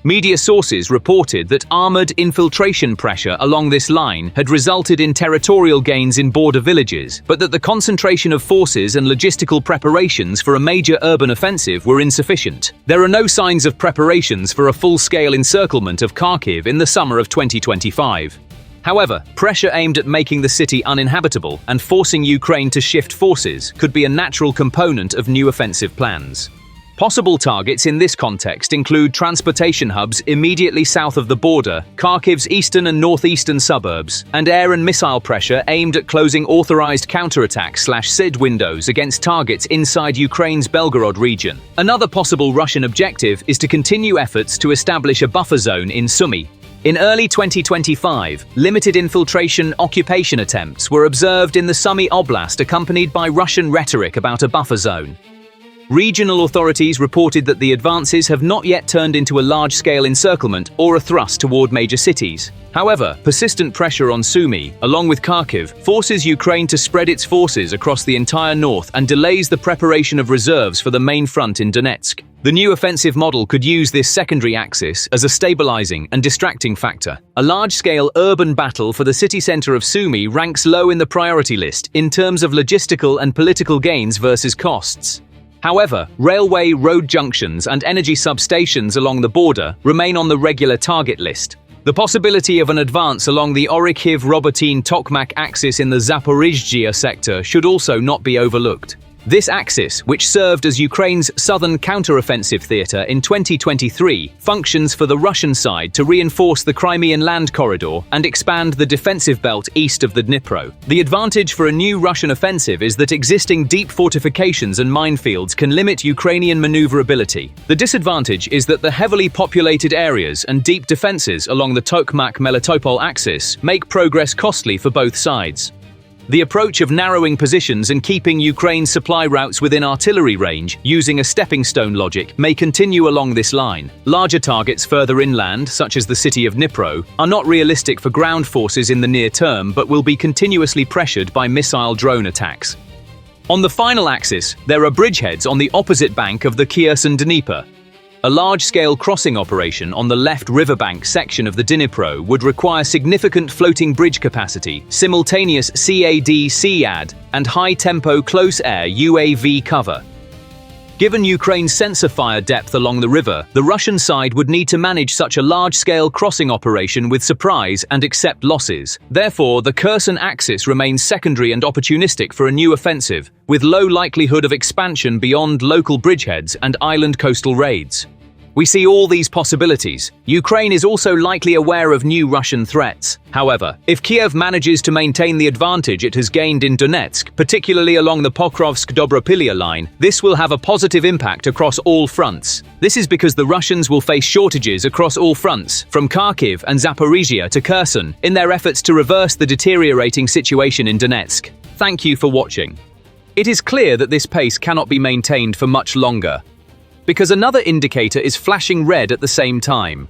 S1: Media sources reported that armored infiltration pressure along this line had resulted in territorial gains in border villages, but that the concentration of forces and logistical preparations for a major urban offensive were insufficient. There are no signs of preparations for a full-scale encirclement of Kharkiv in the summer of 2025. However, pressure aimed at making the city uninhabitable and forcing Ukraine to shift forces could be a natural component of new offensive plans. Possible targets in this context include transportation hubs immediately south of the border, Kharkiv's eastern and northeastern suburbs, and air and missile pressure aimed at closing authorized counterattack/SID windows against targets inside Ukraine's Belgorod region. Another possible Russian objective is to continue efforts to establish a buffer zone in Sumy. In early 2025, limited infiltration occupation attempts were observed in the Sumy Oblast accompanied by Russian rhetoric about a buffer zone. Regional authorities reported that the advances have not yet turned into a large-scale encirclement or a thrust toward major cities. However, persistent pressure on Sumy, along with Kharkiv, forces Ukraine to spread its forces across the entire north and delays the preparation of reserves for the main front in Donetsk. The new offensive model could use this secondary axis as a stabilizing and distracting factor. A large-scale urban battle for the city center of Sumy ranks low in the priority list in terms of logistical and political gains versus costs. However, railway, road junctions, and energy substations along the border remain on the regular target list. The possibility of an advance along the Orikhiv-Robotyne-Tokmak axis in the Zaporizhzhia sector should also not be overlooked. This axis, which served as Ukraine's southern counteroffensive theater in 2023, functions for the Russian side to reinforce the Crimean land corridor and expand the defensive belt east of the Dnipro. The advantage for a new Russian offensive is that existing deep fortifications and minefields can limit Ukrainian maneuverability. The disadvantage is that the heavily populated areas and deep defenses along the Tokmak-Melitopol axis make progress costly for both sides. The approach of narrowing positions and keeping Ukraine's supply routes within artillery range, using a stepping stone logic, may continue along this line. Larger targets further inland, such as the city of Dnipro, are not realistic for ground forces in the near term but will be continuously pressured by missile drone attacks. On the final axis, there are bridgeheads on the opposite bank of the Kherson Dnieper. A large-scale crossing operation on the left riverbank section of the Dnipro would require significant floating bridge capacity, simultaneous CAD/CAD, and high-tempo close-air UAV cover. Given Ukraine's sensor fire depth along the river, the Russian side would need to manage such a large-scale crossing operation with surprise and accept losses. Therefore, the Kherson axis remains secondary and opportunistic for a new offensive, with low likelihood of expansion beyond local bridgeheads and island coastal raids. We see all these possibilities. Ukraine is also likely aware of new Russian threats. However, if Kiev manages to maintain the advantage it has gained in Donetsk, particularly along the Pokrovsk-Dobropilya line, this will have a positive impact across all fronts. This is because the Russians will face shortages across all fronts, from Kharkiv and Zaporizhia to Kherson, in their efforts to reverse the deteriorating situation in Donetsk. Thank you for watching. It is clear that this pace cannot be maintained for much longer, because another indicator is flashing red at the same time.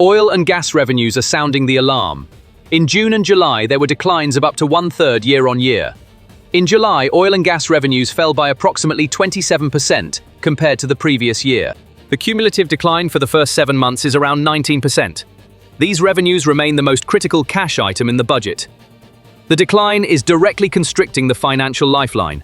S1: Oil and gas revenues are sounding the alarm. In June and July, there were declines of up to 1/3 year-on-year. In July, oil and gas revenues fell by approximately 27% compared to the previous year. The cumulative decline for the first 7 months is around 19%. These revenues remain the most critical cash item in the budget. The decline is directly constricting the financial lifeline.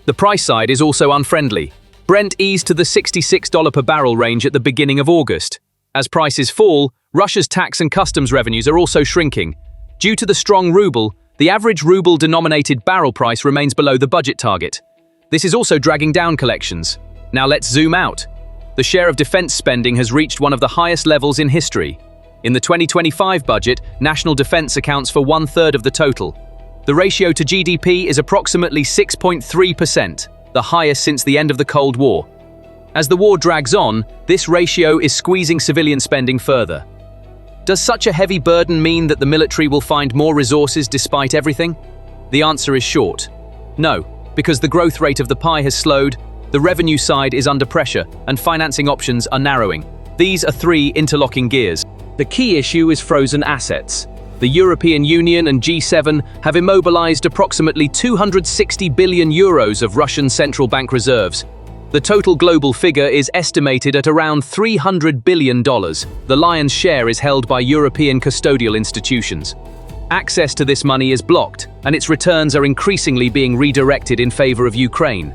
S1: The price side is also unfriendly. Brent eased to the $66 per barrel range at the beginning of August. As prices fall, Russia's tax and customs revenues are also shrinking. Due to the strong ruble, the average ruble-denominated barrel price remains below the budget target. This is also dragging down collections. Now let's zoom out. The share of defense spending has reached one of the highest levels in history. In the 2025 budget, national defense accounts for 1/3 of the total. The ratio to GDP is approximately 6.3%. The highest since the end of the Cold War. As the war drags on, this ratio is squeezing civilian spending further. Does such a heavy burden mean that the military will find more resources despite everything? The answer is short. No, because the growth rate of the pie has slowed, the revenue side is under pressure, and financing options are narrowing. These are three interlocking gears. The key issue is frozen assets. The European Union and G7 have immobilized approximately 260 billion euros of Russian central bank reserves. The total global figure is estimated at around $300 billion. The lion's share is held by European custodial institutions. Access to this money is blocked, and its returns are increasingly being redirected in favor of Ukraine.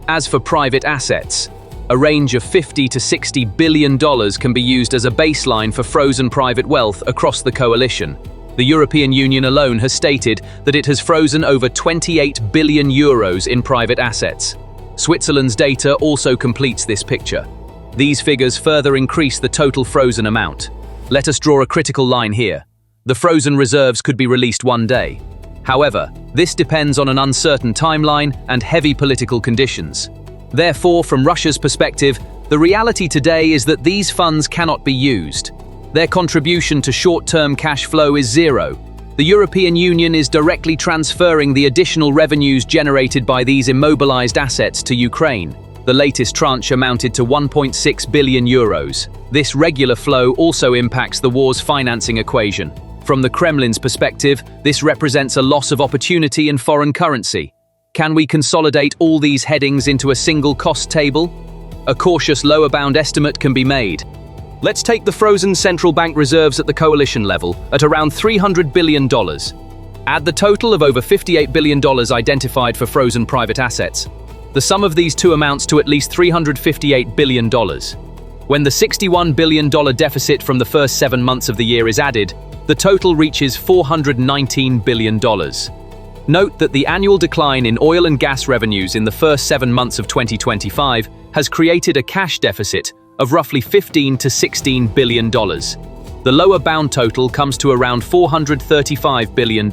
S1: As for private assets, a range of $50 to $60 billion can be used as a baseline for frozen private wealth across the coalition. The European Union alone has stated that it has frozen over 28 billion euros in private assets. Switzerland's data also completes this picture. These figures further increase the total frozen amount. Let us draw a critical line here. The frozen reserves could be released one day. However, this depends on an uncertain timeline and heavy political conditions. Therefore, from Russia's perspective, the reality today is that these funds cannot be used. Their contribution to short-term cash flow is zero. The European Union is directly transferring the additional revenues generated by these immobilized assets to Ukraine. The latest tranche amounted to 1.6 billion euros. This regular flow also impacts the war's financing equation. From the Kremlin's perspective, this represents a loss of opportunity in foreign currency. Can we consolidate all these headings into a single cost table? A cautious lower bound estimate can be made. Let's take the frozen central bank reserves at the coalition level at around $300 billion. Add the total of over $58 billion identified for frozen private assets. The sum of these two amounts to at least $358 billion. When the $61 billion deficit from the first 7 months of the year is added, the total reaches $419 billion. Note that the annual decline in oil and gas revenues in the first 7 months of 2025 has created a cash deficit of roughly $15 to $16 billion. The lower bound total comes to around $435 billion.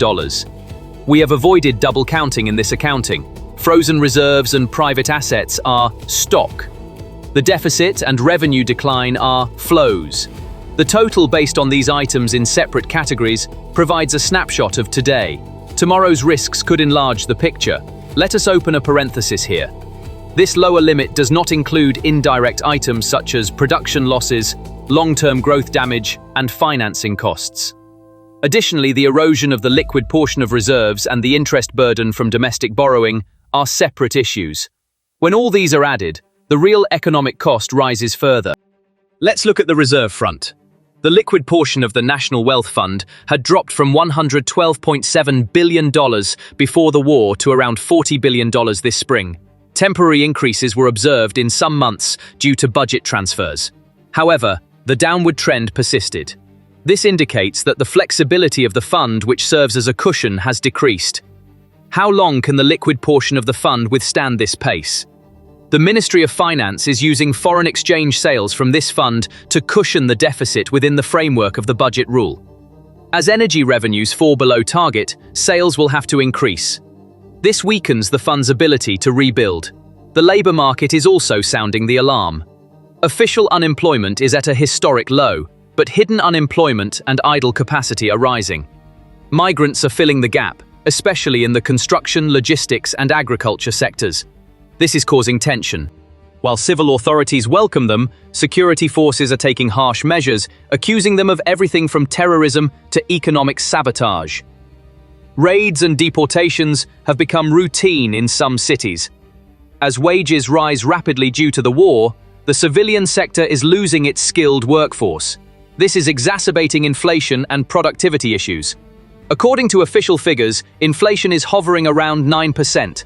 S1: We have avoided double counting in this accounting. Frozen reserves and private assets are stock. The deficit and revenue decline are flows. The total based on these items in separate categories provides a snapshot of today. Tomorrow's risks could enlarge the picture. Let us open a parenthesis here. This lower limit does not include indirect items such as production losses, long-term growth damage, and financing costs. Additionally, the erosion of the liquid portion of reserves and the interest burden from domestic borrowing are separate issues. When all these are added, the real economic cost rises further. Let's look at the reserve front. The liquid portion of the National Wealth Fund had dropped from $112.7 billion before the war to around $40 billion this spring. Temporary increases were observed in some months due to budget transfers. However, the downward trend persisted. This indicates that the flexibility of the fund, which serves as a cushion, has decreased. How long can the liquid portion of the fund withstand this pace? The Ministry of Finance is using foreign exchange sales from this fund to cushion the deficit within the framework of the budget rule. As energy revenues fall below target, sales will have to increase. This weakens the fund's ability to rebuild. The labor market is also sounding the alarm. Official unemployment is at a historic low, but hidden unemployment and idle capacity are rising. Migrants are filling the gap, especially in the construction, logistics, and agriculture sectors. This is causing tension. While civil authorities welcome them, security forces are taking harsh measures, accusing them of everything from terrorism to economic sabotage. Raids and deportations have become routine in some cities. As wages rise rapidly due to the war, the civilian sector is losing its skilled workforce. This is exacerbating inflation and productivity issues. According to official figures, inflation is hovering around 9%.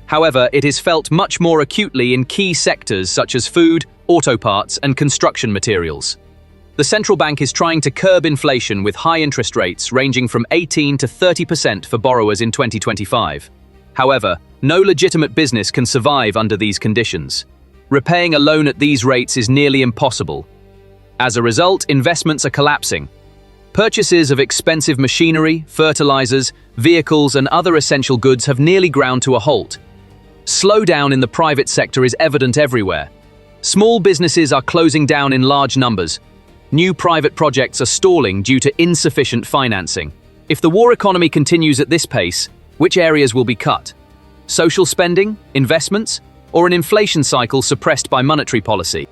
S1: However, it is felt much more acutely in key sectors such as food, auto parts, and construction materials. The central bank is trying to curb inflation with high interest rates ranging from 18 to 30% for borrowers in 2025. However, no legitimate business can survive under these conditions. Repaying a loan at these rates is nearly impossible. As a result, investments are collapsing. Purchases of expensive machinery, fertilizers, vehicles, and other essential goods have nearly ground to a halt. Slowdown in the private sector is evident everywhere. Small businesses are closing down in large numbers. New private projects are stalling due to insufficient financing. If the war economy continues at this pace, which areas will be cut? Social spending, investments, or an inflation cycle suppressed by monetary policy?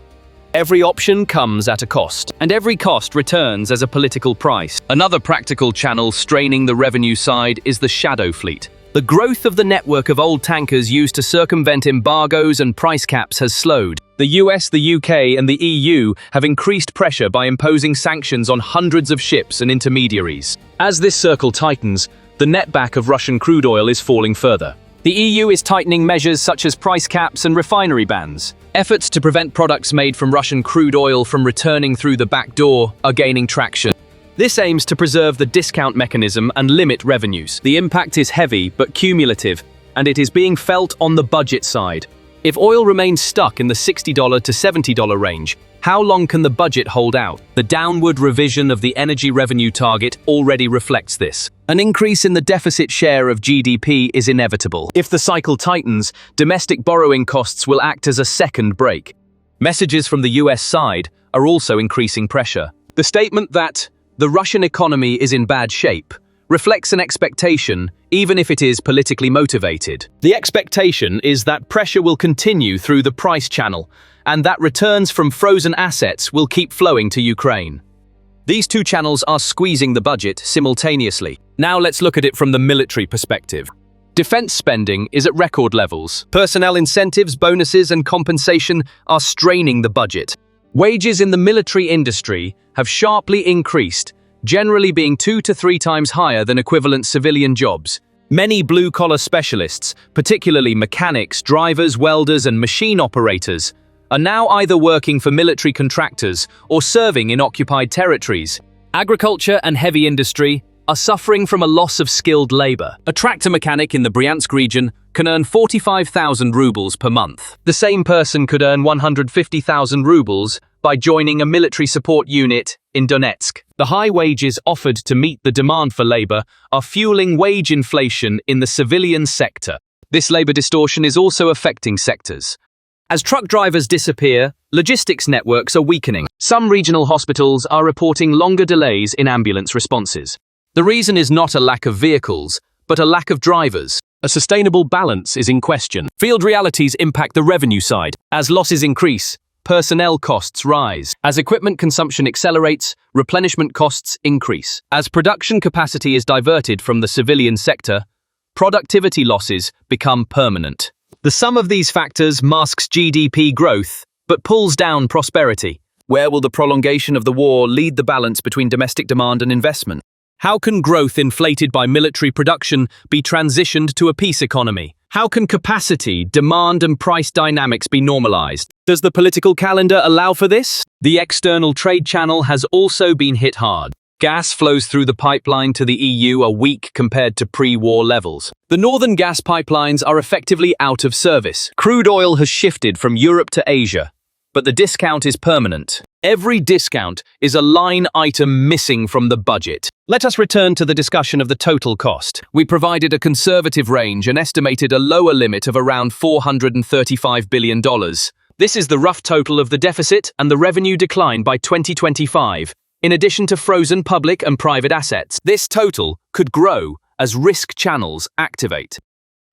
S1: Every option comes at a cost, and every cost returns as a political price. Another practical channel straining the revenue side is the shadow fleet. The growth of the network of old tankers used to circumvent embargoes and price caps has slowed. The US, the UK, and the EU have increased pressure by imposing sanctions on hundreds of ships and intermediaries. As this circle tightens, the netback of Russian crude oil is falling further. The EU is tightening measures such as price caps and refinery bans. Efforts to prevent products made from Russian crude oil from returning through the back door are gaining traction. This aims to preserve the discount mechanism and limit revenues. The impact is heavy but cumulative, and it is being felt on the budget side. If oil remains stuck in the $60 to $70 range, how long can the budget hold out? The downward revision of the energy revenue target already reflects this. An increase in the deficit share of GDP is inevitable. If the cycle tightens, domestic borrowing costs will act as a second brake. Messages from the US side are also increasing pressure. The statement that the Russian economy is in bad shape reflects an expectation, even if it is politically motivated. The expectation is that pressure will continue through the price channel, and that returns from frozen assets will keep flowing to Ukraine. These two channels are squeezing the budget simultaneously. Now let's look at it from the military perspective. Defense spending is at record levels. Personnel incentives, bonuses, and compensation are straining the budget. Wages in the military industry have sharply increased, generally being 2 to 3 times higher than equivalent civilian jobs. Many blue-collar specialists, particularly mechanics, drivers, welders, and machine operators, are now either working for military contractors or serving in occupied territories. Agriculture and heavy industry are suffering from a loss of skilled labor. A tractor mechanic in the Bryansk region can earn 45,000 rubles per month. The same person could earn 150,000 rubles by joining a military support unit in Donetsk. The high wages offered to meet the demand for labor are fueling wage inflation in the civilian sector. This labor distortion is also affecting sectors. As truck drivers disappear, logistics networks are weakening. Some regional hospitals are reporting longer delays in ambulance responses. The reason is not a lack of vehicles, but a lack of drivers. A sustainable balance is in question. Field realities impact the revenue side. As losses increase, personnel costs rise. As equipment consumption accelerates, replenishment costs increase. As production capacity is diverted from the civilian sector, productivity losses become permanent. The sum of these factors masks GDP growth, but pulls down prosperity. Where will the prolongation of the war lead the balance between domestic demand and investment? How can growth inflated by military production be transitioned to a peace economy? How can capacity, demand, and price dynamics be normalized? Does the political calendar allow for this? The external trade channel has also been hit hard. Gas flows through the pipeline to the EU are weak compared to pre-war levels. The northern gas pipelines are effectively out of service. Crude oil has shifted from Europe to Asia, but the discount is permanent. Every discount is a line item missing from the budget. Let us return to the discussion of the total cost. We provided a conservative range and estimated a lower limit of around $435 billion. This is the rough total of the deficit and the revenue decline by 2025, in addition to frozen public and private assets. This total could grow as risk channels activate.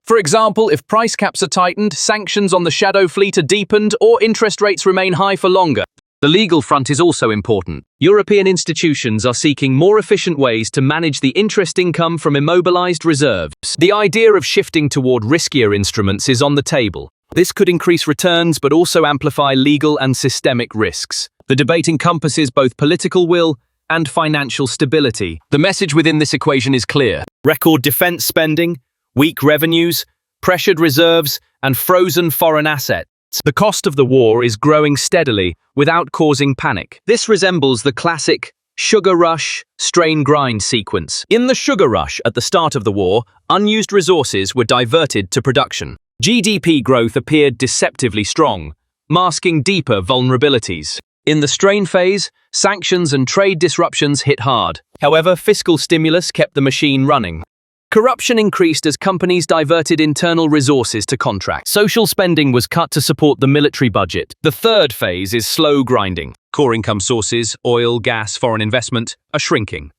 S1: For example, if price caps are tightened, sanctions on the shadow fleet are deepened, or interest rates remain high for longer. The legal front is also important. European institutions are seeking more efficient ways to manage the interest income from immobilized reserves. The idea of shifting toward riskier instruments is on the table. This could increase returns but also amplify legal and systemic risks. The debate encompasses both political will and financial stability. The message within this equation is clear. Record defense spending, weak revenues, pressured reserves, and frozen foreign assets. The cost of the war is growing steadily without causing panic. This resembles the classic sugar rush, strain grind sequence. In the sugar rush at the start of the war, unused resources were diverted to production. GDP growth appeared deceptively strong, masking deeper vulnerabilities. In the strain phase, sanctions and trade disruptions hit hard. However, fiscal stimulus kept the machine running. Corruption increased as companies diverted internal resources to contracts. Social spending was cut to support the military budget. The third phase is slow grinding. Core income sources, oil, gas, foreign investment, are shrinking.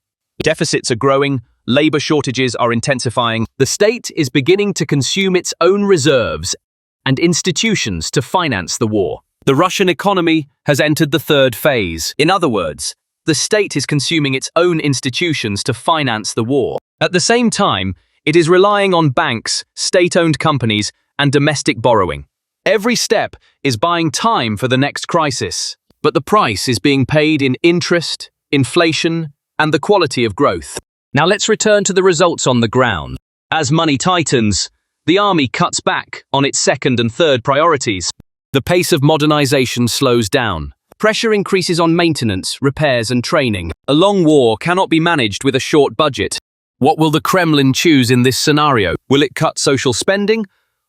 S1: Deficits are growing, labor shortages are intensifying. The state is beginning to consume its own reserves and institutions to finance the war. The Russian economy has entered the third phase. In other words, the state is consuming its own institutions to finance the war. At the same time, it is relying on banks, state-owned companies, and domestic borrowing. Every step is buying time for the next crisis, but the price is being paid in interest, inflation, and the quality of growth. Now let's return to the results on the ground. As money tightens, the army cuts back on its second and third priorities. The pace of modernization slows down. Pressure increases on maintenance, repairs, and training. A long war cannot be managed with a short budget. What will the Kremlin choose in this scenario? Will it cut social spending,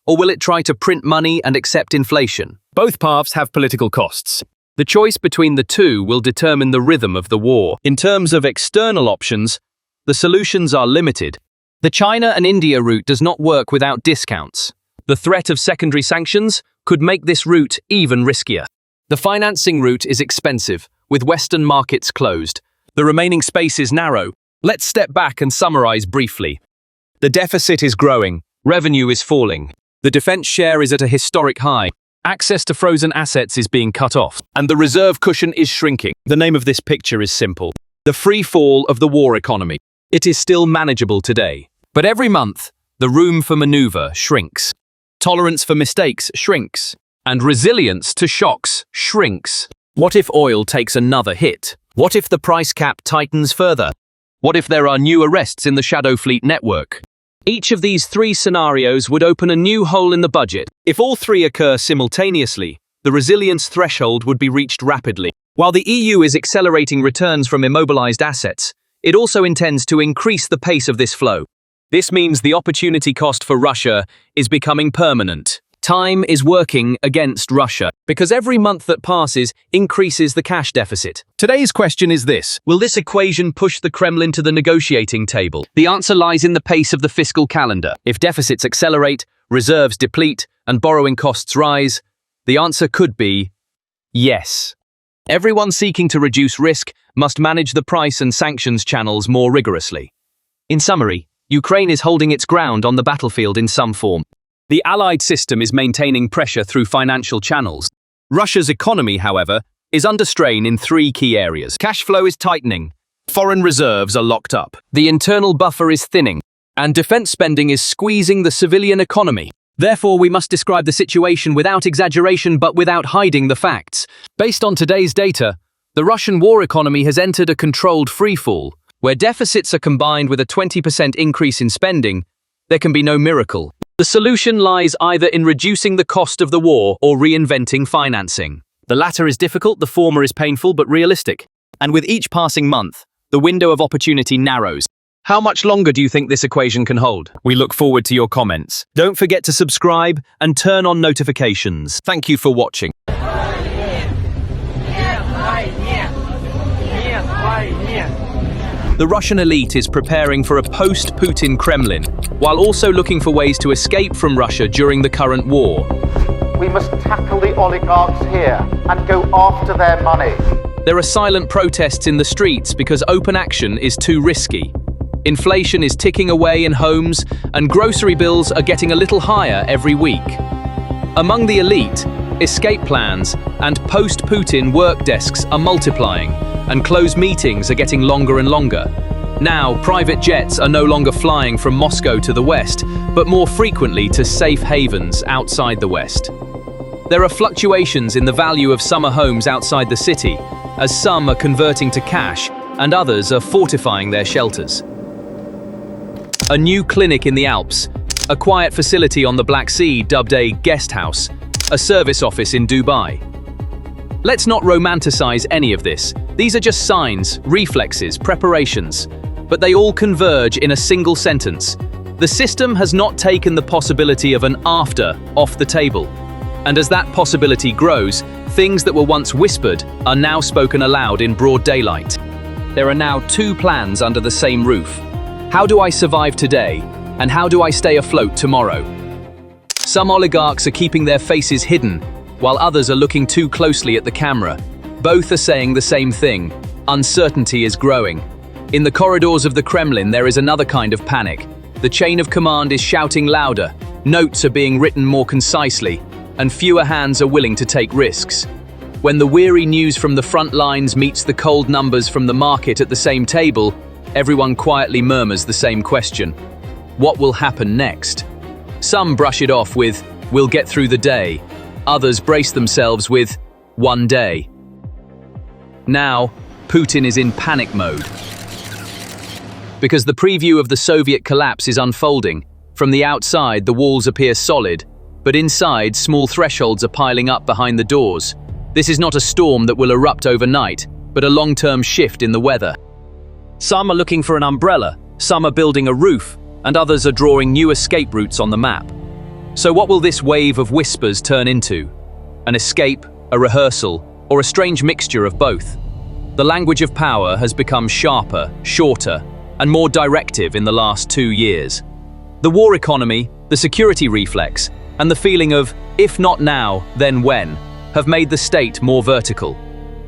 S1: or will it try to print money and accept inflation? Both paths have political costs. The choice between the two will determine the rhythm of the war. In terms of external options, the solutions are limited. The China and India route does not work without discounts. The threat of secondary sanctions could make this route even riskier. The financing route is expensive, with Western markets closed. The remaining space is narrow. Let's step back and summarize briefly. The deficit is growing, revenue is falling, the defense share is at a historic high, access to frozen assets is being cut off, and the reserve cushion is shrinking. The name of this picture is simple: the free fall of the war economy. It is still manageable today, but every month, the room for maneuver shrinks. Tolerance for mistakes shrinks, and resilience to shocks shrinks. What if oil takes another hit? What if the price cap tightens further? What if there are new arrests in the Shadow Fleet network? Each of these three scenarios would open a new hole in the budget. If all three occur simultaneously, the resilience threshold would be reached rapidly. While the EU is accelerating returns from immobilized assets, it also intends to increase the pace of this flow. This means the opportunity cost for Russia is becoming permanent. Time is working against Russia, because every month that passes increases the cash deficit. Today's question is this: will this equation push the Kremlin to the negotiating table? The answer lies in the pace of the fiscal calendar. If deficits accelerate, reserves deplete, and borrowing costs rise, the answer could be yes. Everyone seeking to reduce risk must manage the price and sanctions channels more rigorously. In summary, Ukraine is holding its ground on the battlefield in some form. The Allied system is maintaining pressure through financial channels. Russia's economy, however, is under strain in three key areas. Cash flow is tightening, foreign reserves are locked up, the internal buffer is thinning, and defense spending is squeezing the civilian economy. Therefore, we must describe the situation without exaggeration but without hiding the facts. Based on today's data, the Russian war economy has entered a controlled freefall. Where deficits are combined with a 20% increase in spending, there can be no miracle. The solution lies either in reducing the cost of the war or reinventing financing. The latter is difficult, the former is painful but realistic. And with each passing month, The window of opportunity narrows. How much longer do you think this equation can hold? We look forward to your comments. Don't forget to subscribe and turn on notifications. Thank you for watching. The Russian elite is preparing for a post-Putin Kremlin, while also looking for ways to escape from Russia during the current war.
S9: We must tackle the oligarchs here and go after their money.
S1: There are silent protests in the streets because open action is too risky. Inflation is ticking away in homes, and grocery bills are getting a little higher every week. Among the elite, escape plans and post-Putin work desks are multiplying, and closed meetings are getting longer and longer. Now, private jets are no longer flying from Moscow to the west, but more frequently to safe havens outside the west. There are fluctuations in the value of summer homes outside the city, as some are converting to cash and others are fortifying their shelters. A new clinic in the Alps, a quiet facility on the Black Sea dubbed a guest house, a service office in Dubai. Let's not romanticize any of this. These are just signs, reflexes, preparations, but they all converge in a single sentence. The system has not taken the possibility of an after off the table. And as that possibility grows, things that were once whispered are now spoken aloud in broad daylight. There are now two plans under the same roof. How do I survive today, and how do I stay afloat tomorrow? Some oligarchs are keeping their faces hidden, while others are looking too closely at the camera. Both are saying the same thing: uncertainty is growing. In the corridors of the Kremlin, there is another kind of panic. The chain of command is shouting louder, notes are being written more concisely, and fewer hands are willing to take risks. When the weary news from the front lines meets the cold numbers from the market at the same table, everyone quietly murmurs the same question: what will happen next? Some brush it off with, "We'll get through the day." Others brace themselves with, "one day." Now, Putin is in panic mode. Because the preview of the Soviet collapse is unfolding. From the outside, the walls appear solid, but inside, small thresholds are piling up behind the doors. This is not a storm that will erupt overnight, but a long-term shift in the weather. Some are looking for an umbrella, some are building a roof, and others are drawing new escape routes on the map. So what will this wave of whispers turn into? An escape, a rehearsal, or a strange mixture of both? The language of power has become sharper, shorter, and more directive in the last 2 years. The war economy, the security reflex, and the feeling of, if not now, then when, have made the state more vertical.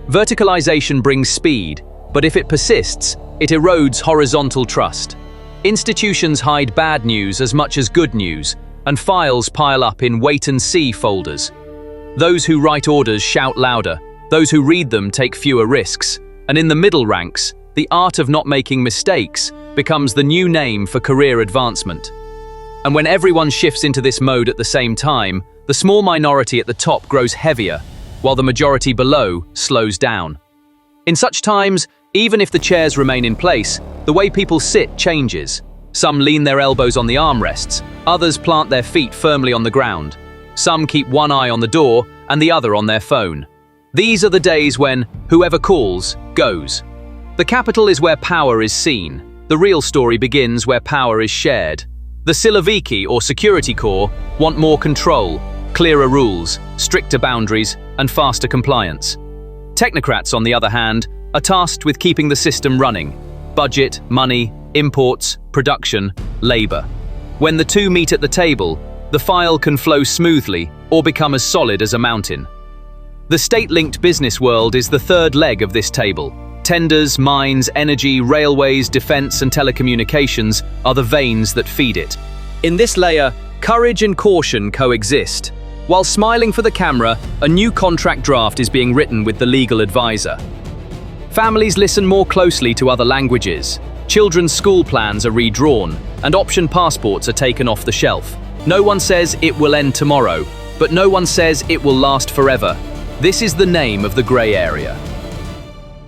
S1: Verticalization brings speed, but if it persists, it erodes horizontal trust. Institutions hide bad news as much as good news, and files pile up in wait-and-see folders. Those who write orders shout louder, those who read them take fewer risks, and in the middle ranks, the art of not making mistakes becomes the new name for career advancement. And when everyone shifts into this mode at the same time, the small minority at the top grows heavier, while the majority below slows down. In such times, even if the chairs remain in place, the way people sit changes. Some lean their elbows on the armrests, others plant their feet firmly on the ground. Some keep one eye on the door and the other on their phone. These are the days when whoever calls, goes. The capital is where power is seen. The real story begins where power is shared. The Siloviki, or Security Corps, want more control, clearer rules, stricter boundaries, and faster compliance. Technocrats, on the other hand, are tasked with keeping the system running. Budget, money, imports, production, labor. When the two meet at the table, the file can flow smoothly or become as solid as a mountain. The state-linked business world is the third leg of this table. Tenders, mines, energy, railways, defense, and telecommunications are the veins that feed it. In this layer, courage and caution coexist. While smiling for the camera, a new contract draft is being written with the legal advisor. Families listen more closely to other languages. Children's school plans are redrawn, and option passports are taken off the shelf. No one says it will end tomorrow, but no one says it will last forever. This is the name of the grey area.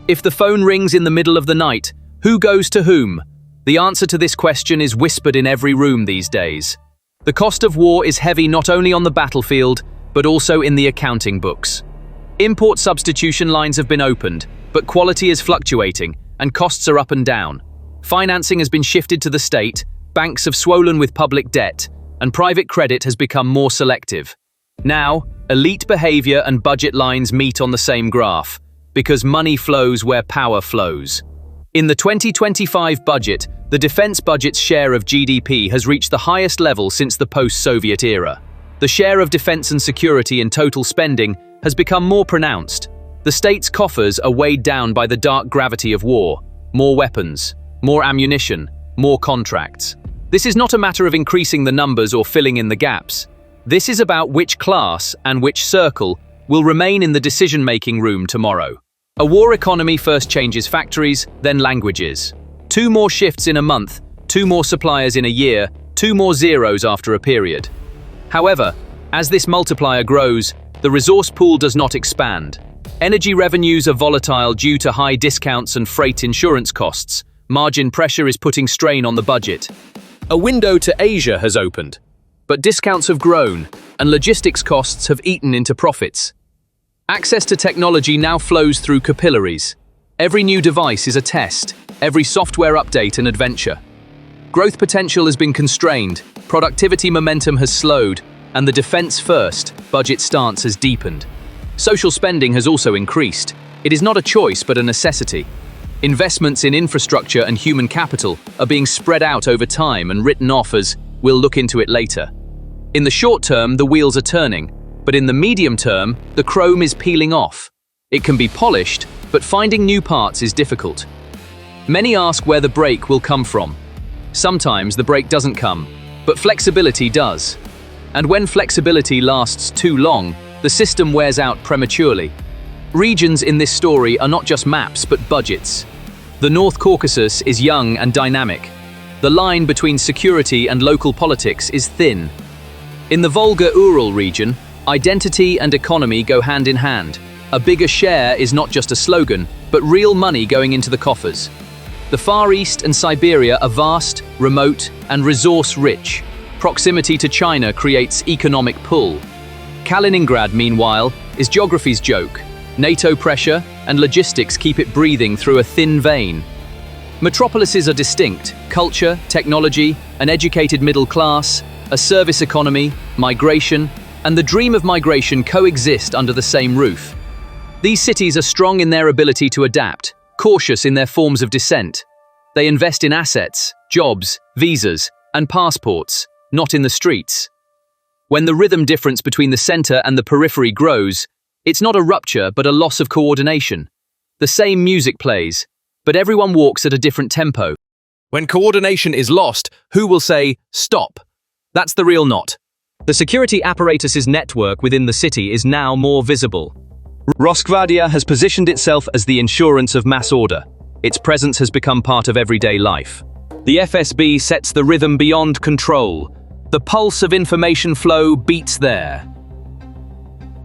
S1: If the phone rings in the middle of the night, who goes to whom? The answer to this question is whispered in every room these days. The cost of war is heavy not only on the battlefield, but also in the accounting books. Import substitution lines have been opened, but quality is fluctuating, and costs are up and down. Financing has been shifted to the state, banks have swollen with public debt, and private credit has become more selective. Now, elite behavior and budget lines meet on the same graph, because money flows where power flows. In the 2025 budget, the defense budget's share of GDP has reached the highest level since the post-Soviet era. The share of defense and security in total spending has become more pronounced. The state's coffers are weighed down by the dark gravity of war. More weapons, more ammunition, more contracts. This is not a matter of increasing the numbers or filling in the gaps. This is about which class and which circle will remain in the decision-making room tomorrow. A war economy first changes factories, then languages. 2 more shifts in a month, 2 more suppliers in a year, 2 more zeros after a period. However, as this multiplier grows, the resource pool does not expand. Energy revenues are volatile due to high discounts and freight insurance costs. Margin pressure is putting strain on the budget. A window to Asia has opened, but discounts have grown, and logistics costs have eaten into profits. Access to technology now flows through capillaries. Every new device is a test, every software update an adventure. Growth potential has been constrained, productivity momentum has slowed, and the defense-first budget stance has deepened. Social spending has also increased. It is not a choice but a necessity. Investments in infrastructure and human capital are being spread out over time and written off as, "We'll look into it later." In the short term, the wheels are turning, but in the medium term, the chrome is peeling off. It can be polished, but finding new parts is difficult. Many ask where the break will come from. Sometimes the break doesn't come, but flexibility does. And when flexibility lasts too long, the system wears out prematurely. Regions in this story are not just maps, but budgets. The North Caucasus is young and dynamic. The line between security and local politics is thin. In the Volga-Ural region, identity and economy go hand in hand. A bigger share is not just a slogan, but real money going into the coffers. The Far East and Siberia are vast, remote, and resource-rich. Proximity to China creates economic pull. Kaliningrad, meanwhile, is geography's joke. NATO pressure and logistics keep it breathing through a thin vein. Metropolises are distinct: culture, technology, an educated middle class, a service economy, migration, and the dream of migration coexist under the same roof. These cities are strong in their ability to adapt, cautious in their forms of dissent. They invest in assets, jobs, visas, and passports, not in the streets. When the rhythm difference between the center and the periphery grows, it's not a rupture but a loss of coordination. The same music plays, but everyone walks at a different tempo. When coordination is lost, who will say, "Stop"? That's the real knot. The security apparatus's network within the city is now more visible. Rosgvardia has positioned itself as the insurance of mass order. Its presence has become part of everyday life. The FSB sets the rhythm beyond control. The pulse of information flow beats there.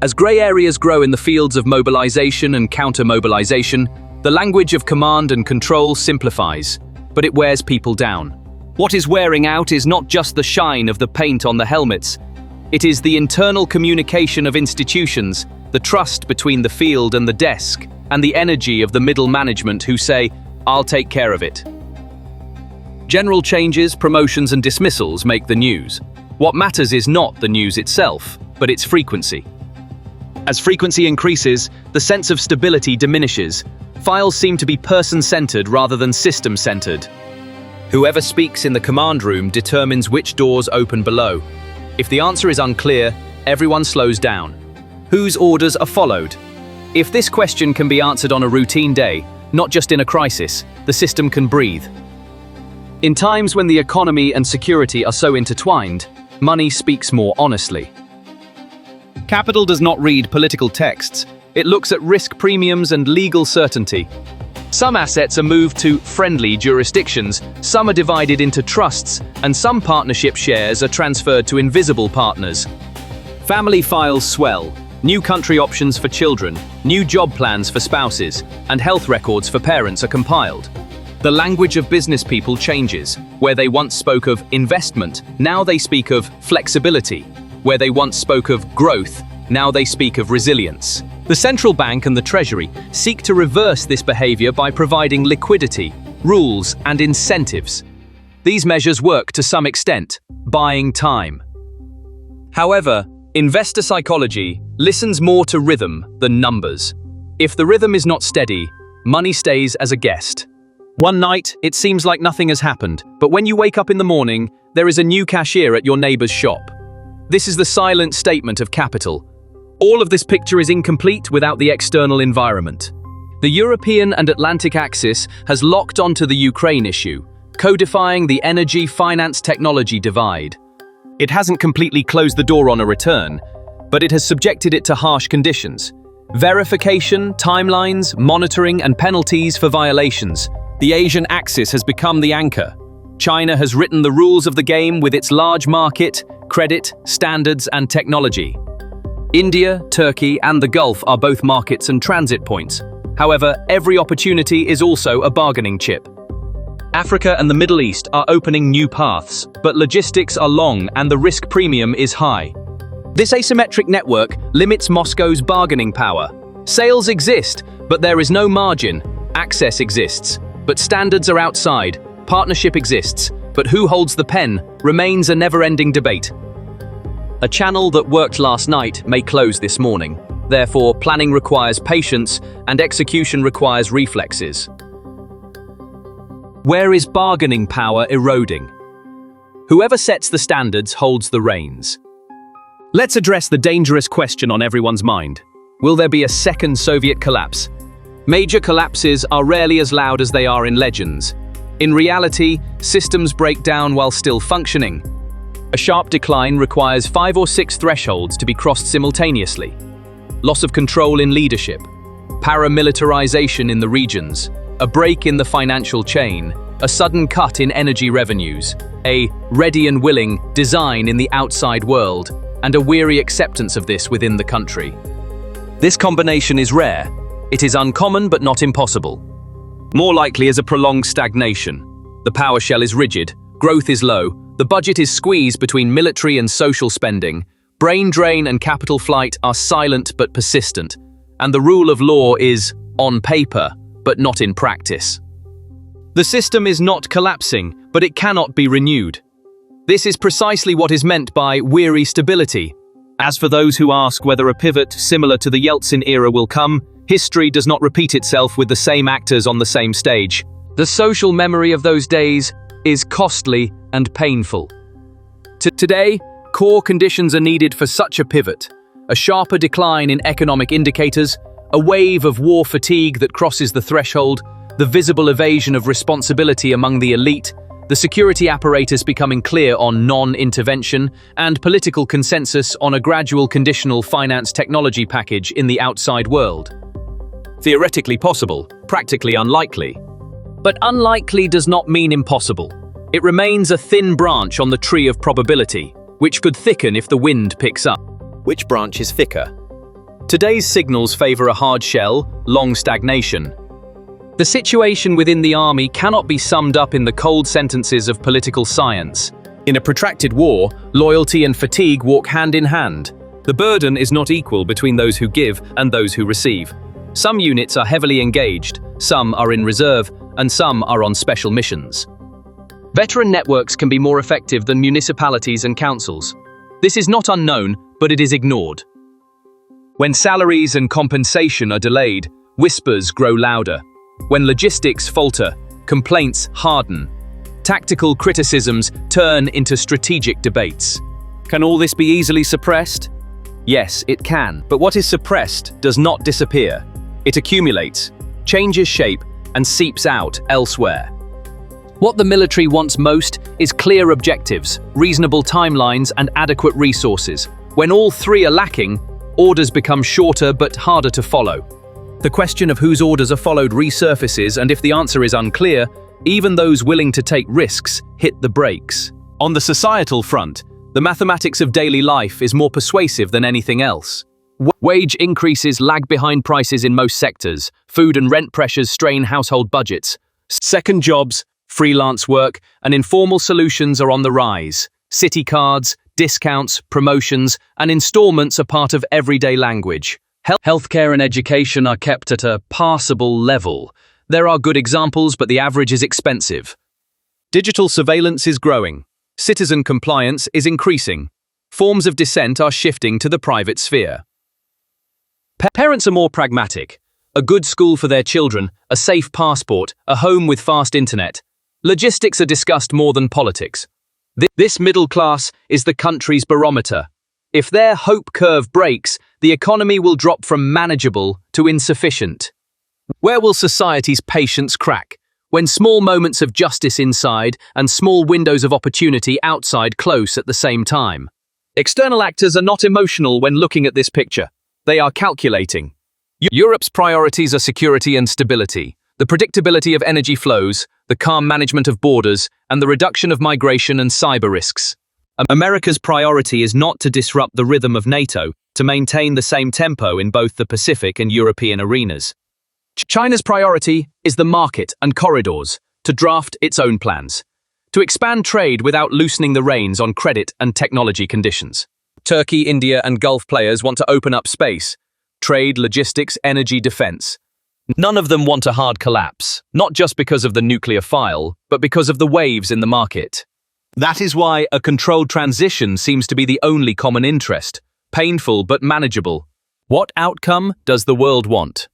S1: As grey areas grow in the fields of mobilization and counter-mobilization, the language of command and control simplifies, but it wears people down. What is wearing out is not just the shine of the paint on the helmets. It is the internal communication of institutions, the trust between the field and the desk, and the energy of the middle management who say, "I'll take care of it." General changes, promotions, and dismissals make the news. What matters is not the news itself, but its frequency. As frequency increases, the sense of stability diminishes. Files seem to be person-centered rather than system-centered. Whoever speaks in the command room determines which doors open below. If the answer is unclear, everyone slows down. Whose orders are followed? If this question can be answered on a routine day, not just in a crisis, the system can breathe. In times when the economy and security are so intertwined, money speaks more honestly. Capital does not read political texts. It looks at risk premiums and legal certainty. Some assets are moved to friendly jurisdictions, some are divided into trusts, and some partnership shares are transferred to invisible partners. Family files swell, new country options for children, new job plans for spouses, and health records for parents are compiled. The language of business people changes. Where they once spoke of investment, now they speak of flexibility. Where they once spoke of growth, Now they speak of resilience. The central bank and the treasury seek to reverse this behavior by providing liquidity, rules, and incentives. These measures work to some extent, buying time. However, investor psychology listens more to rhythm than numbers. If the rhythm is not steady, money stays as a guest. One night, it seems like nothing has happened, but when you wake up in the morning, there is a new cashier at your neighbor's shop. This is the silent statement of capital. All of this picture is incomplete without the external environment. The European and Atlantic axis has locked onto the Ukraine issue, codifying the energy-finance-technology divide. It hasn't completely closed the door on a return, but it has subjected it to harsh conditions. Verification, timelines, monitoring, and penalties for violations. The Asian axis has become the anchor. China has written the rules of the game with its large market, credit, standards, and technology. India, Turkey, and the Gulf are both markets and transit points. However, every opportunity is also a bargaining chip. Africa and the Middle East are opening new paths, but logistics are long and the risk premium is high. This asymmetric network limits Moscow's bargaining power. Sales exist, but there is no margin. Access exists, but standards are outside. Partnership exists, but who holds the pen remains a never-ending debate. A channel that worked last night may close this morning. Therefore, planning requires patience and execution requires reflexes. Where is bargaining power eroding? Whoever sets the standards holds the reins. Let's address the dangerous question on everyone's mind. Will there be a second Soviet collapse? Major collapses are rarely as loud as they are in legends. In reality, systems break down while still functioning. A sharp decline requires 5 or 6 thresholds to be crossed simultaneously. Loss of control in leadership, paramilitarization in the regions, a break in the financial chain, a sudden cut in energy revenues, a ready and willing design in the outside world, and a weary acceptance of this within the country. This combination is rare. It is uncommon but not impossible. More likely as a prolonged stagnation. The power shell is rigid, growth is low, the budget is squeezed between military and social spending, brain drain and capital flight are silent but persistent, and the rule of law is on paper, but not in practice. The system is not collapsing, but it cannot be renewed. This is precisely what is meant by weary stability. As for those who ask whether a pivot similar to the Yeltsin era will come, history does not repeat itself with the same actors on the same stage. The social memory of those days is costly and painful. Today, core conditions are needed for such a pivot. A sharper decline in economic indicators, a wave of war fatigue that crosses the threshold, the visible evasion of responsibility among the elite, the security apparatus becoming clear on non-intervention, and political consensus on a gradual conditional finance technology package in the outside world. Theoretically possible, practically unlikely. But unlikely does not mean impossible. It remains a thin branch on the tree of probability, which could thicken if the wind picks up. Which branch is thicker? Today's signals favor a hard shell, long stagnation. The situation within the army cannot be summed up in the cold sentences of political science. In a protracted war, loyalty and fatigue walk hand in hand. The burden is not equal between those who give and those who receive. Some units are heavily engaged, some are in reserve, and some are on special missions. Veteran networks can be more effective than municipalities and councils. This is not unknown, but it is ignored. When salaries and compensation are delayed, whispers grow louder. When logistics falter, complaints harden. Tactical criticisms turn into strategic debates. Can all this be easily suppressed? Yes, it can, but what is suppressed does not disappear. It accumulates, changes shape, and seeps out elsewhere. What the military wants most is clear objectives, reasonable timelines, and adequate resources. When all three are lacking, orders become shorter but harder to follow. The question of whose orders are followed resurfaces, and if the answer is unclear, even those willing to take risks hit the brakes. On the societal front, the mathematics of daily life is more persuasive than anything else. Wage increases lag behind prices in most sectors. Food and rent pressures strain household budgets. Second jobs, freelance work, and informal solutions are on the rise. City cards, discounts, promotions, and installments are part of everyday language. Healthcare and education are kept at a passable level. There are good examples, but the average is expensive. Digital surveillance is growing. Citizen compliance is increasing. Forms of dissent are shifting to the private sphere. Parents are more pragmatic. A good school for their children, a safe passport, a home with fast internet. Logistics are discussed more than politics. This middle class is the country's barometer. If their hope curve breaks, the economy will drop from manageable to insufficient. Where will society's patience crack? When small moments of justice inside and small windows of opportunity outside close at the same time. External actors are not emotional when looking at this picture. They are calculating. Europe's priorities are security and stability, the predictability of energy flows, the calm management of borders, and the reduction of migration and cyber risks. America's priority is not to disrupt the rhythm of NATO, to maintain the same tempo in both the Pacific and European arenas. China's priority is the market and corridors, to draft its own plans, to expand trade without loosening the reins on credit and technology conditions. Turkey, India, and Gulf players want to open up space, trade, logistics, energy, defense. None of them want a hard collapse, not just because of the nuclear file, but because of the waves in the market. That is why a controlled transition seems to be the only common interest, painful but manageable. What outcome does the world want?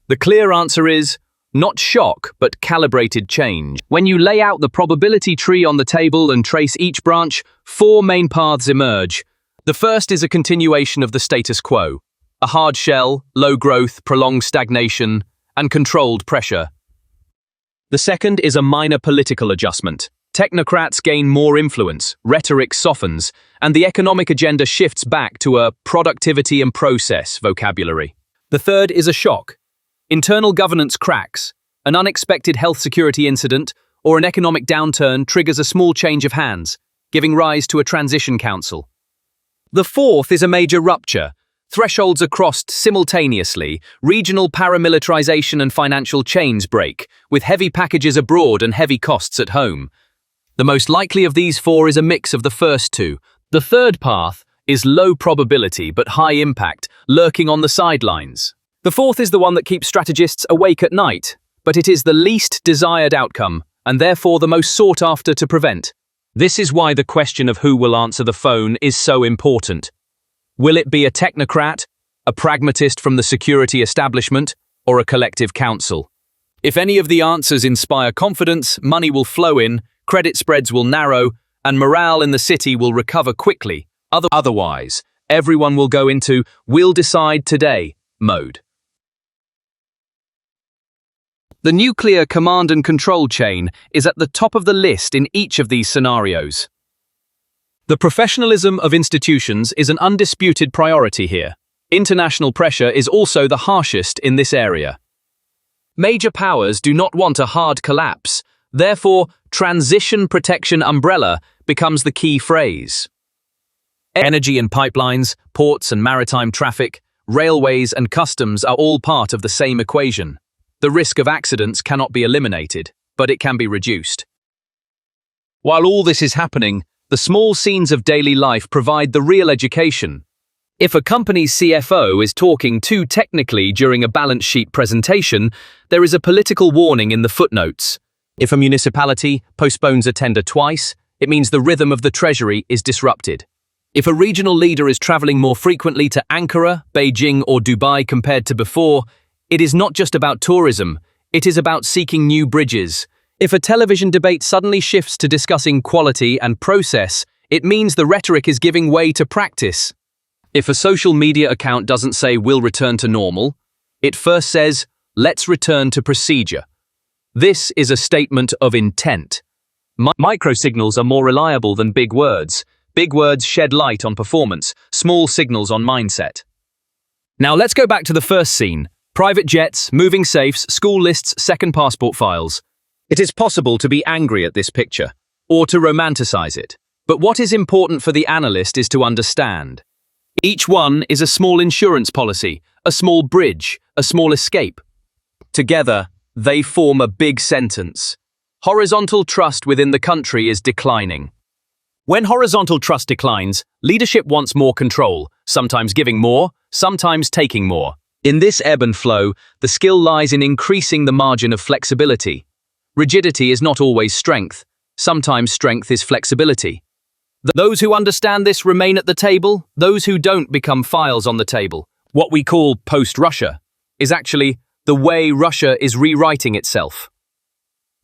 S1: The clear answer is, not shock, but calibrated change. When you lay out the probability tree on the table and trace each branch, 4 main paths emerge. The first is a continuation of the status quo. A hard shell, low growth, prolonged stagnation, and controlled pressure. The second is a minor political adjustment. Technocrats gain more influence, rhetoric softens, and the economic agenda shifts back to a productivity and process vocabulary. The third is a shock. Internal governance cracks, an unexpected health security incident, or an economic downturn triggers a small change of hands, giving rise to a transition council. The fourth is a major rupture. Thresholds are crossed simultaneously, regional paramilitarization and financial chains break, with heavy packages abroad and heavy costs at home. The most likely of these 4 is a mix of the first 2. The third path is low probability but high impact, lurking on the sidelines. The fourth is the one that keeps strategists awake at night, but it is the least desired outcome, and therefore the most sought after to prevent. This is why the question of who will answer the phone is so important. Will it be a technocrat, a pragmatist from the security establishment, or a collective council? If any of the answers inspire confidence, money will flow in, credit spreads will narrow, and morale in the city will recover quickly. Otherwise, everyone will go into "we'll decide today" mode. The nuclear command and control chain is at the top of the list in each of these scenarios. The professionalism of institutions is an undisputed priority here. International pressure is also the harshest in this area. Major powers do not want a hard collapse. Therefore, transition protection umbrella becomes the key phrase. Energy and pipelines, ports and maritime traffic, railways and customs are all part of the same equation. The risk of accidents cannot be eliminated, but it can be reduced. While all this is happening, the small scenes of daily life provide the real education. If a company's CFO is talking too technically during a balance sheet presentation, there is a political warning in the footnotes. If a municipality postpones a tender twice, it means the rhythm of the treasury is disrupted. If a regional leader is traveling more frequently to Ankara, Beijing, or Dubai compared to before, it is not just about tourism, it is about seeking new bridges. If a television debate suddenly shifts to discussing quality and process, it means the rhetoric is giving way to practice. If a social media account doesn't say "we'll return to normal," it first says "let's return to procedure." This is a statement of intent. Micro-signals are more reliable than big words. Big words shed light on performance, small signals on mindset. Now let's go back to the first scene. Private jets, moving safes, school lists, second passport files. It is possible to be angry at this picture, or to romanticize it. But what is important for the analyst is to understand. Each one is a small insurance policy, a small bridge, a small escape. Together, they form a big sentence. Horizontal trust within the country is declining. When horizontal trust declines, leadership wants more control, sometimes giving more, sometimes taking more. In this ebb and flow, the skill lies in increasing the margin of flexibility. Rigidity is not always strength. Sometimes strength is flexibility. Those who understand this remain at the table, those who don't become files on the table. What we call post-Russia is actually the way Russia is rewriting itself.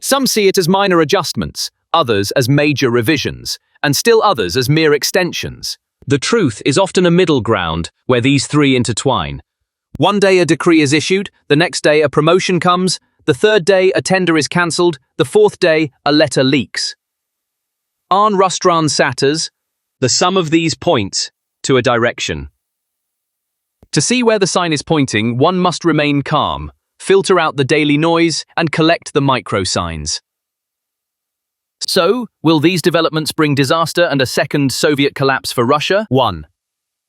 S1: Some see it as minor adjustments, others as major revisions, and still others as mere extensions. The truth is often a middle ground where these three intertwine. One day a decree is issued, the next day a promotion comes, the third day a tender is cancelled, the fourth day a letter leaks. Arn Rustran Satters, the sum of these points to a direction. To see where the sign is pointing, one must remain calm, filter out the daily noise, and collect the micro signs. So, will these developments bring disaster and a second Soviet collapse for Russia? 1.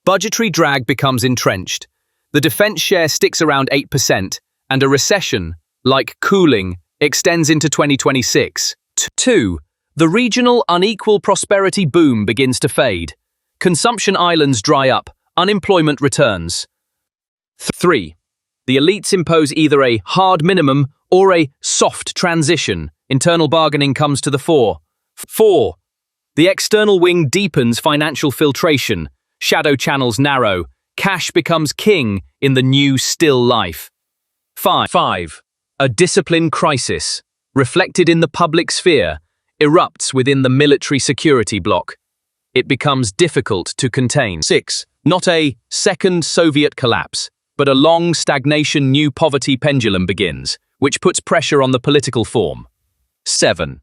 S1: Budgetary drag becomes entrenched. The defense share sticks around 8%, and a recession, like cooling, extends into 2026. 2. The regional unequal prosperity boom begins to fade. Consumption islands dry up, unemployment returns. 3. The elites impose either a hard minimum or a soft transition. Internal bargaining comes to the fore. 4. The external wing deepens financial filtration. Shadow channels narrow. Cash becomes king in the new still life. 5. A discipline crisis, reflected in the public sphere, erupts within the military security bloc. It becomes difficult to contain. 6. Not a second Soviet collapse, but a long stagnation new poverty pendulum begins, which puts pressure on the political form. 7.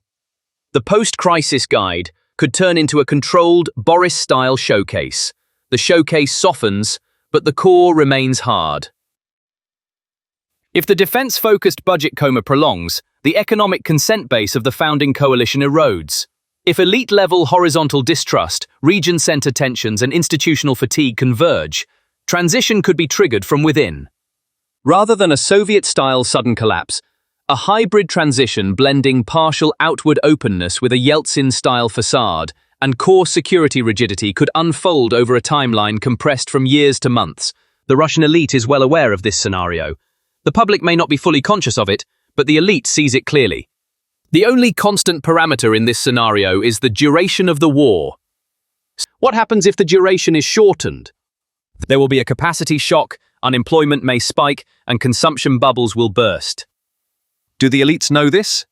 S1: The post-crisis guide could turn into a controlled Boris-style showcase. The showcase softens, but the core remains hard. If the defense-focused budget coma prolongs, the economic consent base of the founding coalition erodes. If elite-level horizontal distrust, region-center tensions, and institutional fatigue converge, transition could be triggered from within. Rather than a Soviet-style sudden collapse, a hybrid transition blending partial outward openness with a Yeltsin-style facade and core security rigidity could unfold over a timeline compressed from years to months. The Russian elite is well aware of this scenario. The public may not be fully conscious of it, but the elite sees it clearly. The only constant parameter in this scenario is the duration of the war. What happens if the duration is shortened? There will be a capacity shock, unemployment may spike, and consumption bubbles will burst. Do the elites know this?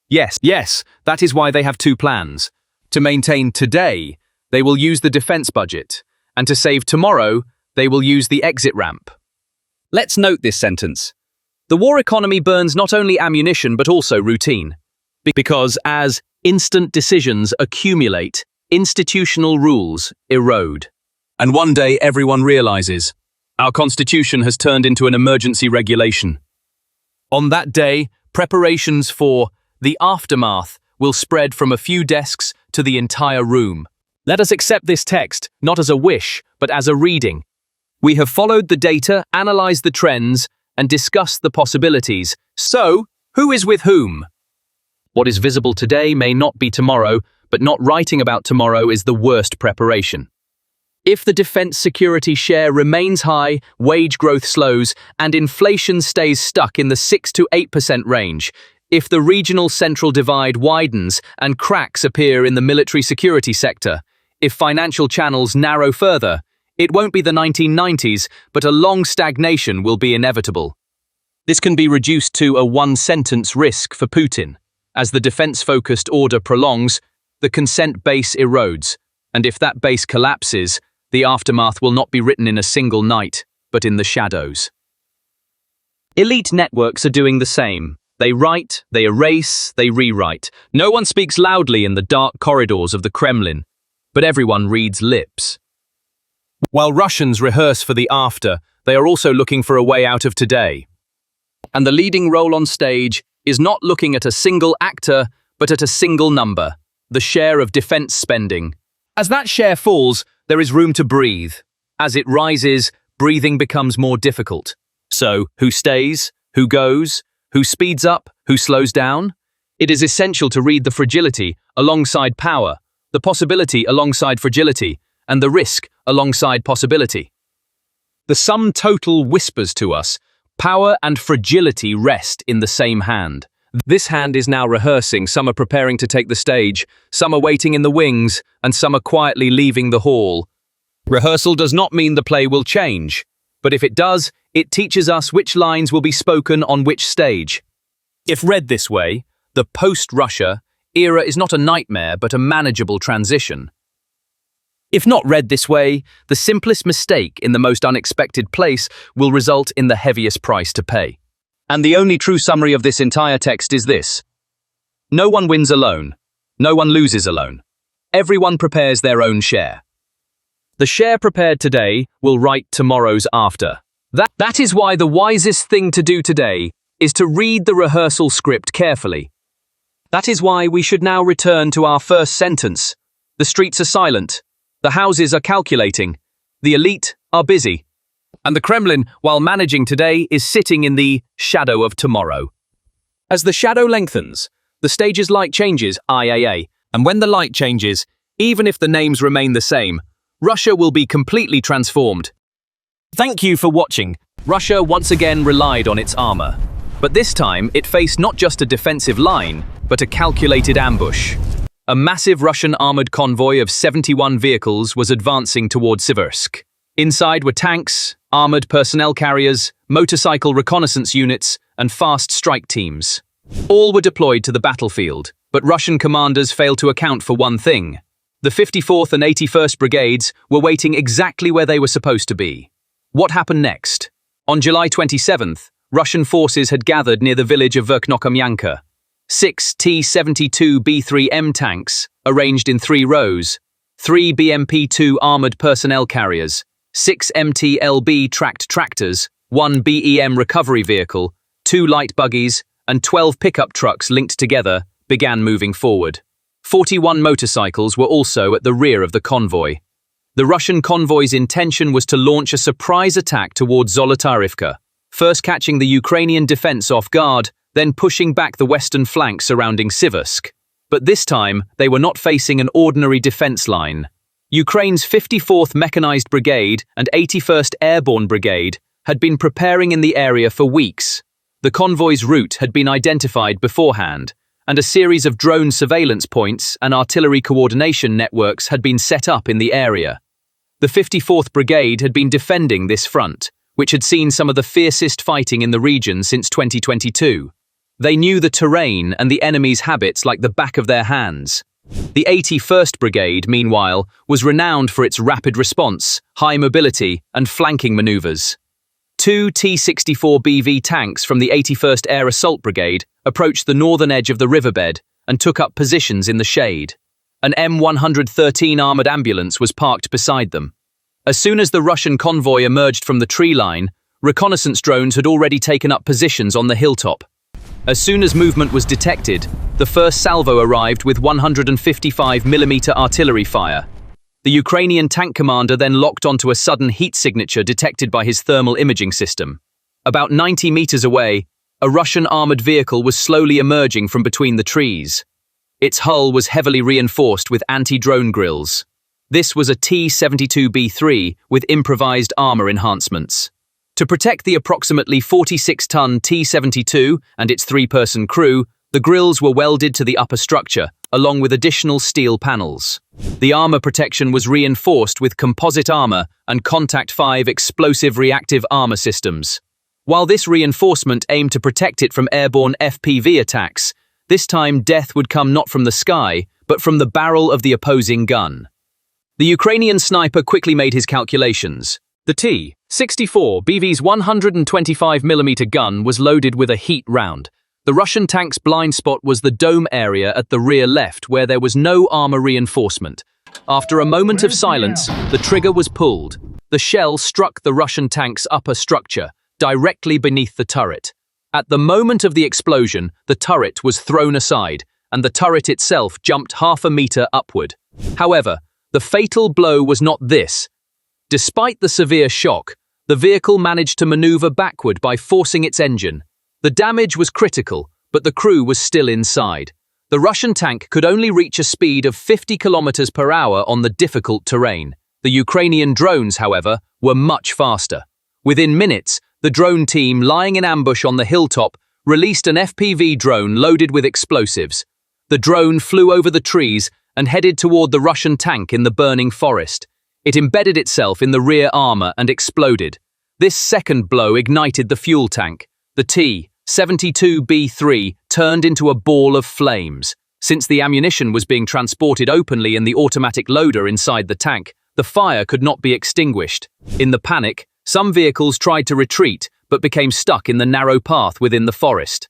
S1: Yes, that is why they have two plans. To maintain today, they will use the defense budget, and to save tomorrow, they will use the exit ramp. Let's note this sentence. The war economy burns not only ammunition but also routine. Because as instant decisions accumulate, institutional rules erode. And one day everyone realizes, our constitution has turned into an emergency regulation. On that day, preparations for the aftermath will spread from a few desks to the entire room. Let us accept this text, not as a wish, but as a reading. We have followed the data, analyzed the trends, and discussed the possibilities. So, who is with whom? What is visible today may not be tomorrow, but not writing about tomorrow is the worst preparation. If the defense security share remains high, wage growth slows, and inflation stays stuck in the 6 to 8% range, if the regional central divide widens and cracks appear in the military security sector, if financial channels narrow further, it won't be the 1990s, but a long stagnation will be inevitable. This can be reduced to a one-sentence risk for Putin. As the defense-focused order prolongs, the consent base erodes, and if that base collapses, the aftermath will not be written in a single night, but in the shadows. Elite networks are doing the same. They write, they erase, they rewrite. No one speaks loudly in the dark corridors of the Kremlin, but everyone reads lips. While Russians rehearse for the after, they are also looking for a way out of today. And the leading role on stage is not looking at a single actor, but at a single number, the share of defense spending. As that share falls, there is room to breathe. As it rises, breathing becomes more difficult. So, who stays? Who goes? Who speeds up? Who slows down? It is essential to read the fragility alongside power. the possibility alongside fragility, and the risk alongside possibility. The sum total whispers to us, power and fragility rest in the same hand. This hand is now rehearsing, some are preparing to take the stage, some are waiting in the wings, and some are quietly leaving the hall. Rehearsal does not mean the play will change, but if it does, it teaches us which lines will be spoken on which stage. If read this way, the post-Russia era is not a nightmare but a manageable transition. If not read this way, the simplest mistake in the most unexpected place will result in the heaviest price to pay. And the only true summary of this entire text is this. No one wins alone. No one loses alone. Everyone prepares their own share. The share prepared today will write tomorrow's after. That is why the wisest thing to do today is to read the rehearsal script carefully. That is why we should now return to our first sentence. The streets are silent. The houses are calculating. The elite are busy. And the Kremlin, while managing today, is sitting in the shadow of tomorrow. As the shadow lengthens, the stage's light changes, IAA, and when the light changes, even if the names remain the same, Russia will be completely transformed. Thank you for watching. Russia once again relied on its armor. But this time, it faced not just a defensive line, but a calculated ambush. A massive Russian armored convoy of 71 vehicles was advancing towards Siversk. Inside were tanks, armored personnel carriers, motorcycle reconnaissance units, and fast strike teams. All were deployed to the battlefield, but Russian commanders failed to account for one thing. The 54th and 81st Brigades were waiting exactly where they were supposed to be. What happened next? On July 27th, Russian forces had gathered near the village of Verkhnokhamyanka. 6 T-72B3M tanks, arranged in 3 rows, 3 BMP-2 armored personnel carriers, 6 MT-LB tracked tractors, 1 BEM recovery vehicle, 2 light buggies, and 12 pickup trucks linked together began moving forward. 41 motorcycles were also at the rear of the convoy. The Russian convoy's intention was to launch a surprise attack towards Zolotarivka, first catching the Ukrainian defense off guard, then pushing back the western flank surrounding Siversk. But this time, they were not facing an ordinary defense line. Ukraine's 54th Mechanized Brigade and 81st Airborne Brigade had been preparing in the area for weeks. The convoy's route had been identified beforehand, and a series of drone surveillance points and artillery coordination networks had been set up in the area. The 54th Brigade had been defending this front, which had seen some of the fiercest fighting in the region since 2022. They knew the terrain and the enemy's habits like the back of their hands. The 81st Brigade, meanwhile, was renowned for its rapid response, high mobility, and flanking maneuvers. 2 T-64BV tanks from the 81st Air Assault Brigade approached the northern edge of the riverbed and took up positions in the shade. An M113 armored ambulance was parked beside them. As soon as the Russian convoy emerged from the tree line, reconnaissance drones had already taken up positions on the hilltop. As soon as movement was detected, the first salvo arrived with 155mm artillery fire. The Ukrainian tank commander then locked onto a sudden heat signature detected by his thermal imaging system. About 90 meters away, a Russian armored vehicle was slowly emerging from between the trees. Its hull was heavily reinforced with anti-drone grills. This was a T-72B3 with improvised armor enhancements. To protect the approximately 46-ton T-72 and its 3-person crew, the grills were welded to the upper structure, along with additional steel panels. The armor protection was reinforced with composite armor and Contact 5 explosive reactive armor systems. While this reinforcement aimed to protect it from airborne FPV attacks, this time death would come not from the sky, but from the barrel of the opposing gun. The Ukrainian sniper quickly made his calculations. The T-64BV's 125mm gun was loaded with a heat round. The Russian tank's blind spot was the dome area at the rear left, where there was no armor reinforcement. After a moment of silence, the trigger was pulled. The shell struck the Russian tank's upper structure, directly beneath the turret. At the moment of the explosion, the turret was thrown aside, and the turret itself jumped half a meter upward. However, the fatal blow was not this. Despite the severe shock, the vehicle managed to maneuver backward by forcing its engine. The damage was critical, but the crew was still inside. the Russian tank could only reach a speed of 50 kilometers per hour on the difficult terrain. The Ukrainian drones, however, were much faster. Within minutes, the drone team, lying in ambush on the hilltop, released an FPV drone loaded with explosives. The drone flew over the trees and headed toward the Russian tank in the burning forest. It embedded itself in the rear armor and exploded. This second blow ignited the fuel tank. The T-72B3 turned into a ball of flames. Since the ammunition was being transported openly in the automatic loader inside the tank, the fire could not be extinguished. In the panic, some vehicles tried to retreat but became stuck in the narrow path within the forest.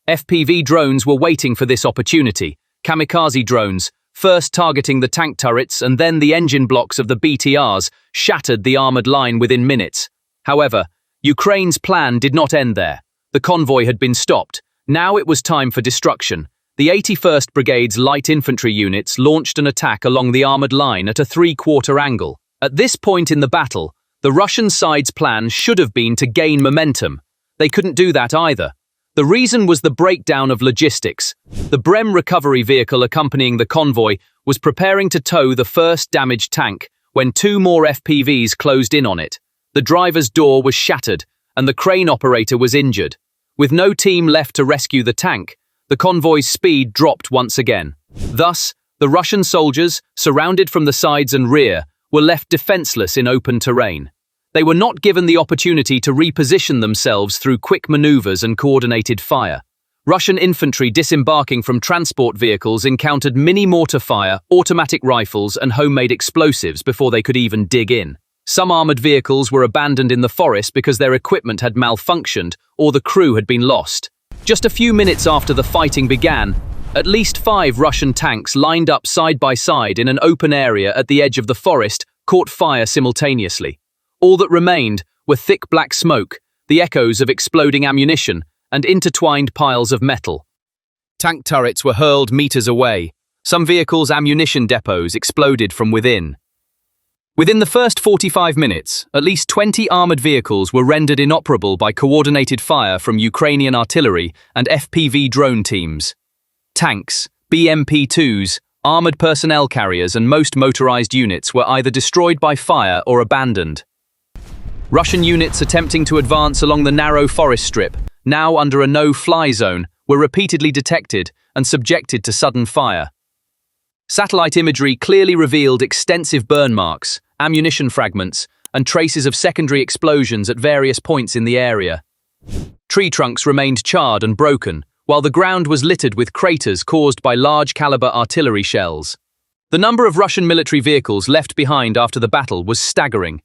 S1: FPV drones were waiting for this opportunity. Kamikaze drones, first targeting the tank turrets and then the engine blocks of the BTRs, shattered the armored line within minutes. However, Ukraine's plan did not end there. The convoy had been stopped. Now it was time for destruction. The 81st Brigade's light infantry units launched an attack along the armored line at a 3/4 angle. At this point in the battle, the Russian side's plan should have been to gain momentum. They couldn't do that either. The reason was the breakdown of logistics. The Brem recovery vehicle accompanying the convoy was preparing to tow the first damaged tank when two more FPVs closed in on it. The driver's door was shattered, and the crane operator was injured. With no team left to rescue the tank, the convoy's speed dropped once again. Thus, the Russian soldiers, surrounded from the sides and rear, were left defenseless in open terrain. They were not given the opportunity to reposition themselves through quick maneuvers and coordinated fire. Russian infantry disembarking from transport vehicles encountered mini-mortar fire, automatic rifles, and homemade explosives before they could even dig in. Some armored vehicles were abandoned in the forest because their equipment had malfunctioned or the crew had been lost. Just a few minutes after the fighting began, at least 5 Russian tanks lined up side by side in an open area at the edge of the forest caught fire simultaneously. All that remained were thick black smoke, the echoes of exploding ammunition, and intertwined piles of metal. Tank turrets were hurled meters away. Some vehicles' ammunition depots exploded from within. Within the first 45 minutes, at least 20 armored vehicles were rendered inoperable by coordinated fire from Ukrainian artillery and FPV drone teams. Tanks, BMP-2s, armored personnel carriers and most motorized units were either destroyed by fire or abandoned. Russian units attempting to advance along the narrow forest strip, now under a no-fly zone, were repeatedly detected and subjected to sudden fire. Satellite imagery clearly revealed extensive burn marks, ammunition fragments, and traces of secondary explosions at various points in the area. Tree trunks remained charred and broken, while the ground was littered with craters caused by large-caliber artillery shells. The number of Russian military vehicles left behind after the battle was staggering.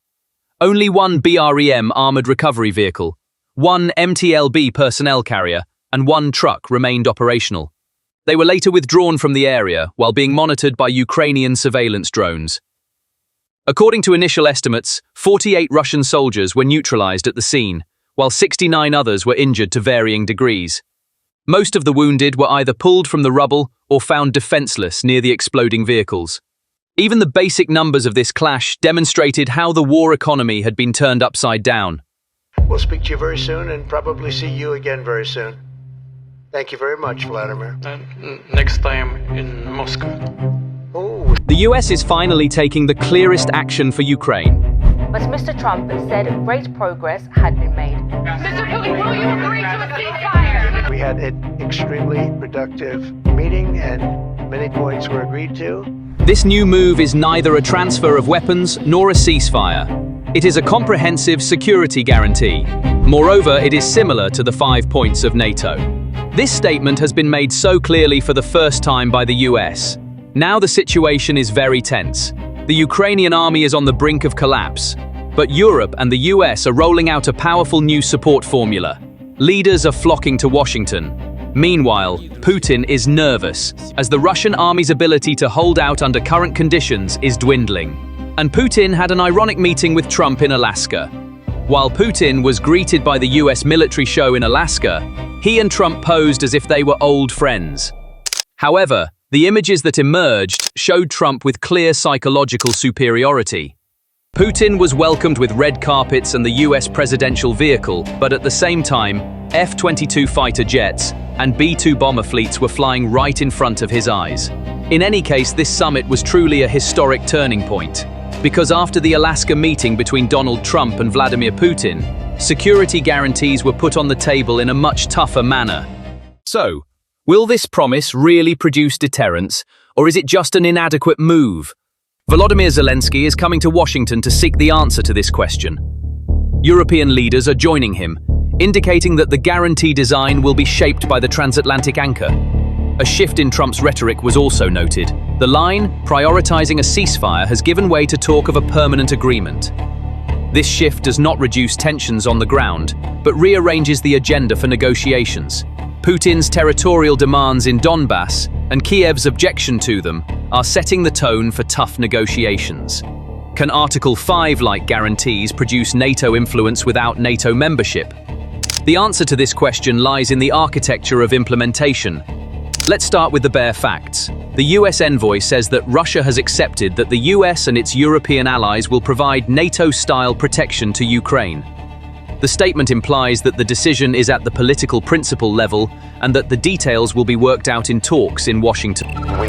S1: Only one BREM armored recovery vehicle, one MTLB personnel carrier, and one truck remained operational. They were later withdrawn from the area while being monitored by Ukrainian surveillance drones. According to initial estimates, 48 Russian soldiers were neutralized at the scene, while 69 others were injured to varying degrees. Most of the wounded were either pulled from the rubble or found defenseless near the exploding vehicles. Even the basic numbers of this clash demonstrated how the war economy had been turned upside down.
S10: We'll speak to you very soon and probably see you again very soon. Thank you very much, Vladimir.
S11: Next time in Moscow.
S10: Oh.
S1: The US is finally taking the clearest action for Ukraine.
S12: But Mr. Trump said great progress had been made.
S13: Mr. Putin, will you agree to a ceasefire?
S10: We had an extremely productive meeting and many points were agreed to.
S1: This new move is neither a transfer of weapons nor a ceasefire. It is a comprehensive security guarantee. Moreover, it is similar to the 5 points of NATO. This statement has been made so clearly for the first time by the US. Now the situation is very tense. The Ukrainian army is on the brink of collapse. But Europe and the US are rolling out a powerful new support formula. Leaders are flocking to Washington. Meanwhile, Putin is nervous, as the Russian army's ability to hold out under current conditions is dwindling. And Putin had an ironic meeting with Trump in Alaska. While Putin was greeted by the US military show in Alaska, he and Trump posed as if they were old friends. However, the images that emerged showed Trump with clear psychological superiority. Putin was welcomed with red carpets and the US presidential vehicle, but at the same time, F-22 fighter jets and B-2 bomber fleets were flying right in front of his eyes. In any case, this summit was truly a historic turning point, because after the Alaska meeting between Donald Trump and Vladimir Putin, security guarantees were put on the table in a much tougher manner. So, will this promise really produce deterrence, or is it just an inadequate move? Volodymyr Zelensky is coming to Washington to seek the answer to this question. European leaders are joining him, indicating that the guarantee design will be shaped by the transatlantic anchor. A shift in Trump's rhetoric was also noted. The line, prioritizing a ceasefire, has given way to talk of a permanent agreement. This shift does not reduce tensions on the ground, but rearranges the agenda for negotiations. Putin's territorial demands in Donbas and Kiev's objection to them are setting the tone for tough negotiations. Can Article 5-like guarantees produce NATO influence without NATO membership? The answer to this question lies in the architecture of implementation. Let's start with the bare facts. The US envoy says that Russia has accepted that the US and its European allies will provide NATO-style protection to Ukraine. The statement implies that the decision is at the political principle level and that the details will be worked out in talks in Washington.
S10: We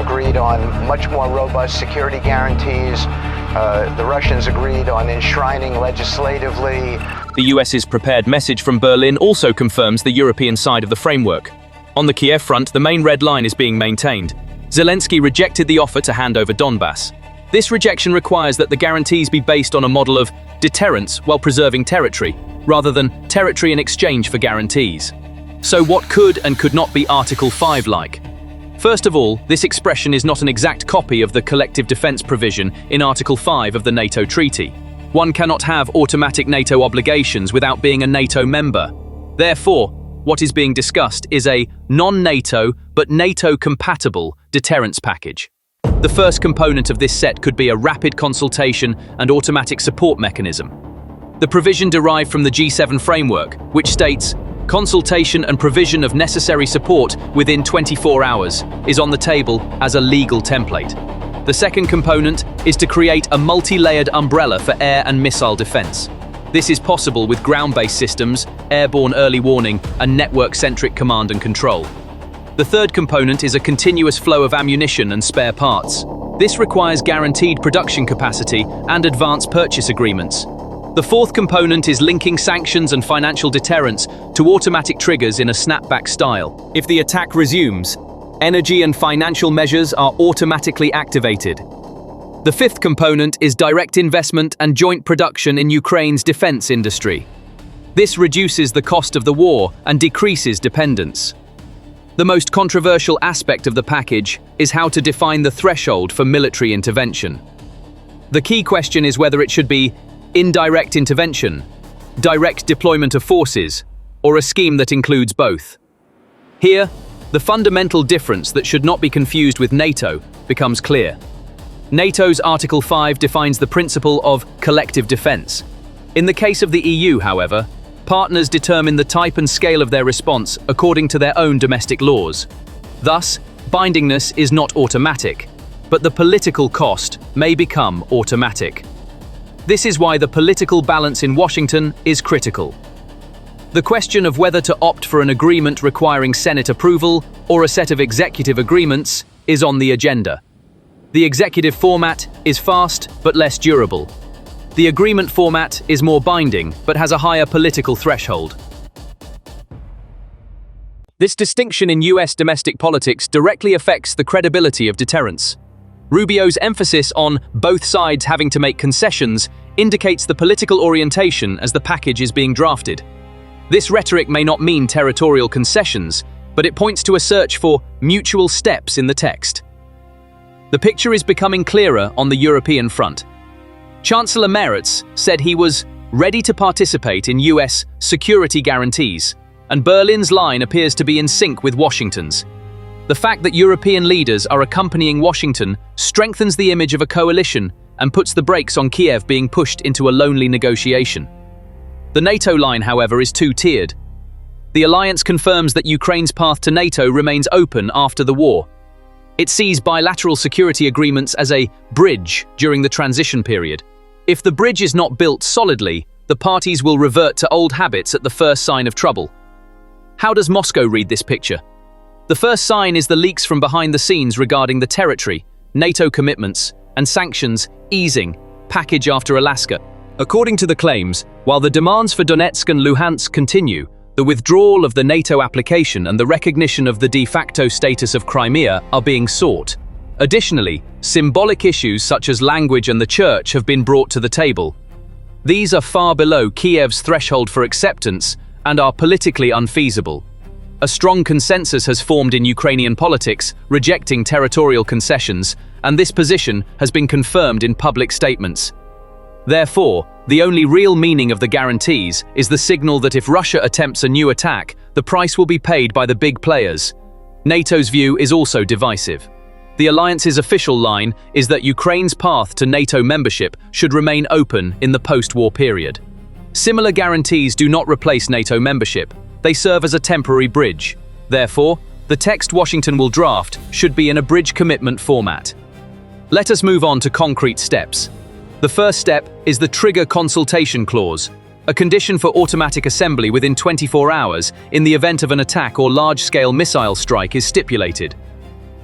S10: agreed on much more robust security guarantees. The Russians agreed on enshrining legislatively.
S1: The US's prepared message from Berlin also confirms the European side of the framework. On the Kiev front, the main red line is being maintained. Zelensky rejected the offer to hand over Donbas. This rejection requires that the guarantees be based on a model of deterrence while preserving territory, rather than territory in exchange for guarantees. So what could and could not be Article 5 like? First of all, this expression is not an exact copy of the collective defense provision in Article 5 of the NATO treaty. One cannot have automatic NATO obligations without being a NATO member. Therefore, what is being discussed is a non-NATO but NATO-compatible deterrence package. The first component of this set could be a rapid consultation and automatic support mechanism. The provision derived from the G7 framework, which states, consultation and provision of necessary support within 24 hours, is on the table as a legal template. The second component is to create a multi-layered umbrella for air and missile defense. This is possible with ground-based systems, airborne early warning, and network-centric command and control. The third component is a continuous flow of ammunition and spare parts. This requires guaranteed production capacity and advanced purchase agreements. The fourth component is linking sanctions and financial deterrence to automatic triggers in a snapback style. If the attack resumes, energy and financial measures are automatically activated. The fifth component is direct investment and joint production in Ukraine's defense industry. This reduces the cost of the war and decreases dependence. The most controversial aspect of the package is how to define the threshold for military intervention. The key question is whether it should be indirect intervention, direct deployment of forces, or a scheme that includes both. Here, the fundamental difference that should not be confused with NATO becomes clear. NATO's Article 5 defines the principle of collective defense. In the case of the EU, however, partners determine the type and scale of their response according to their own domestic laws. Thus, bindingness is not automatic, but the political cost may become automatic. This is why the political balance in Washington is critical. The question of whether to opt for an agreement requiring Senate approval or a set of executive agreements is on the agenda. The executive format is fast but less durable. The agreement format is more binding but has a higher political threshold. This distinction in US domestic politics directly affects the credibility of deterrence. Rubio's emphasis on both sides having to make concessions indicates the political orientation as the package is being drafted. This rhetoric may not mean territorial concessions, but it points to a search for mutual steps in the text. The picture is becoming clearer on the European front. Chancellor Merz said he was ready to participate in US security guarantees, and Berlin's line appears to be in sync with Washington's. The fact that European leaders are accompanying Washington strengthens the image of a coalition and puts the brakes on Kiev being pushed into a lonely negotiation. The NATO line, however, is two-tiered. The alliance confirms that Ukraine's path to NATO remains open after the war. It sees bilateral security agreements as a bridge during the transition period. If the bridge is not built solidly, the parties will revert to old habits at the first sign of trouble. How does Moscow read this picture? The first sign is the leaks from behind the scenes regarding the territory, NATO commitments, and sanctions easing, package after Alaska. According to the claims, while the demands for Donetsk and Luhansk continue, the withdrawal of the NATO application and the recognition of the de facto status of Crimea are being sought. Additionally, symbolic issues such as language and the church have been brought to the table. These are far below Kiev's threshold for acceptance and are politically unfeasible. A strong consensus has formed in Ukrainian politics, rejecting territorial concessions, and this position has been confirmed in public statements. Therefore, the only real meaning of the guarantees is the signal that if Russia attempts a new attack, the price will be paid by the big players. NATO's view is also divisive. The alliance's official line is that Ukraine's path to NATO membership should remain open in the post-war period. Similar guarantees do not replace NATO membership. They serve as a temporary bridge. Therefore, the text Washington will draft should be in a bridge commitment format. Let us move on to concrete steps. The first step is the trigger consultation clause, a condition for automatic assembly within 24 hours in the event of an attack or large-scale missile strike is stipulated.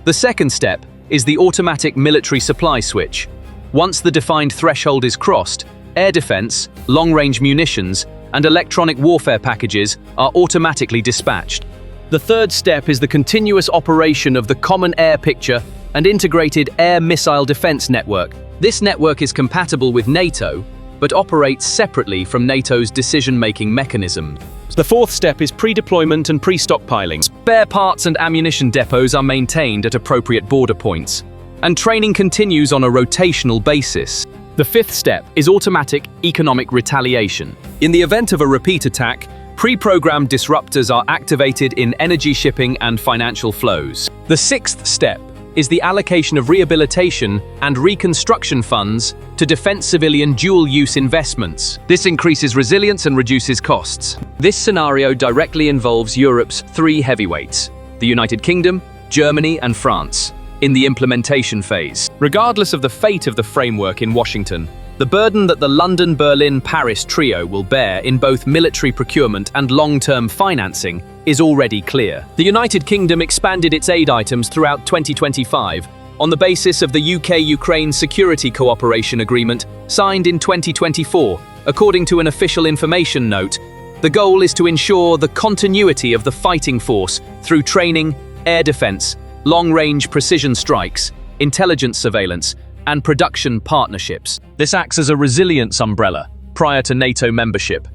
S1: The second step is the automatic military supply switch. Once the defined threshold is crossed, air defense, long-range munitions, and electronic warfare packages are automatically dispatched. The third step is the continuous operation of the Common Air Picture and Integrated Air Missile Defense Network. This network is compatible with NATO, but operates separately from NATO's decision-making mechanism. The fourth step is pre-deployment and pre-stockpiling. Spare parts and ammunition depots are maintained at appropriate border points, and training continues on a rotational basis. The fifth step is automatic economic retaliation. In the event of a repeat attack, pre-programmed disruptors are activated in energy shipping and financial flows. The sixth step is the allocation of rehabilitation and reconstruction funds to defense civilian dual-use investments. This increases resilience and reduces costs. This scenario directly involves Europe's three heavyweights, the United Kingdom, Germany, and France, in the implementation phase. Regardless of the fate of the framework in Washington, the burden that the London-Berlin-Paris trio will bear in both military procurement and long-term financing is already clear. The United Kingdom expanded its aid items throughout 2025 on the basis of the UK-Ukraine Security Cooperation Agreement signed in 2024. According to an official information note, the goal is to ensure the continuity of the fighting force through training, air defense, long-range precision strikes, intelligence surveillance, and production partnerships. This acts as a resilience umbrella prior to NATO membership.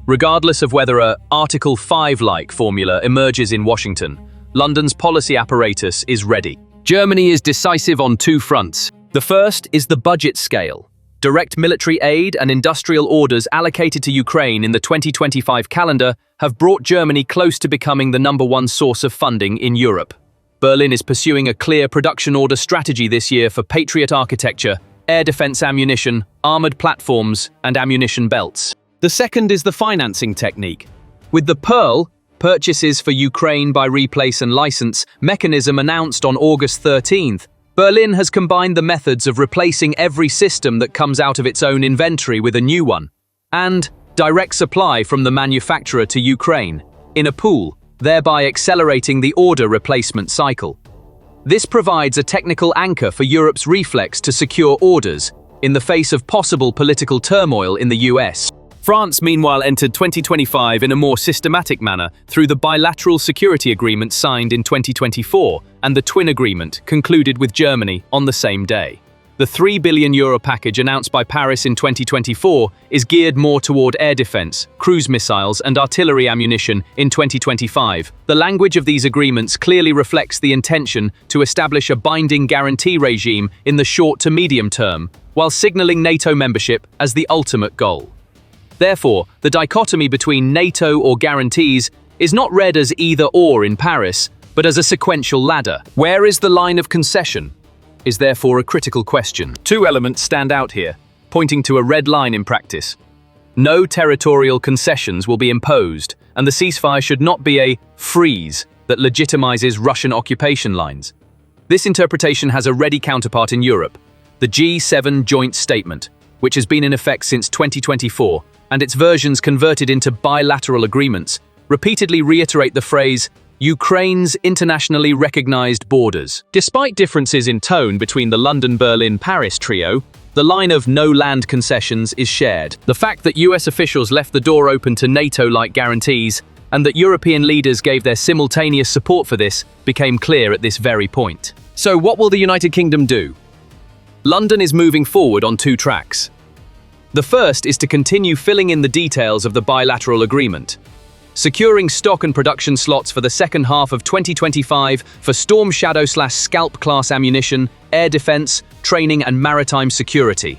S1: Regardless of whether a Article 5-like formula emerges in Washington, London's policy apparatus is ready. Germany is decisive on two fronts. The first is the budget scale. Direct military aid and industrial orders allocated to Ukraine in the 2025 calendar have brought Germany close to becoming the #1 source of funding in Europe. Berlin is pursuing a clear production order strategy this year for Patriot architecture, air defense ammunition, armored platforms, and ammunition belts. The second is the financing technique. With the Pearl, Purchases for Ukraine by Replace and License mechanism announced on August 13th, Berlin has combined the methods of replacing every system that comes out of its own inventory with a new one, and direct supply from the manufacturer to Ukraine, in a pool, thereby accelerating the order replacement cycle. This provides a technical anchor for Europe's reflex to secure orders in the face of possible political turmoil in the US. France, meanwhile, entered 2025 in a more systematic manner through the bilateral security agreement signed in 2024 and the twin agreement concluded with Germany on the same day. The €3 billion package announced by Paris in 2024 is geared more toward air defense, cruise missiles, and artillery ammunition in 2025. The language of these agreements clearly reflects the intention to establish a binding guarantee regime in the short to medium term, while signaling NATO membership as the ultimate goal. Therefore, the dichotomy between NATO or guarantees is not read as either-or in Paris, but as a sequential ladder. Where is the line of concession? Is therefore a critical question. Two elements stand out here, pointing to a red line in practice. No territorial concessions will be imposed, and the ceasefire should not be a freeze that legitimizes Russian occupation lines. This interpretation has a ready counterpart in Europe, the G7 joint statement, which has been in effect since 2024, and its versions converted into bilateral agreements, repeatedly reiterate the phrase, Ukraine's internationally recognized borders. Despite differences in tone between the London-Berlin-Paris trio, the line of no-land concessions is shared. The fact that US officials left the door open to NATO-like guarantees and that European leaders gave their simultaneous support for this became clear at this very point. So what will the United Kingdom do? London is moving forward on two tracks. The first is to continue filling in the details of the bilateral agreement, securing stock and production slots for the second half of 2025 for Storm Shadow/Scalp class ammunition, air defense, training and maritime security.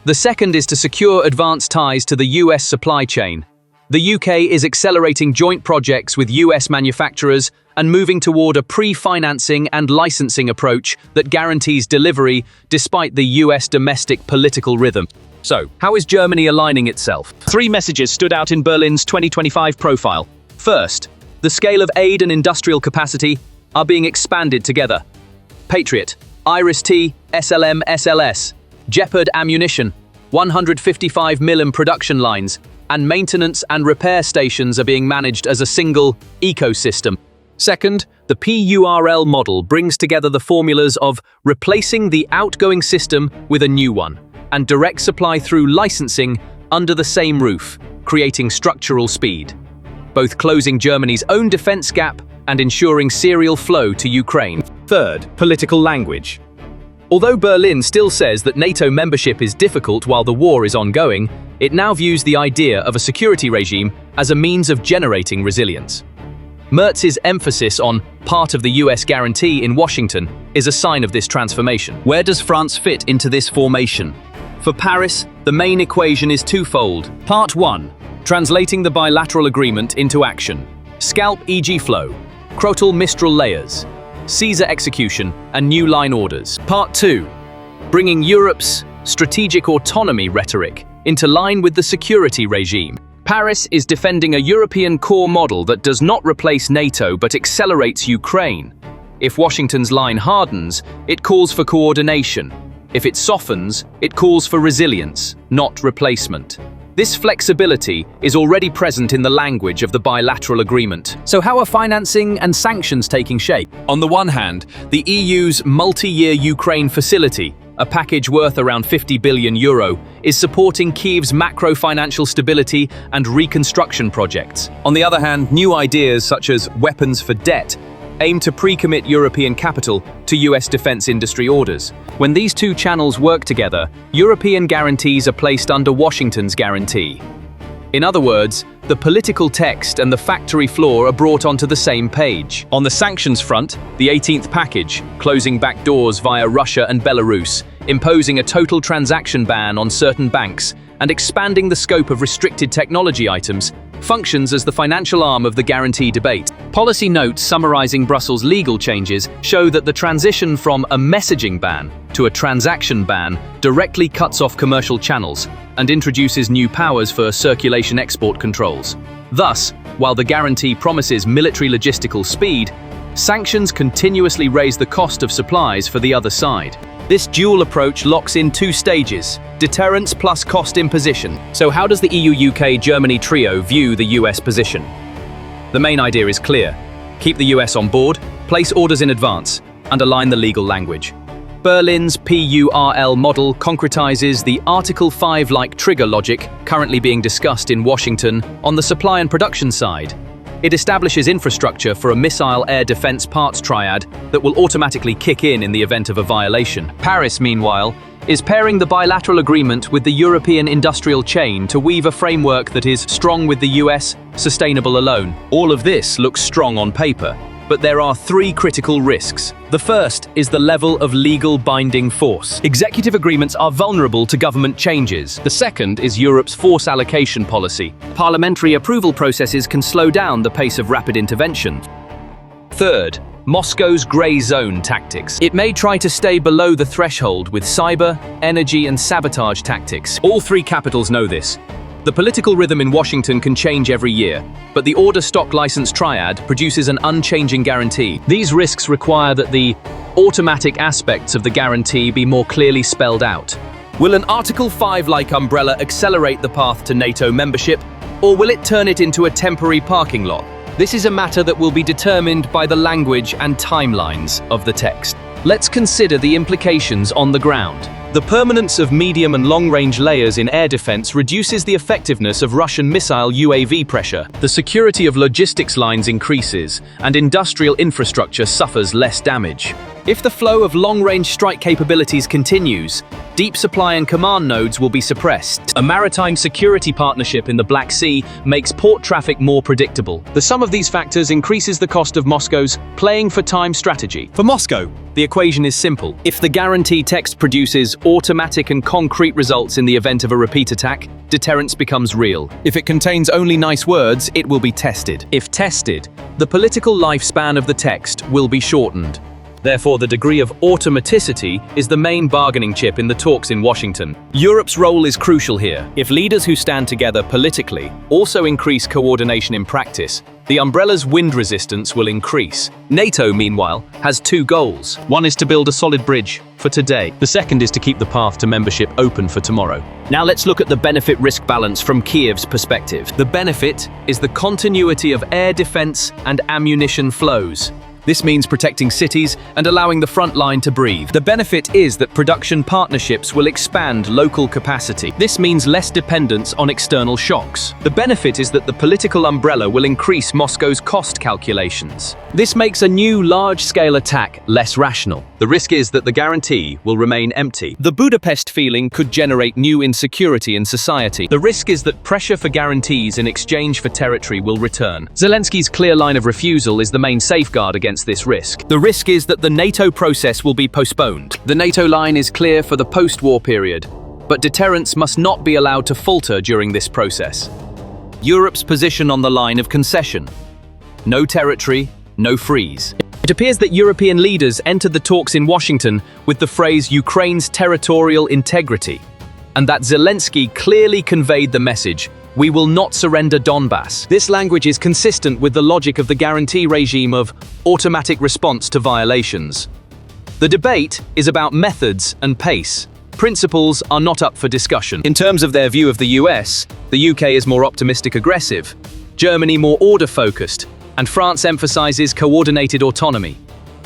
S1: The second is to secure advanced ties to the US supply chain. The UK is accelerating joint projects with US manufacturers and moving toward a pre-financing and licensing approach that guarantees delivery despite the US domestic political rhythm. So, how is Germany aligning itself? 3 messages stood out in Berlin's 2025 profile. First, the scale of aid and industrial capacity are being expanded together. Patriot, Iris-T, SLM, SLS, Jeopard ammunition, 155 mm production lines, and maintenance and repair stations are being managed as a single ecosystem. Second, the PURL model brings together the formulas of replacing the outgoing system with a new one, and direct supply through licensing under the same roof, creating structural speed, both closing Germany's own defense gap and ensuring serial flow to Ukraine. Third, political language. Although Berlin still says that NATO membership is difficult while the war is ongoing, it now views the idea of a security regime as a means of generating resilience. Merz's emphasis on part of the US guarantee in Washington is a sign of this transformation. Where does France fit into this formation? For Paris, the main equation is twofold. Part 1. Translating the bilateral agreement into action. Scalp EG flow, Crotal Mistral layers, Caesar execution, and new line orders. Part 2. Bringing Europe's strategic autonomy rhetoric into line with the security regime. Paris is defending a European core model that does not replace NATO but accelerates Ukraine. If Washington's line hardens, it calls for coordination. If it softens, it calls for resilience, not replacement. This flexibility is already present in the language of the bilateral agreement. So how are financing and sanctions taking shape? On the one hand, the EU's multi-year Ukraine facility, a package worth around €50 billion, is supporting Kyiv's macro-financial stability and reconstruction projects. On the other hand, new ideas such as weapons for debt aim to pre-commit European capital to US defense industry orders. When these two channels work together, European guarantees are placed under Washington's guarantee. In other words, the political text and the factory floor are brought onto the same page. On the sanctions front, the 18th package, closing back doors via Russia and Belarus, imposing a total transaction ban on certain banks, and expanding the scope of restricted technology items, functions as the financial arm of the guarantee debate. Policy notes summarizing Brussels' legal changes show that the transition from a messaging ban to a transaction ban directly cuts off commercial channels and introduces new powers for circulation export controls. Thus, while the guarantee promises military logistical speed, sanctions continuously raise the cost of supplies for the other side. This dual approach locks in 2 stages, deterrence plus cost imposition. So how does the EU-UK-Germany trio view the US position? The main idea is clear. Keep the US on board, place orders in advance, and align the legal language. Berlin's PURL model concretizes the Article 5-like trigger logic currently being discussed in Washington on the supply and production side. It establishes infrastructure for a missile air defense parts triad that will automatically kick in the event of a violation. Paris, meanwhile, is pairing the bilateral agreement with the European industrial chain to weave a framework that is strong with the US, sustainable alone. All of this looks strong on paper, but there are 3 critical risks. The first is the level of legal binding force. Executive agreements are vulnerable to government changes. The second is Europe's force allocation policy. Parliamentary approval processes can slow down the pace of rapid intervention. Third, Moscow's grey zone tactics. It may try to stay below the threshold with cyber, energy, and sabotage tactics. All 3 capitals know this. The political rhythm in Washington can change every year, but the order stock license triad produces an unchanging guarantee. These risks require that the automatic aspects of the guarantee be more clearly spelled out. Will an Article 5-like umbrella accelerate the path to NATO membership, or will it turn it into a temporary parking lot? This is a matter that will be determined by the language and timelines of the text. Let's consider the implications on the ground. The permanence of medium and long-range layers in air defense reduces the effectiveness of Russian missile UAV pressure. The security of logistics lines increases, and industrial infrastructure suffers less damage. If the flow of long-range strike capabilities continues, deep supply and command nodes will be suppressed. A maritime security partnership in the Black Sea makes port traffic more predictable. The sum of these factors increases the cost of Moscow's playing for time strategy. For Moscow, the equation is simple. If the guarantee text produces automatic and concrete results in the event of a repeat attack, deterrence becomes real. If it contains only nice words, it will be tested. If tested, the political lifespan of the text will be shortened. Therefore, the degree of automaticity is the main bargaining chip in the talks in Washington. Europe's role is crucial here. If leaders who stand together politically also increase coordination in practice, the umbrella's wind resistance will increase. NATO, meanwhile, has two goals. One is to build a solid bridge for today. The second is to keep the path to membership open for tomorrow. Now let's look at the benefit-risk balance from Kiev's perspective. The benefit is the continuity of air defense and ammunition flows. This means protecting cities and allowing the front line to breathe. The benefit is that production partnerships will expand local capacity. This means less dependence on external shocks. The benefit is that the political umbrella will increase Moscow's cost calculations. This makes a new large-scale attack less rational. The risk is that the guarantee will remain empty. The Budapest feeling could generate new insecurity in society. The risk is that pressure for guarantees in exchange for territory will return. Zelensky's clear line of refusal is the main safeguard against this risk. The risk is that the NATO process will be postponed. The NATO line is clear for the post-war period, but deterrence must not be allowed to falter during this process. Europe's position on the line of concession. No territory, no freeze. It appears that European leaders entered the talks in Washington with the phrase Ukraine's territorial integrity, and that Zelensky clearly conveyed the message, "We will not surrender Donbas." This language is consistent with the logic of the guarantee regime of automatic response to violations. The debate is about methods and pace. Principles are not up for discussion. In terms of their view of the US, the UK is more optimistic aggressive, Germany more order-focused, and France emphasizes coordinated autonomy.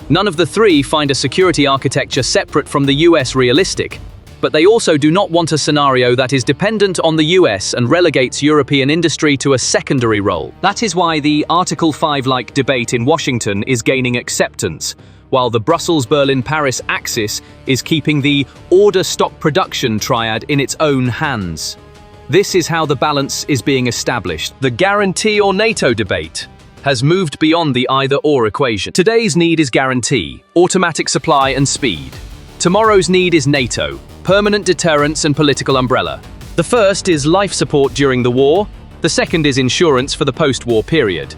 S1: None of the three find a security architecture separate from the US realistic, but they also do not want a scenario that is dependent on the US and relegates European industry to a secondary role. That is why the Article 5-like debate in Washington is gaining acceptance, while the Brussels-Berlin-Paris axis is keeping the order-stock production triad in its own hands. This is how the balance is being established. The guarantee or NATO debate has moved beyond the either-or equation. Today's need is guarantee, automatic supply and speed. Tomorrow's need is NATO, permanent deterrence and political umbrella. The first is life support during the war, the second is insurance for the post-war period.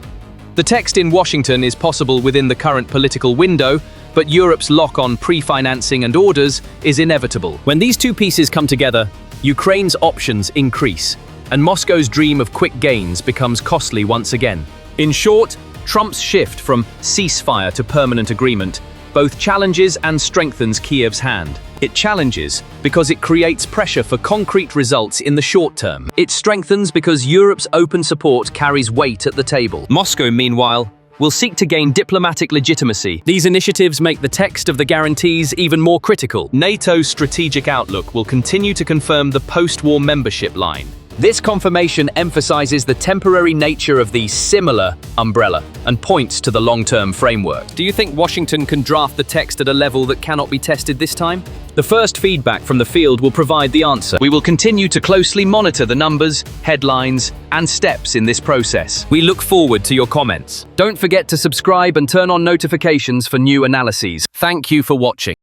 S1: The text in Washington is possible within the current political window, but Europe's lock on pre-financing and orders is inevitable. When these two pieces come together, Ukraine's options increase, and Moscow's dream of quick gains becomes costly once again. In short, Trump's shift from ceasefire to permanent agreement both challenges and strengthens Kiev's hand. It challenges because it creates pressure for concrete results in the short term. It strengthens because Europe's open support carries weight at the table. Moscow, meanwhile, will seek to gain diplomatic legitimacy. These initiatives make the text of the guarantees even more critical. NATO's strategic outlook will continue to confirm the post-war membership line. This confirmation emphasizes the temporary nature of the similar umbrella and points to the long-term framework. Do you think Washington can draft the text at a level that cannot be tested this time? The first feedback from the field will provide the answer. We will continue to closely monitor the numbers, headlines, and steps in this process. We look forward to your comments. Don't forget to subscribe and turn on notifications for new analyses. Thank you for watching.